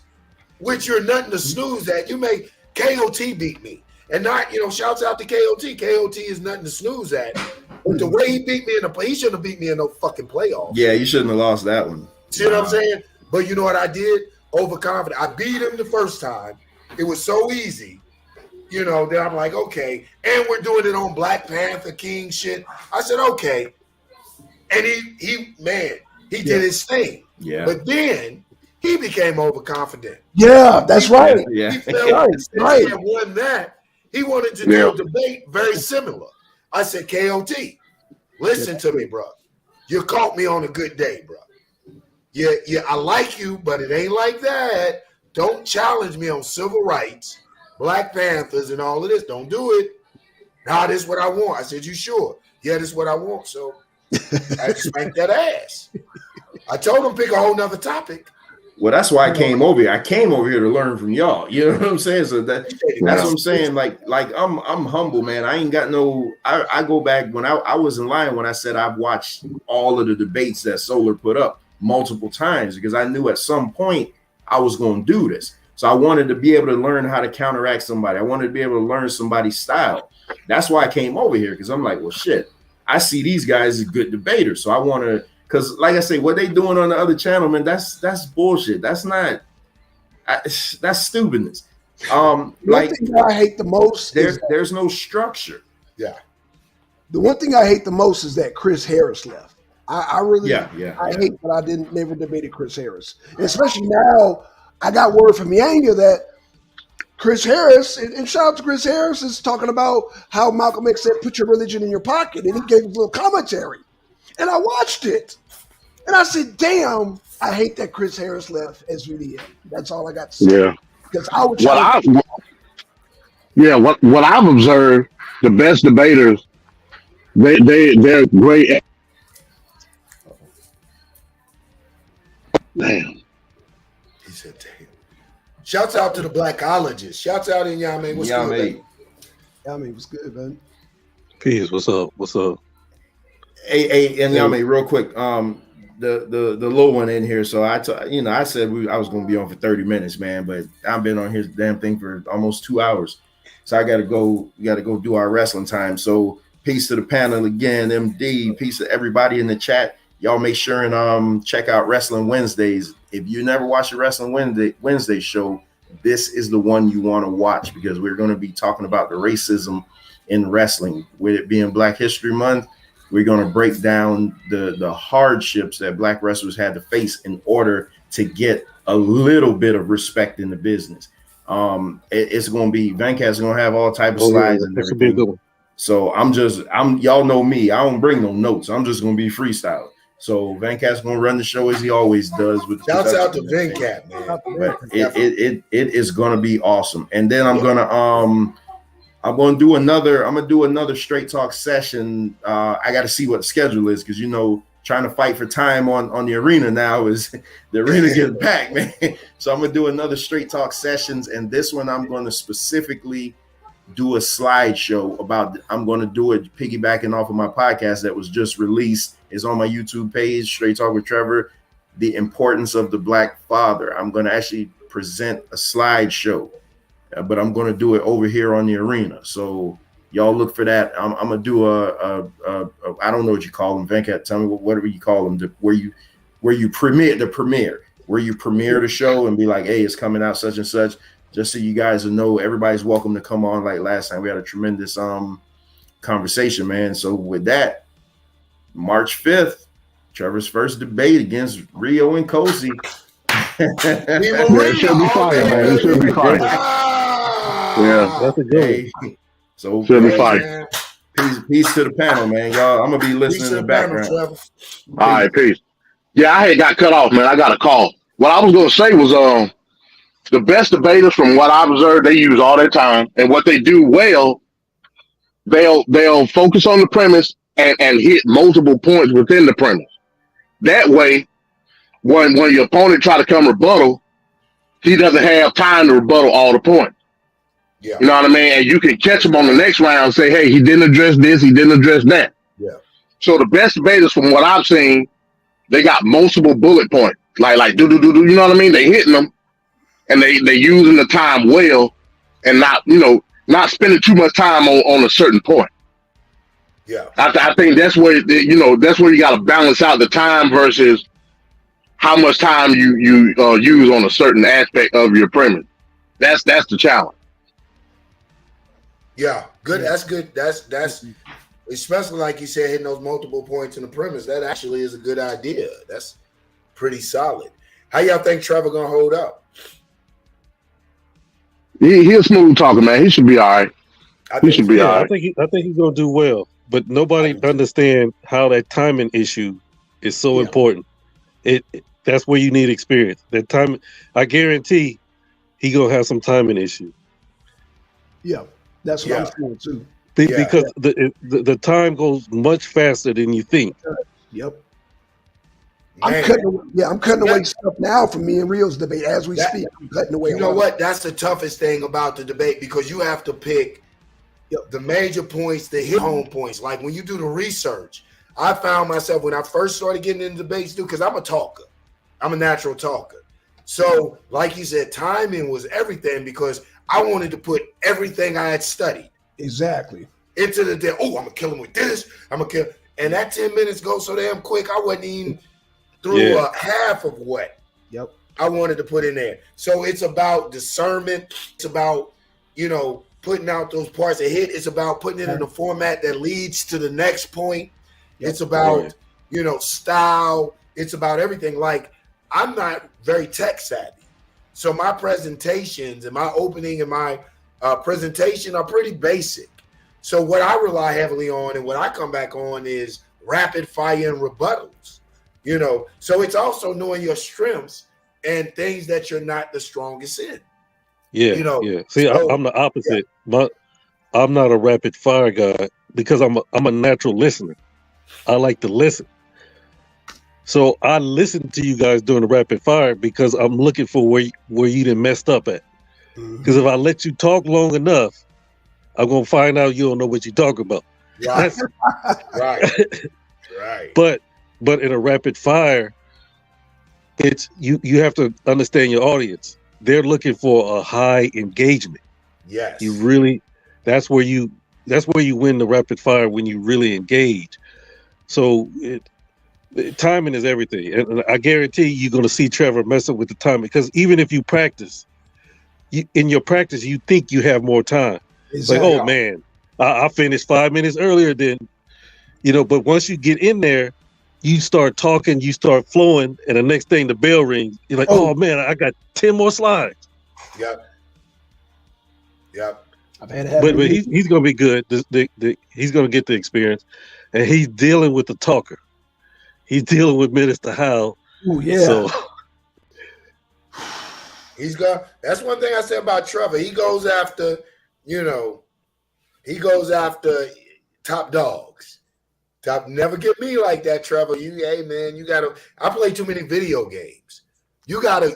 which you're nothing to snooze at, you may KOT beat me. And not, shouts out to KOT. KOT is nothing to snooze at. But the way he beat me he shouldn't have beat me in no fucking playoffs. Yeah, you shouldn't have lost that one. See what I'm saying? But you know what I did? Overconfident. I beat him the first time. It was so easy. Then I'm like, okay. And we're doing it on Black Panther King shit. I said, okay. And he did his thing. Yeah. But then he became overconfident. Yeah, that's right. Yeah. He felt since he had won that, he wanted to do a debate very similar. I said, KOT, listen to me, bro. You caught me on a good day, bro. Yeah, I like you, but it ain't like that. Don't challenge me on civil rights, Black Panthers, and all of this. Don't do it. Nah, this is what I want. I said, you sure? Yeah, this is what I want. So I spanked that ass. I told him pick a whole nother topic. Well, that's why I came over here. I came over here to learn from y'all. You know what I'm saying? So that's what I'm saying. Like I'm humble, man. I ain't got no. I go back when I wasn't lying when I said I've watched all of the debates that Solar put up multiple times because I knew at some point I was going to do this. So I wanted to be able to learn how to counteract somebody. I wanted to be able to learn somebody's style. That's why I came over here because I'm like, well, shit. I see these guys as good debaters, so I want to. Because, like I say, what they doing on the other channel, man, that's bullshit. That's not. That's stupidness. One thing I hate the most. There's no structure. Yeah. The one thing I hate the most is that Chris Harris left. I really, I hate that I never debated Chris Harris, and especially now. I got word from Yanga that Chris Harris, and shout out to Chris Harris, is talking about how Malcolm X said, "Put your religion in your pocket," and he gave a little commentary. And I watched it, and I said, "Damn, I hate that Chris Harris left SVDM." That's all I got to say. Yeah, because I would. What I've observed, the best debaters, they're great. Damn. He said, "Damn." Shouts out to the blackologist. Shouts out in Yame. What's good, man? Yame, what's good, man? Peace. What's up? What's up? Hey, and Yame, real quick. The low one in here. So I said I was going to be on for 30 minutes, man. But I've been on here damn thing for almost 2 hours. So I got to go. We got to go do our wrestling time. So peace to the panel again, MD. Peace to everybody in the chat. Y'all make sure and check out Wrestling Wednesdays. If you never watched the Wrestling Wednesday show, this is the one you want to watch because we're going to be talking about the racism in wrestling. With it being Black History Month, we're going to break down the hardships that Black wrestlers had to face in order to get a little bit of respect in the business. It's going to be Vancast going to have all type of slides and everything. So y'all know me. I don't bring no notes. I'm just going to be freestyle. So Vancast's gonna run the show as he always does. With shouts out to Vencat, man. But it is gonna be awesome. And then I'm gonna do another straight talk session. I got to see what the schedule is because trying to fight for time on the arena now is the arena getting packed, man. So I'm gonna do another straight talk sessions, and this one I'm gonna specifically do a slideshow about. I'm gonna do it piggybacking off of my podcast that was just released. Is on my YouTube page, Straight Talk with Trevor, the importance of the Black father. I'm going to actually present a slideshow, but I'm going to do it over here on the arena. So y'all look for that. I'm going to do a I don't know what you call them. Venkat, tell me whatever you call them, where you premiere the show and be like, hey, it's coming out such and such, just so you guys will know everybody's welcome to come on. Like last time we had a tremendous conversation, man. So with that, March 5th, Trevor's first debate against Rio and Cozy. It should be fire, man. It should be fire. Yeah, that's a good one. So should be fire. Peace to the panel, man. Y'all, I'm gonna be listening in the background. All right, peace. Yeah, I had got cut off, man. I got a call. What I was gonna say was the best debaters from what I observed, they use all their time, and what they do well, they'll focus on the premise and hit multiple points within the premise. That way, when your opponent try to come rebuttal, he doesn't have time to rebuttal all the points. Yeah. You know what I mean? And you can catch him on the next round and say, hey, he didn't address this, he didn't address that. Yeah. So the best debaters, from what I've seen, they got multiple bullet points. Like do. You know what I mean? They hitting them, and they using the time well, and not spending too much time on a certain point. Yeah, I think that's where that's where you got to balance out the time versus how much time you use on a certain aspect of your premise. That's the challenge. yeah, good. That's good. That's especially like you said, hitting those multiple points in the premise. That actually is a good idea. That's pretty solid. How y'all think Trevor gonna hold up? He's smooth talking, man. He should be all right. He should be all right. I think he's gonna do well. But nobody understand how that timing issue is so important. That's where you need experience. That time, I guarantee, he gonna have some timing issue. Yeah, that's what I'm saying too. Because the time goes much faster than you think. Yep. I'm cutting away stuff now from me and Rio's debate as we speak. I'm cutting away. You know what? That's the toughest thing about the debate because you have to pick the major points, the hit home points. Like when you do the research, I found myself when I first started getting into debates, because I'm a talker. I'm a natural talker. So, like you said, timing was everything because I wanted to put everything I had studied exactly into the day. Oh, I'm gonna kill him with this. I'm gonna kill, and that 10 minutes goes so damn quick. I wasn't even through half of what I wanted to put in there. So it's about discernment. It's about putting out those parts that hit. It's about putting it in a format that leads to the next point. It's about style. It's about everything. Like I'm not very tech savvy, so my presentations and my opening and my presentation are pretty basic. So what I rely heavily on and what I come back on is rapid fire and rebuttals. So it's also knowing your strengths and things that you're not the strongest in. Yeah. See, I'm the opposite. But I'm not a rapid fire guy because I'm a natural listener. I like to listen. So I listen to you guys doing the rapid fire because I'm looking for where you done messed up at. Because if I let you talk long enough, I'm gonna find out you don't know what you're talking about. Right. Right. But in a rapid fire, it's you have to understand your audience. They're looking for a high engagement. Yes. That's where you win the rapid fire when you really engage. So timing is everything. And I guarantee you're going to see Trevor mess up with the timing because even if you practice, in your practice, you think you have more time. Exactly. Like, oh man, I finished 5 minutes earlier than, but once you get in there, you start talking, you start flowing, and the next thing the bell rings, you're like, oh man, I got 10 more slides. Yep. I've had it but he's going to be good. He's going to get the experience, and he's dealing with the talker. He's dealing with Minister Howe. Oh yeah. So that's one thing I said about Trevor. He goes after, top dogs. Never get me like that, Trevor. I play too many video games. You gotta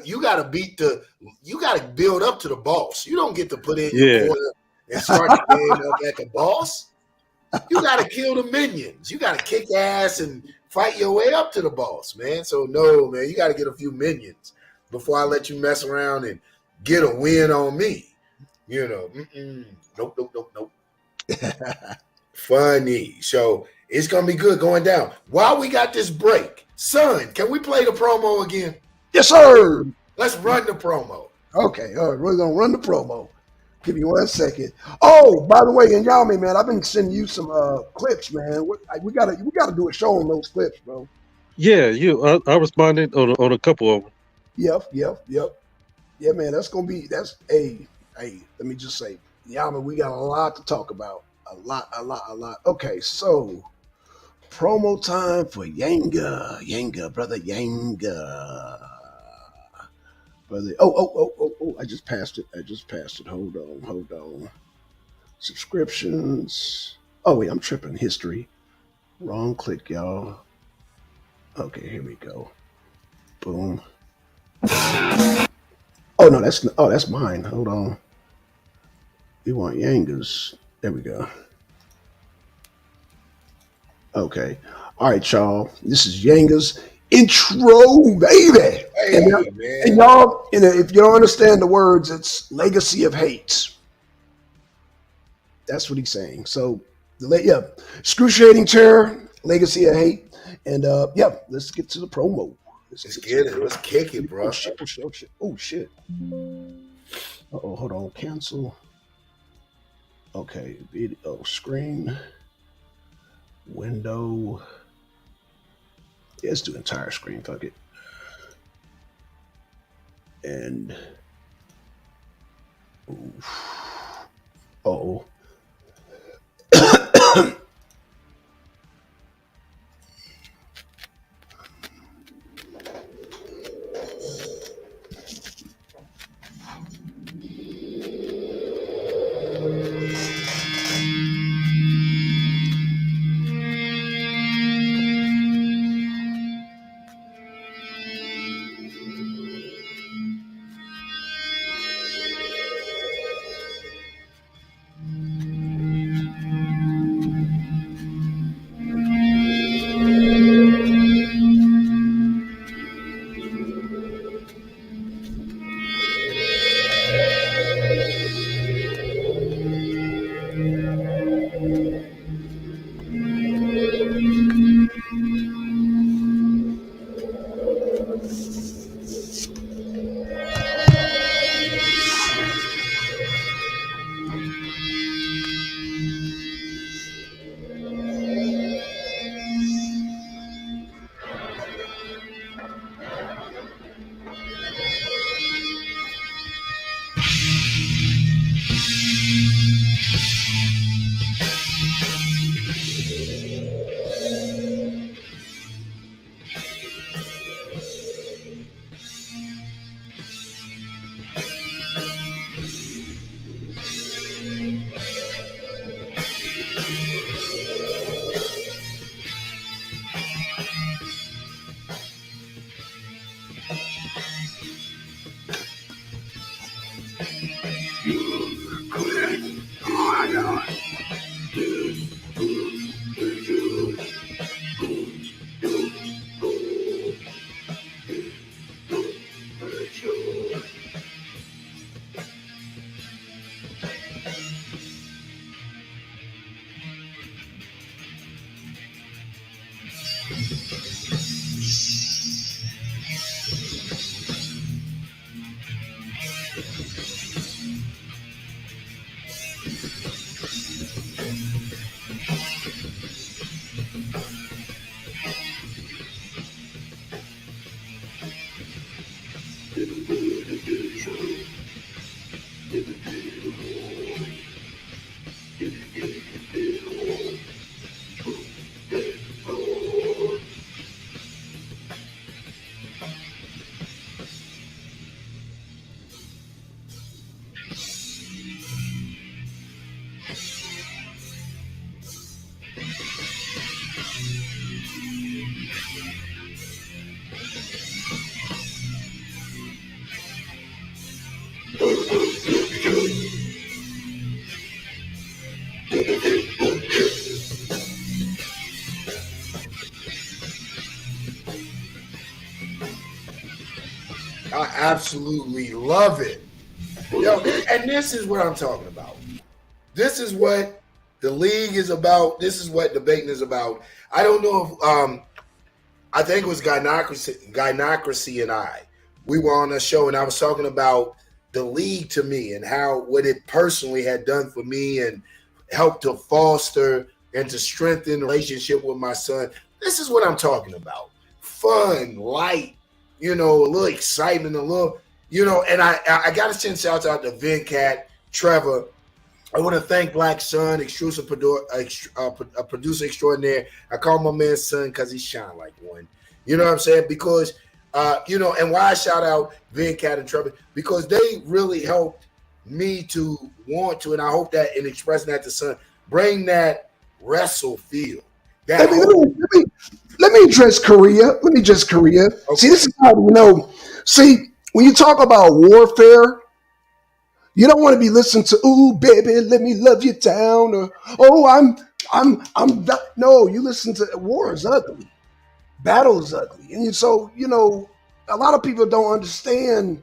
build up to the boss. You don't get to put in your corner and start the game up at the boss. You gotta kill the minions. You gotta kick ass and fight your way up to the boss, man. So no, man, you gotta get a few minions before I let you mess around and get a win on me. Nope. Funny. So it's gonna be good going down. While we got this break, son, can we play the promo again? Yes, sir. Let's run the promo. Okay, all right, we're gonna run the promo. Give me 1 second. Oh, by the way, and y'all, man, I've been sending you some clips, man. We gotta do a show on those clips, bro. Yeah, I responded on a couple of them. Yep. Yeah, man, hey, let me just say, man, we got a lot to talk about. A lot. Okay, so promo time for Yanga, brother Yanga. Brother. Oh, I just passed it. Hold on. Subscriptions. Oh, wait, I'm tripping. History. Wrong click, y'all. Okay, here we go. Boom. Oh, no, that's mine. Hold on. We want Yangas. There we go. Okay. All right, y'all. This is Yanga's intro, baby. Hey, And man. y'all, if you don't understand the words, it's legacy of hate. That's what he's saying. So, yeah, excruciating terror, legacy of hate, and yeah, let's get to the promo. Let's get it. Let's kick it, bro. Oh shit! Oh shit! Oh shit! Oh shit! Uh-oh, hold on. Cancel. Okay, video screen, window. Yeah, let's do entire screen. Fuck it. And oh. I absolutely love it. Yo, and this is what I'm talking about. This is what the league is about. This is what debating is about. I don't know if I think it was Gynocracy and I. We were on a show and I was talking about the league to me and how what it personally had done for me and helped to foster and to strengthen the relationship with my son. This is what I'm talking about. Fun, light, a little excitement, a little, and I got to send shouts out to Venkat, Trevor. I want to thank Blackson, exclusive producer extraordinaire. I call my man son because he shine like one. You know what I'm saying? Because, and why I shout out Venkat and Trevor, because they really helped me to want to, and I hope that in expressing that to son, bring that wrestle feel. Let me address Korea. Okay. See, this is how we know. See, when you talk about warfare, you don't want to be listening to "Ooh, baby, let me love you down," or "Oh, I'm No, you listen to war is ugly. Battle is ugly. And so, a lot of people don't understand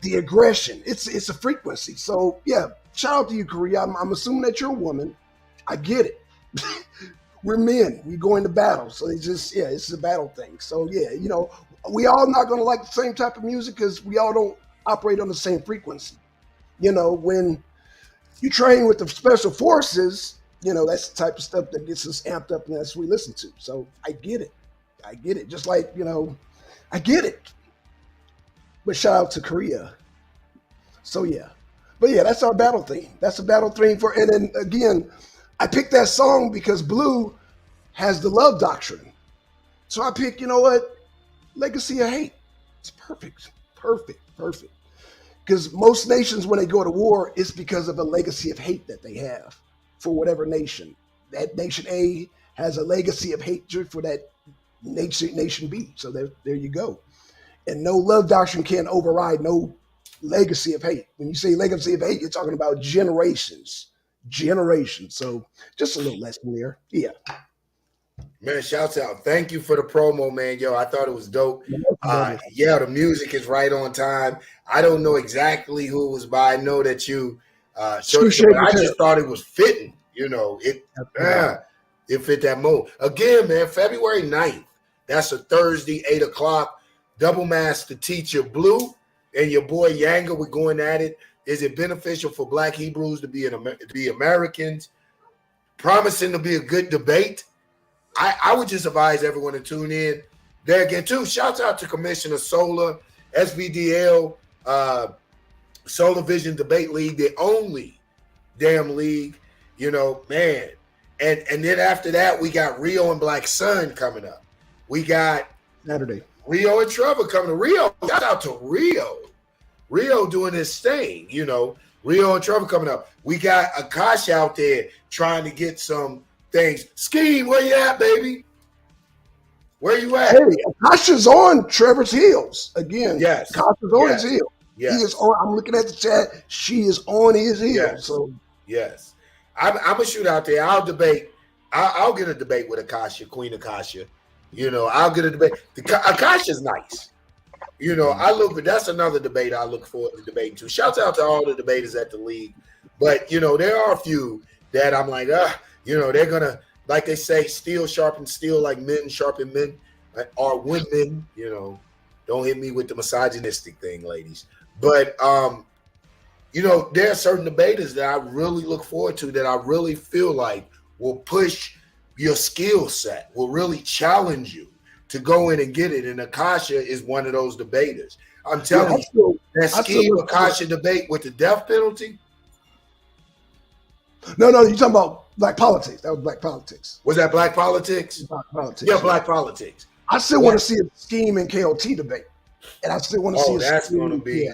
the aggression. It's a frequency. So yeah, shout out to you, Korea. I'm assuming that you're a woman. I get it. We're men. We go into battle. So it's a battle thing. So yeah, we all not gonna like the same type of music because we all don't operate on the same frequency. When you train with the special forces, that's the type of stuff that gets us amped up and that's what we listen to. So I get it. Just like, I get it. But shout out to Korea. So yeah. But yeah, that's our battle theme. That's a battle theme and then again, I picked that song because Blue has the love doctrine. So I picked, Legacy of Hate. It's perfect. Because most nations, when they go to war, it's because of a legacy of hate that they have for whatever nation. That nation A has a legacy of hatred for that nation B. So there you go. And no love doctrine can override no legacy of hate. When you say legacy of hate, you're talking about generations. So just a little lesson there. Yeah. Man, shouts out. Thank you for the promo, man. Yo, I thought it was dope. Yeah, the music is right on time. I don't know exactly who it was by. I know that you showed it, but I just thought it was fitting. It fit that mode. Again, man, February 9th. That's a Thursday, 8 o'clock. Double Master Teacher Blue and your boy Yanga. We're going at it. Is it beneficial for Black Hebrews to be Americans? Promising to be a good debate. I would just advise everyone to tune in. There again, too, shouts out to Commissioner Solar, SVDL, Solar Vision Debate League, the only damn league, man. And then after that, we got Rio and Blackson coming up. We got Saturday. Rio and Trevor coming to Rio. Shout out to Rio. Rio doing his thing, Rio and Trevor coming up. We got Akash out there trying to get some things. Scheme, where you at, baby? Where you at? Hey, Akasha's on Trevor's heels again. Yes. Akasha's on his heels. Yes. He is on. I'm looking at the chat. She is on his heels. Yes. So yes, I'm gonna shoot out there. I'll debate. I'll get a debate with Akasha, Queen Akasha. I'll get a debate. Akasha's nice. That's another debate I look forward to debating too. Shouts out to all the debaters at the league. But, there are a few that I'm like, they're going to, like they say, steel sharpen steel like men sharpen men or women, don't hit me with the misogynistic thing, ladies. But, there are certain debaters that I really look forward to that I really feel like will push your skill set, will really challenge you to go in and get it. And Akasha is one of those debaters. I'm telling you, that Scheme Akasha debate with the death penalty. No, you're talking about Black Politics. That was Black Politics. Was that Black Politics? Black Politics. Yeah, Black Politics. I still want to see a Scheme and KOT debate. And I still want to see that's going to be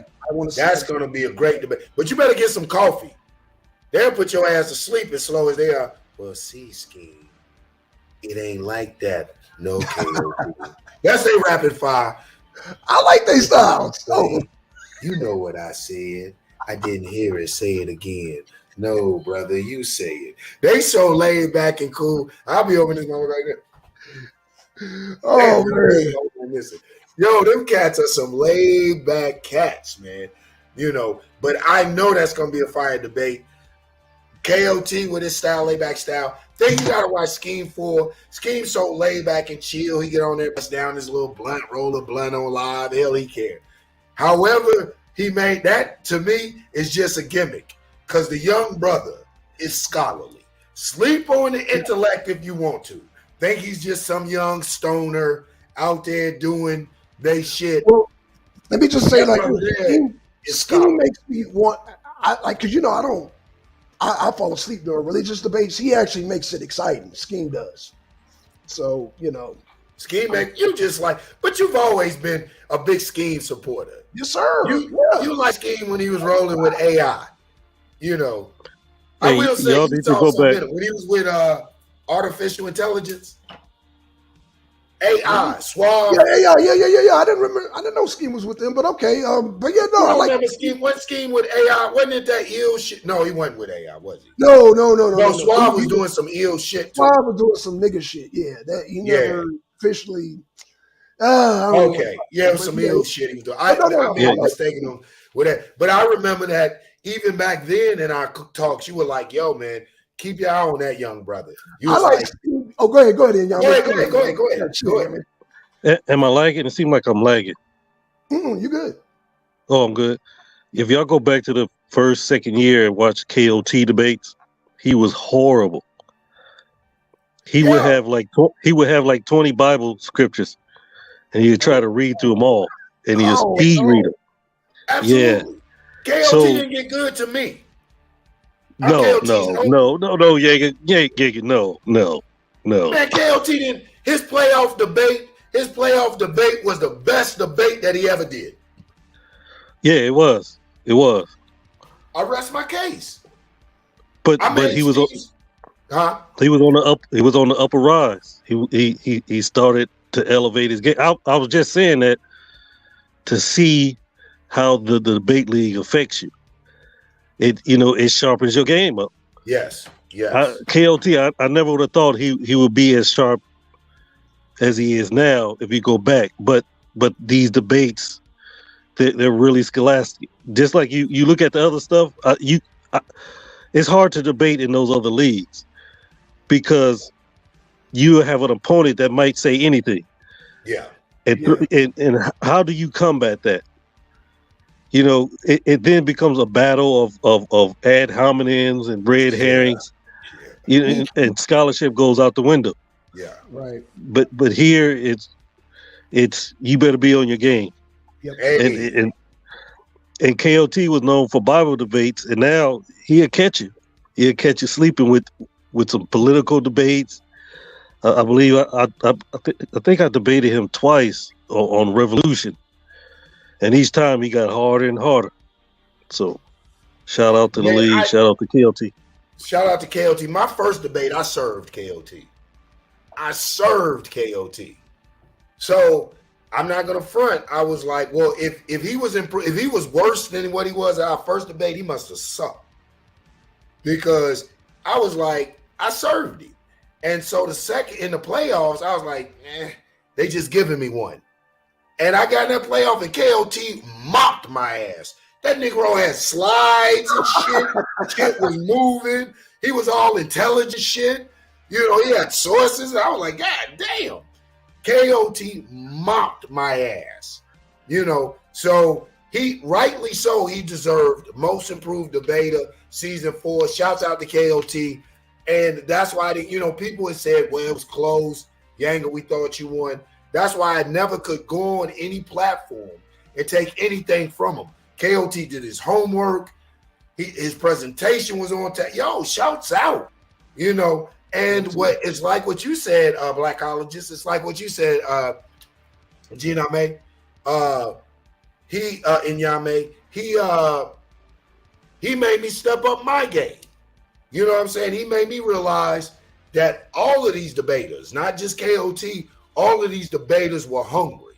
that's going to be a great debate. But you better get some coffee. They'll put your ass to sleep as slow as they are. Well, see, Scheme, it ain't like that. No KOT. That's a rapid fire. I like their styles. Oh. You know what I said. I didn't hear it. Say it again. No, brother, you say it. They so laid back and cool. I'll be over this moment like that. Oh, man. Listen. Yo, them cats are some laid back cats, man. But I know that's going to be a fire debate. KOT with his style, laid back style. Then you got to watch Scheme for. Scheme's so laid back and chill. He get on there, bust down his little blunt, roll a blunt on live. Hell, he care. However, he made that, to me, is just a gimmick. Because the young brother is scholarly. Sleep on the intellect if you want to. Think he's just some young stoner out there doing they shit. Well, let me just say, Scheme makes me want, because I fall asleep during religious debates. He actually makes it exciting. Scheme does. So, Scheme make you just like, but you've always been a big Scheme supporter. Yes, sir. You like Scheme when he was rolling with AI. I will say y'all need to go back. When he was with artificial intelligence. AI, Suave. Yeah. I didn't remember. I didn't know Scheme was with them, but okay. But yeah, no, I like remember Scheme. What Scheme with AI? Wasn't it that ill shit? No, he wasn't with AI, was he? No. Suave was doing some ill shit too. Suave was doing some nigga shit. Yeah, that he never officially. Okay, it was some ill shit he was doing. I may be mistaken him with that, but I remember that even back then in our talks, you were like, "Yo, man, keep your eye on that young brother." You was like, "Oh, go ahead, y'all. Go ahead. Am I lagging? It seems like I'm lagging. You good? Oh, I'm good. If y'all go back to the second year and watch KOT debates, he was horrible. He would have like 20 Bible scriptures, and he'd try to read through them all, and he'd speed read them. Absolutely. Yeah. KOT didn't get good to me. No, Yanga, no. Man, KOT didn't. His playoff debate was the best debate that he ever did. Yeah, it was. I rest my case. But he was on the upper rise. He started to elevate his game. I was just saying that to see how the debate league affects you. It sharpens your game up. Yes. KOT, I never would have thought he would be as sharp as he is now if you go back. But these debates, they're really scholastic. Just like you look at the other stuff, it's hard to debate in those other leagues because you have an opponent that might say anything. Yeah. And how do you combat that? It then becomes a battle of ad hominems and red herrings. And scholarship goes out the window. Yeah. Right. But here it's you better be on your game. Yep. And KOT was known for Bible debates, and now he'll catch you. He'll catch you sleeping with some political debates. I believe I think I debated him twice on Revolution, and each time he got harder and harder. So, shout out to the league. Shout out to KOT. Shout out to KOT. My first debate, I served KOT. So I'm not gonna front. I was like, well, if he was worse than what he was at our first debate, he must have sucked. Because I was like, I served him. And so the second in the playoffs, I was like, they just giving me one. And I got in that playoff and KOT mopped my ass. That Negro had slides and shit. Shit was moving. He was all intelligent shit. He had sources. I was like, God damn. KOT mopped my ass. So he rightly so, he deserved most improved debater season 4. Shouts out to KOT. And that's why people had said, well, it was close. Yanga, we thought you won. That's why I never could go on any platform and take anything from him. KOT did his homework. His presentation was on time. Yo, shouts out. And it's like what you said, Blackologist. It's like what you said, Giname. Inyame. He made me step up my game. You know what I'm saying? He made me realize that all of these debaters, not just KOT, all of these debaters were hungry.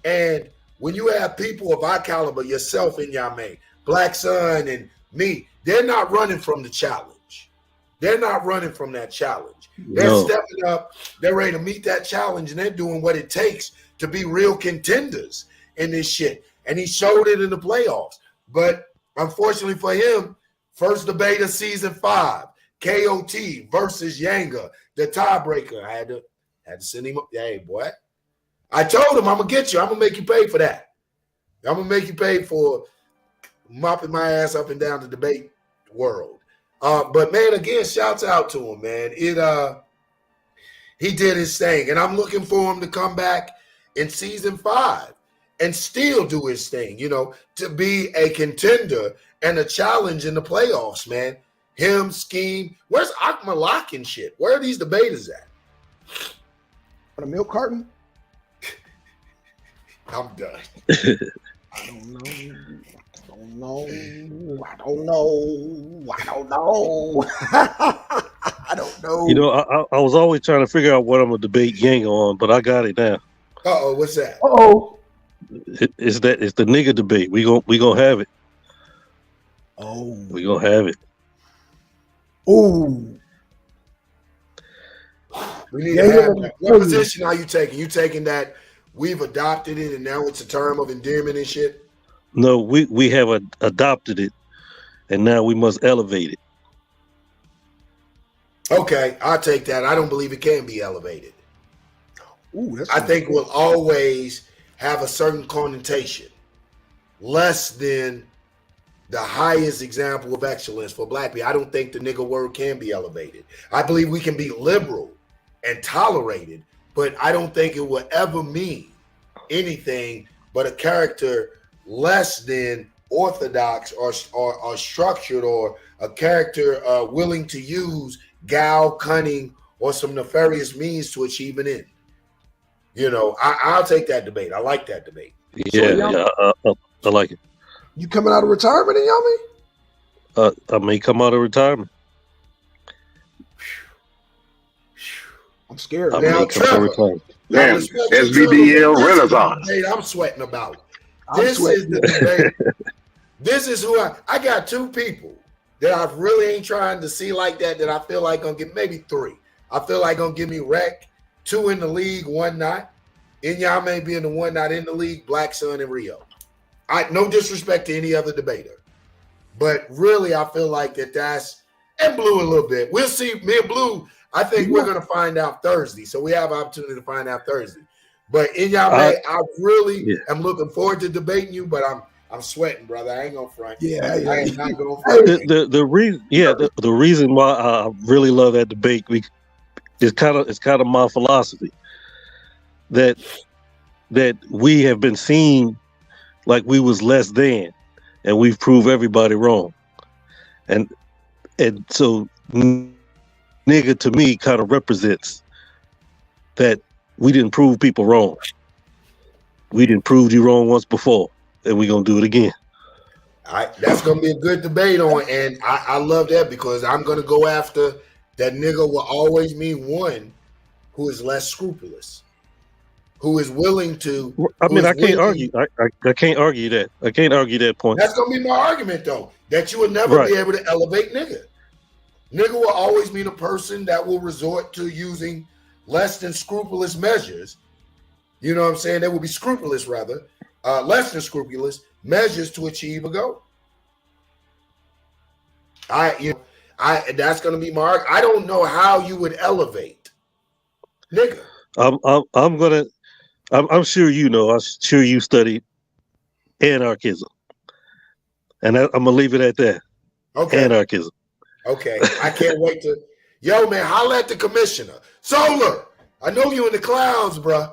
And when you have people of our caliber, yourself, Inyame, Blackson, and me, they're not running from the challenge. They're not running from that challenge. They're stepping up. They're ready to meet that challenge, and they're doing what it takes to be real contenders in this shit. And he showed it in the playoffs. But unfortunately for him, first debate of season 5, KOT versus Yanga, the tiebreaker. I had to send him up. Hey, boy. I told him, I'm going to get you. I'm going to make you pay for that. I'm going to make you pay for mopping my ass up and down the debate world. But, man, again, shouts out to him, man. He did his thing. And I'm looking for him to come back in season 5 and still do his thing, to be a contender and a challenge in the playoffs, man. Him, Scheme. Where's Akmalak and shit? Where are these debaters at? On a milk carton? I'm done. I don't know. I don't know. You know, I was always trying to figure out what I'm gonna debate Yanga on, but I got it now. What's that? It's the nigga debate. We gonna have it. We gonna have it. Oh. We need to have that. What position are you taking? You taking that we've adopted it and now it's a term of endearment and shit? No, we have adopted it, and now we must elevate it. Okay, I'll take that. I don't believe it can be elevated. Ooh, I think we'll always have a certain connotation, less than the highest example of excellence for black people. I don't think the nigga word can be elevated. I believe we can be liberal and tolerated, but I don't think it will ever mean anything but a character less than orthodox or structured, or a character willing to use guile, cunning, or some nefarious means to achieve an end. You know, I'll take that debate. I like that debate. Yeah, I like it. You coming out of retirement, Yami? I may come out of retirement. I'm scared. Now, Trevor, damn, SVDL Renaissance. I'm sweating about. This is the debate. This is who I got two people that I really ain't trying to see like that I feel like gonna get, maybe three. I feel like gonna give me wreck. Two in the league, one not. Inyame being the one not in the league, Blackson and Rio. No disrespect to any other debater, but really I feel like that's, and Blue a little bit. We'll see. Me and Blue, I think we're gonna find out Thursday. So we have an opportunity to find out Thursday. But Inyame, I really am looking forward to debating you, but I'm sweating, brother. I ain't gonna front. Yeah. I ain't not gonna front. The reason why I really love that debate it's kind of my philosophy that we have been seen like we was less than, and we've proved everybody wrong, and so nigga to me kind of represents that we didn't prove people wrong. We didn't prove you wrong once before, and we're gonna do it again. That's gonna be a good debate on, and I love that because I'm gonna go after that nigga will always mean one who is less scrupulous, who is willing to. I mean, I can't argue. I can't argue that. I can't argue that point. That's gonna be my argument, though, that you will never be able to elevate nigga. Nigga will always mean a person that will resort to using less than scrupulous measures. You know what I'm saying? They will be scrupulous, rather, less than scrupulous measures to achieve a goal. That's gonna be my argument. I don't know how you would elevate, nigga. I'm sure you know. I'm sure you studied anarchism, and I'm gonna leave it at that. Okay. Anarchism. Okay. I can't wait to. Yo, man, holla at the commissioner. Solar. I know you in the clouds, bruh.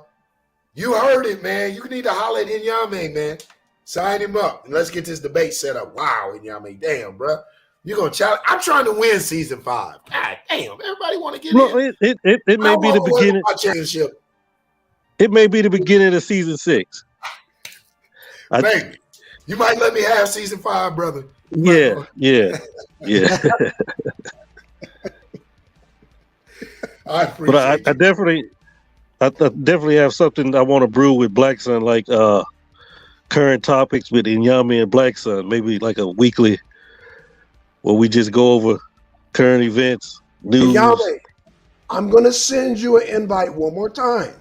You heard it, man. You need to holler at Inyame, man. Sign him up and let's get this debate set up. Wow, Inyame, damn, bruh. You're gonna challenge. I'm trying to win season 5. God damn, everybody want to get in. It may be the beginning. Championship. It may be the beginning of season 6. Maybe. You might let me have season 5, brother. Yeah. I appreciate I definitely have something I want to brew with Blackson, like current topics with Inyami and Blackson. Maybe like a weekly where we just go over current events, news. Inyami, I'm gonna send you an invite one more time.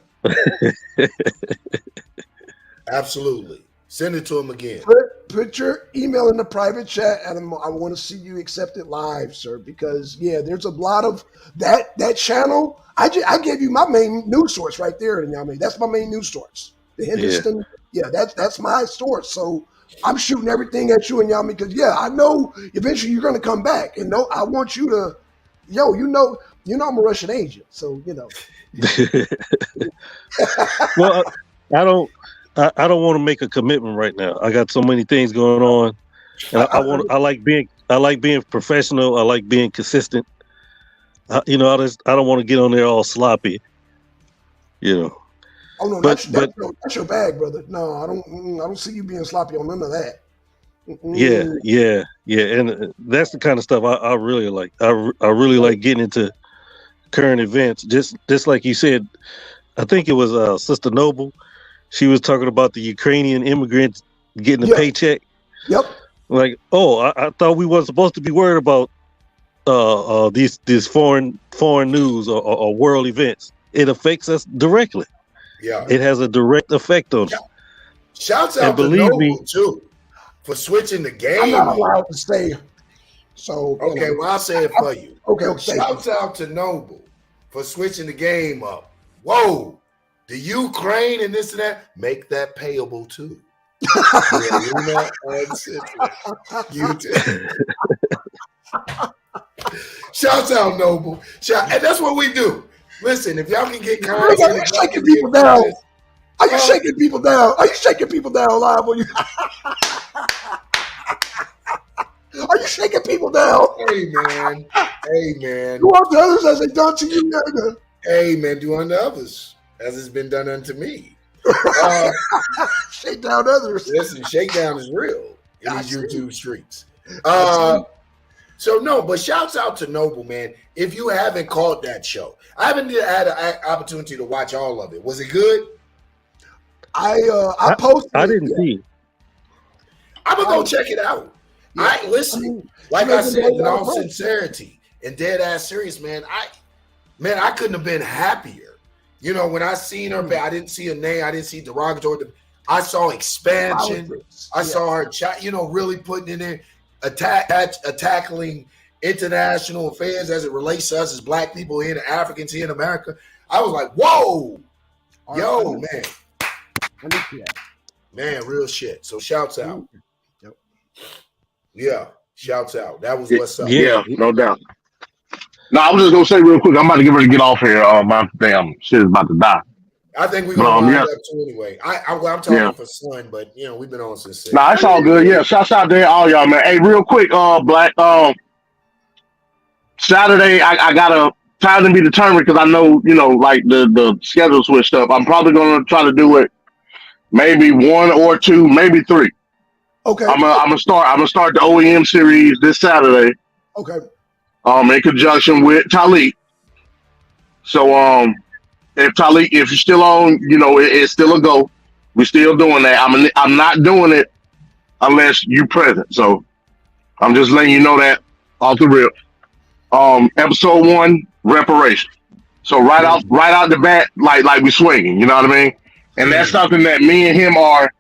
Absolutely. Send it to him again. Put your email in the private chat, and I want to see you accept it live, sir. Because there's a lot of that channel. I gave you my main news source right there, Inyami. That's my main news source. The Henderson. Yeah, that's my source. So I'm shooting everything at you, Inyami, because I know eventually you're gonna come back, and I want you to, you know I'm a Russian agent, so Well, I don't want to make a commitment right now. I got so many things going on, and I like being professional. I like being consistent. I don't want to get on there all sloppy. Oh no, that's your bag, brother. No, I don't see you being sloppy on none of that. Yeah, and that's the kind of stuff I really like. I really like getting into current events. Just like you said, I think it was Sister Noble. She was talking about the Ukrainian immigrants getting a paycheck. Yep. Like, I thought we weren't supposed to be worried about these foreign news or world events. It affects us directly. Yeah, it has a direct effect on us. Shouts out to Noble too for switching the game. I'm not allowed to say. So okay, well I'll say it for you. Okay. Shouts out to Noble for switching the game up. Whoa, the Ukraine and this and that, make that payable too. Shouts out Noble. And that's what we do. Listen, if y'all can get content, are you shaking people down? Are you shaking people down? Are you shaking people down live on you? Are you shaking people down? Hey man. Do unto others as they done to you, nigga. Hey man, do unto others as it's been done unto me. Shake down others. Listen, shakedown is real in these YouTube streets. But shouts out to Noble, man. If you haven't caught that show, I haven't had an opportunity to watch all of it. Was it good? I posted. I didn't see. I'm gonna go check it out. Yeah. I said, in all sincerity and dead ass serious, man. I couldn't have been happier. You know, when I seen her, I didn't see a name, I didn't see derogatory. I saw expansion. I saw her, really putting in there, tackling international affairs as it relates to us as Black people here, Africans here in America. I was like, whoa, yo, man, real shit. So shouts out. Yep. Yeah, shouts out. That was what's up. Yeah, no doubt. No, I was just gonna say real quick. I'm about to get ready to get off here. My damn shit is about to die. I think we're gonna wind up too anyway. I'm talking for Son, but we've been on since 6. Nah, it's all good. Yeah, shouts out there, all y'all, man. Hey, real quick, Black. Saturday, I got a time to be determined because I know, like the schedule switched up. I'm probably gonna try to do it maybe 1 or 2, maybe 3. Okay. I'm gonna start the OEM series this Saturday. Okay. In conjunction with Talik. So if you're still on, it's still a go. We're still doing that. I'm not doing it unless you present. So I'm just letting you know that off the rip. Episode 1, reparation. So right out the bat, like we swinging, you know what I mean? And that's something that me and him are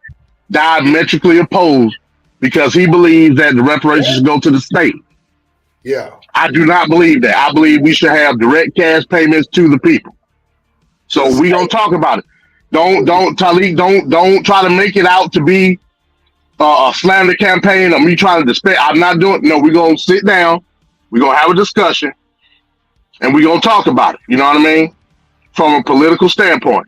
diametrically opposed because he believes that the reparations should go to the state. Yeah. I do not believe that. I believe we should have direct cash payments to the people. So we don't talk about it. Talik, don't try to make it out to be a slander campaign or me trying to disparage. I'm not doing. No, we're gonna sit down. We're gonna have a discussion, and we're gonna talk about it. You know what I mean? From a political standpoint.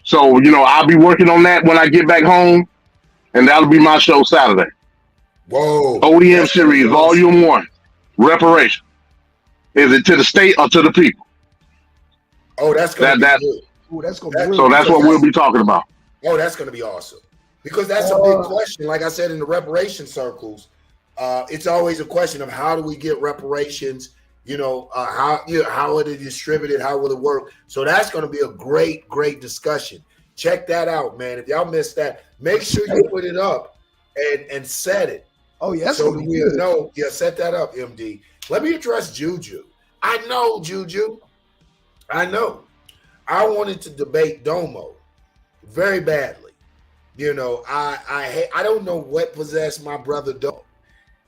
So I'll be working on that when I get back home, and that'll be my show Saturday. Whoa! OEM series, Volume 1. Reparation. Is it to the state or to the people? Oh, that's gonna be good. Ooh, that's gonna be so that's what we'll be talking about. Oh, that's gonna be awesome. Because that's a big question. Like I said, in the reparation circles, it's always a question of how do we get reparations? How are they distributed? How will it work? So that's gonna be a great discussion. Check that out, man. If y'all missed that, make sure you put it up and set it. Oh, yeah. So we'll know. Yeah, set that up, MD. Let me address Juju. I know, Juju. I know. I wanted to debate Domo very badly. I don't know what possessed my brother Domo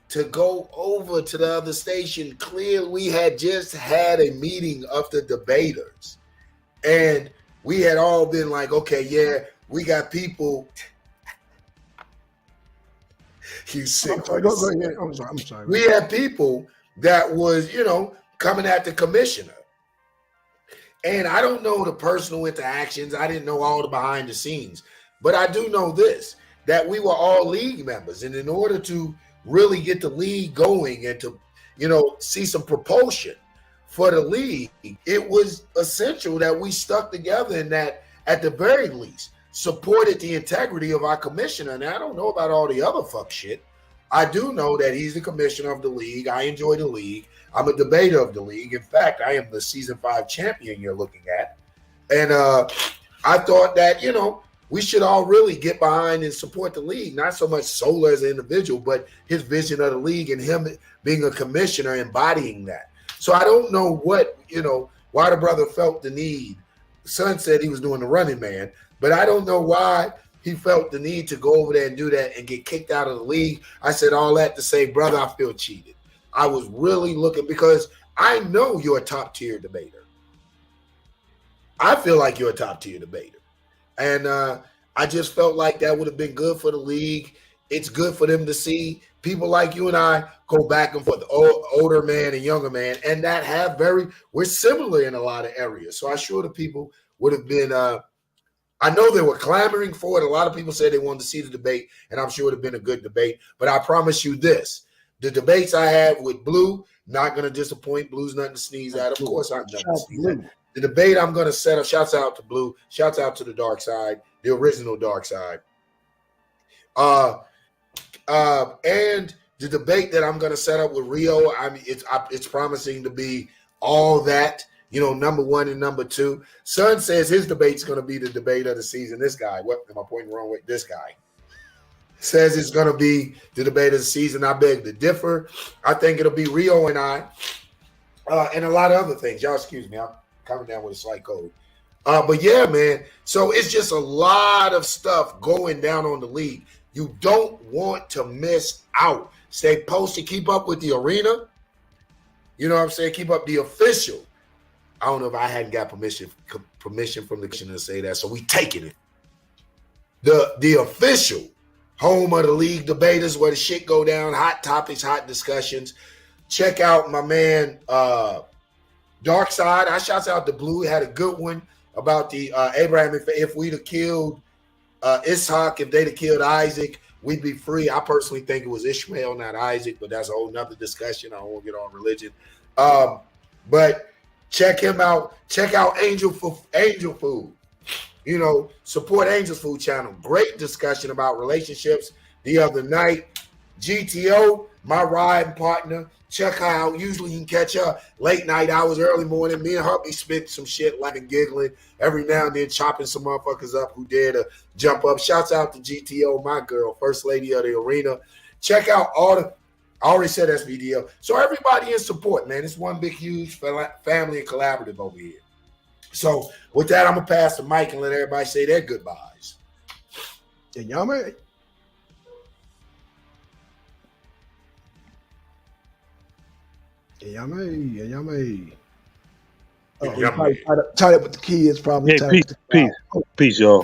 to go over to the other station. Clearly, we had just had a meeting of the debaters. And we had all been like, okay, yeah, we got people. You sick. I'm sorry. We had people that was, coming at the commissioner. And I don't know the personal interactions. I didn't know all the behind the scenes. But I do know this, that we were all league members. And in order to really get the league going and to, see some propulsion for the league, it was essential that we stuck together and that, at the very least, supported the integrity of our commissioner. Now, I don't know about all the other fuck shit. I do know that he's the commissioner of the league. I enjoy the league. I'm a debater of the league. In fact, I am the season 5 champion you're looking at. And I thought that, we should all really get behind and support the league, not so much Solar as an individual, but his vision of the league and him being a commissioner embodying that. So I don't know what, why the brother felt the need. Son said he was doing the running man, but I don't know why he felt the need to go over there and do that and get kicked out of the league. I said all that to say, brother, I feel cheated. I was really looking because I know you're a top tier debater. I feel like you're a top tier debater. And I just felt like that would have been good for the league. It's good for them to see people like you and I go back and forth, older man and younger man, and that we're similar in a lot of areas. So I'm sure the people would have been, I know they were clamoring for it. A lot of people said they wanted to see the debate, and I'm sure it would have been a good debate. But I promise you this, the debates I have with Blue, not going to disappoint. Blue's nothing to sneeze at. Of course, I'm nothing to sneeze at. The debate I'm going to set up, shouts out to Blue, shouts out to the dark side, the original dark side. And the debate that I'm going to set up with Rio, it's promising to be all that, number 1 and number 2. Son says his debate's going to be the debate of the season. This guy, what am I pointing wrong with? This guy says it's going to be the debate of the season. I beg to differ. I think it'll be Rio and I, and a lot of other things. Y'all excuse me. I'm coming down with a slight cold. But yeah, man. So it's just a lot of stuff going down on the league. You don't want to miss out. Stay posted. Keep up with the arena. You know what I'm saying? Keep up the official. I don't know if I hadn't got permission from the commissioner to say that, so we taking it. The official home of the league debaters, where the shit go down, hot topics, hot discussions. Check out my man Dark Side. I shouts out to Blue. He had a good one about the Abraham. If we'd have killed Ishaq, if they'd have killed Isaac, we'd be free. I personally think it was Ishmael, not Isaac, but that's a whole nother discussion. I won't get on religion. But check him out. Check out Angel Food. Support Angel's Food channel. Great discussion about relationships the other night. GTO, my riding partner. Check her out. Usually you can catch her late night hours, early morning. Me and her be spitting some shit, laughing, giggling. Every now and then chopping some motherfuckers up who dare to jump up. Shouts out to GTO, my girl, first lady of the arena. Check out I already said SBDL. So everybody in support, man. It's one big, huge family and collaborative over here. So with that, I'm going to pass the mic and let everybody say their goodbyes. And y'all may. Y'all may. Tied up with the kids, probably. Yeah, peace, y'all.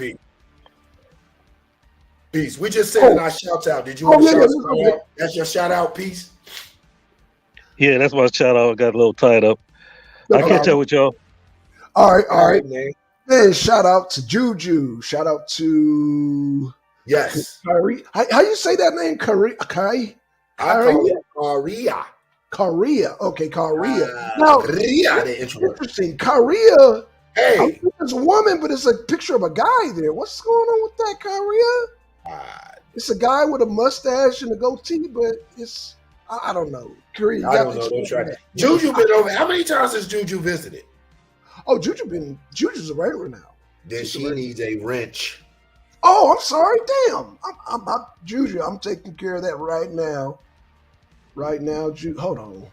Peace. We just said our shouts out. Did you want to shout out? That's your shout out, Peace? Yeah, that's my shout out. I got a little tied up. I'll catch up with y'all. All right, man. Hey, shout out to Juju. Shout out to Kyrie. How you say that name? Kyrie. I call it Korea. Korea. Okay, Korea. Now, interesting. Korea. Hey, I think it's a woman, but it's a picture of a guy there. What's going on with that, Korea? It's a guy with a mustache and a goatee, but it's I don't know. Korea. I don't know. Don't try that. Juju been over. How many times has Juju visited? Oh, Juju's a regular now. Then she needs a wrench. Oh, I'm sorry. Damn. I'm Juju. I'm taking care of that right now. Hold on.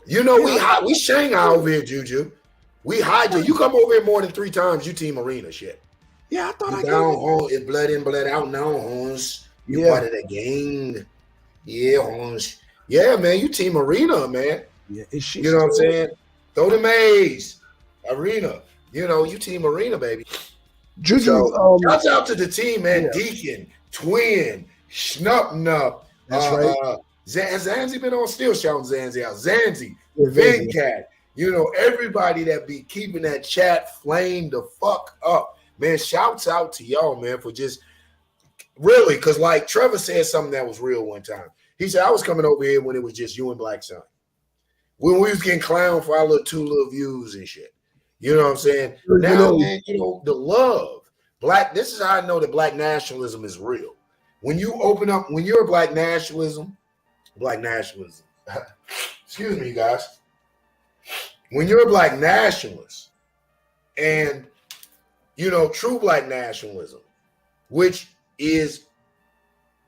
We Shanghai over here, Juju. We hide you. You come over here more than 3 times, you team arena shit. Yeah, I thought you I down home. It's blood in, blood out now, Holmes. You part of the gang. Yeah, Holmes. Yeah, man, you team arena, man. Yeah, is she? You know what I'm saying? Throw the maze. Arena. You team arena, baby. Juju. So, shouts out to the team, man. Yeah. Deacon, Twin, Schnup. That's right. Zanzi been on, still shouting Zanzi out. Zanzi, Vincat. Everybody that be keeping that chat flame the fuck up. Man, shouts out to y'all, man, for just really, because like Trevor said something that was real one time. He said, I was coming over here when it was just you and Blackson. When we was getting clowned for our 2 little views and shit. You know what I'm saying? Now, man, the love. This is how I know that black nationalism is real. when you open up, when you're black nationalism, excuse me, guys. When you're a black nationalist and, you know, true black nationalism, which is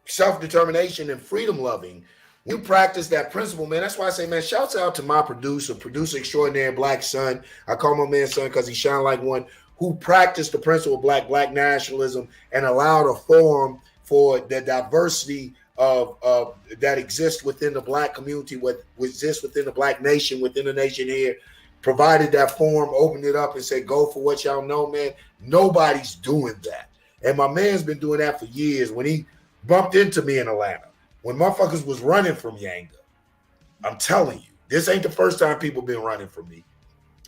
self-determination and freedom loving, you practice that principle, man. That's why I say, man, shouts out to my producer extraordinaire, Blackson. I call my man son because he shine like one, who practiced the principle of black nationalism and allowed a forum for the diversity of that exists within the black community, what exists within the black nation, within the nation here, provided that forum, opened it up and said, go for what y'all know, man. Nobody's doing that. And my man's been doing that for years. When he bumped into me in Atlanta, when motherfuckers was running from Yanga, I'm telling you, this ain't the first time people been running from me.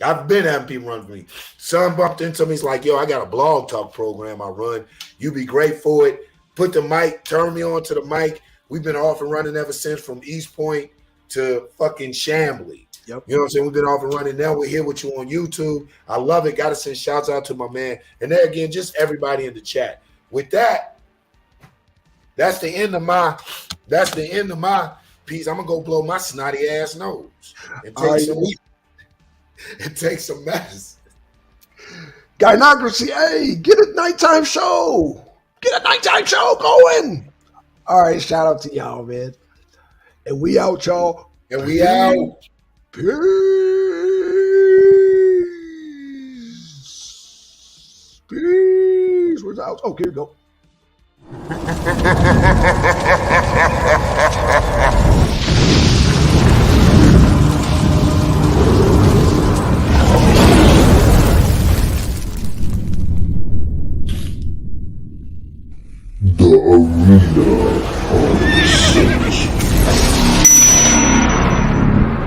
I've been having people run from me. Son bumped into me. He's like, yo, I got a blog talk program I run. You be great for it. Put the mic, turn me on to the mic. We've been off and running ever since, from East Point to fucking Chamblee. Yep. You know what I'm saying? We've been off and running. Now we're here with you on YouTube. I love it. Got to send shouts out to my man. And there again, just everybody in the chat. With that, that's the end of my piece. I'm gonna go blow my snotty ass nose and take some medicine. Gynocracy, hey, get a nighttime show. Get a nighttime show going. All right, shout out to y'all, man. And we out, y'all. And we out. Peace. Peace. Where's the house? Oh, here we go.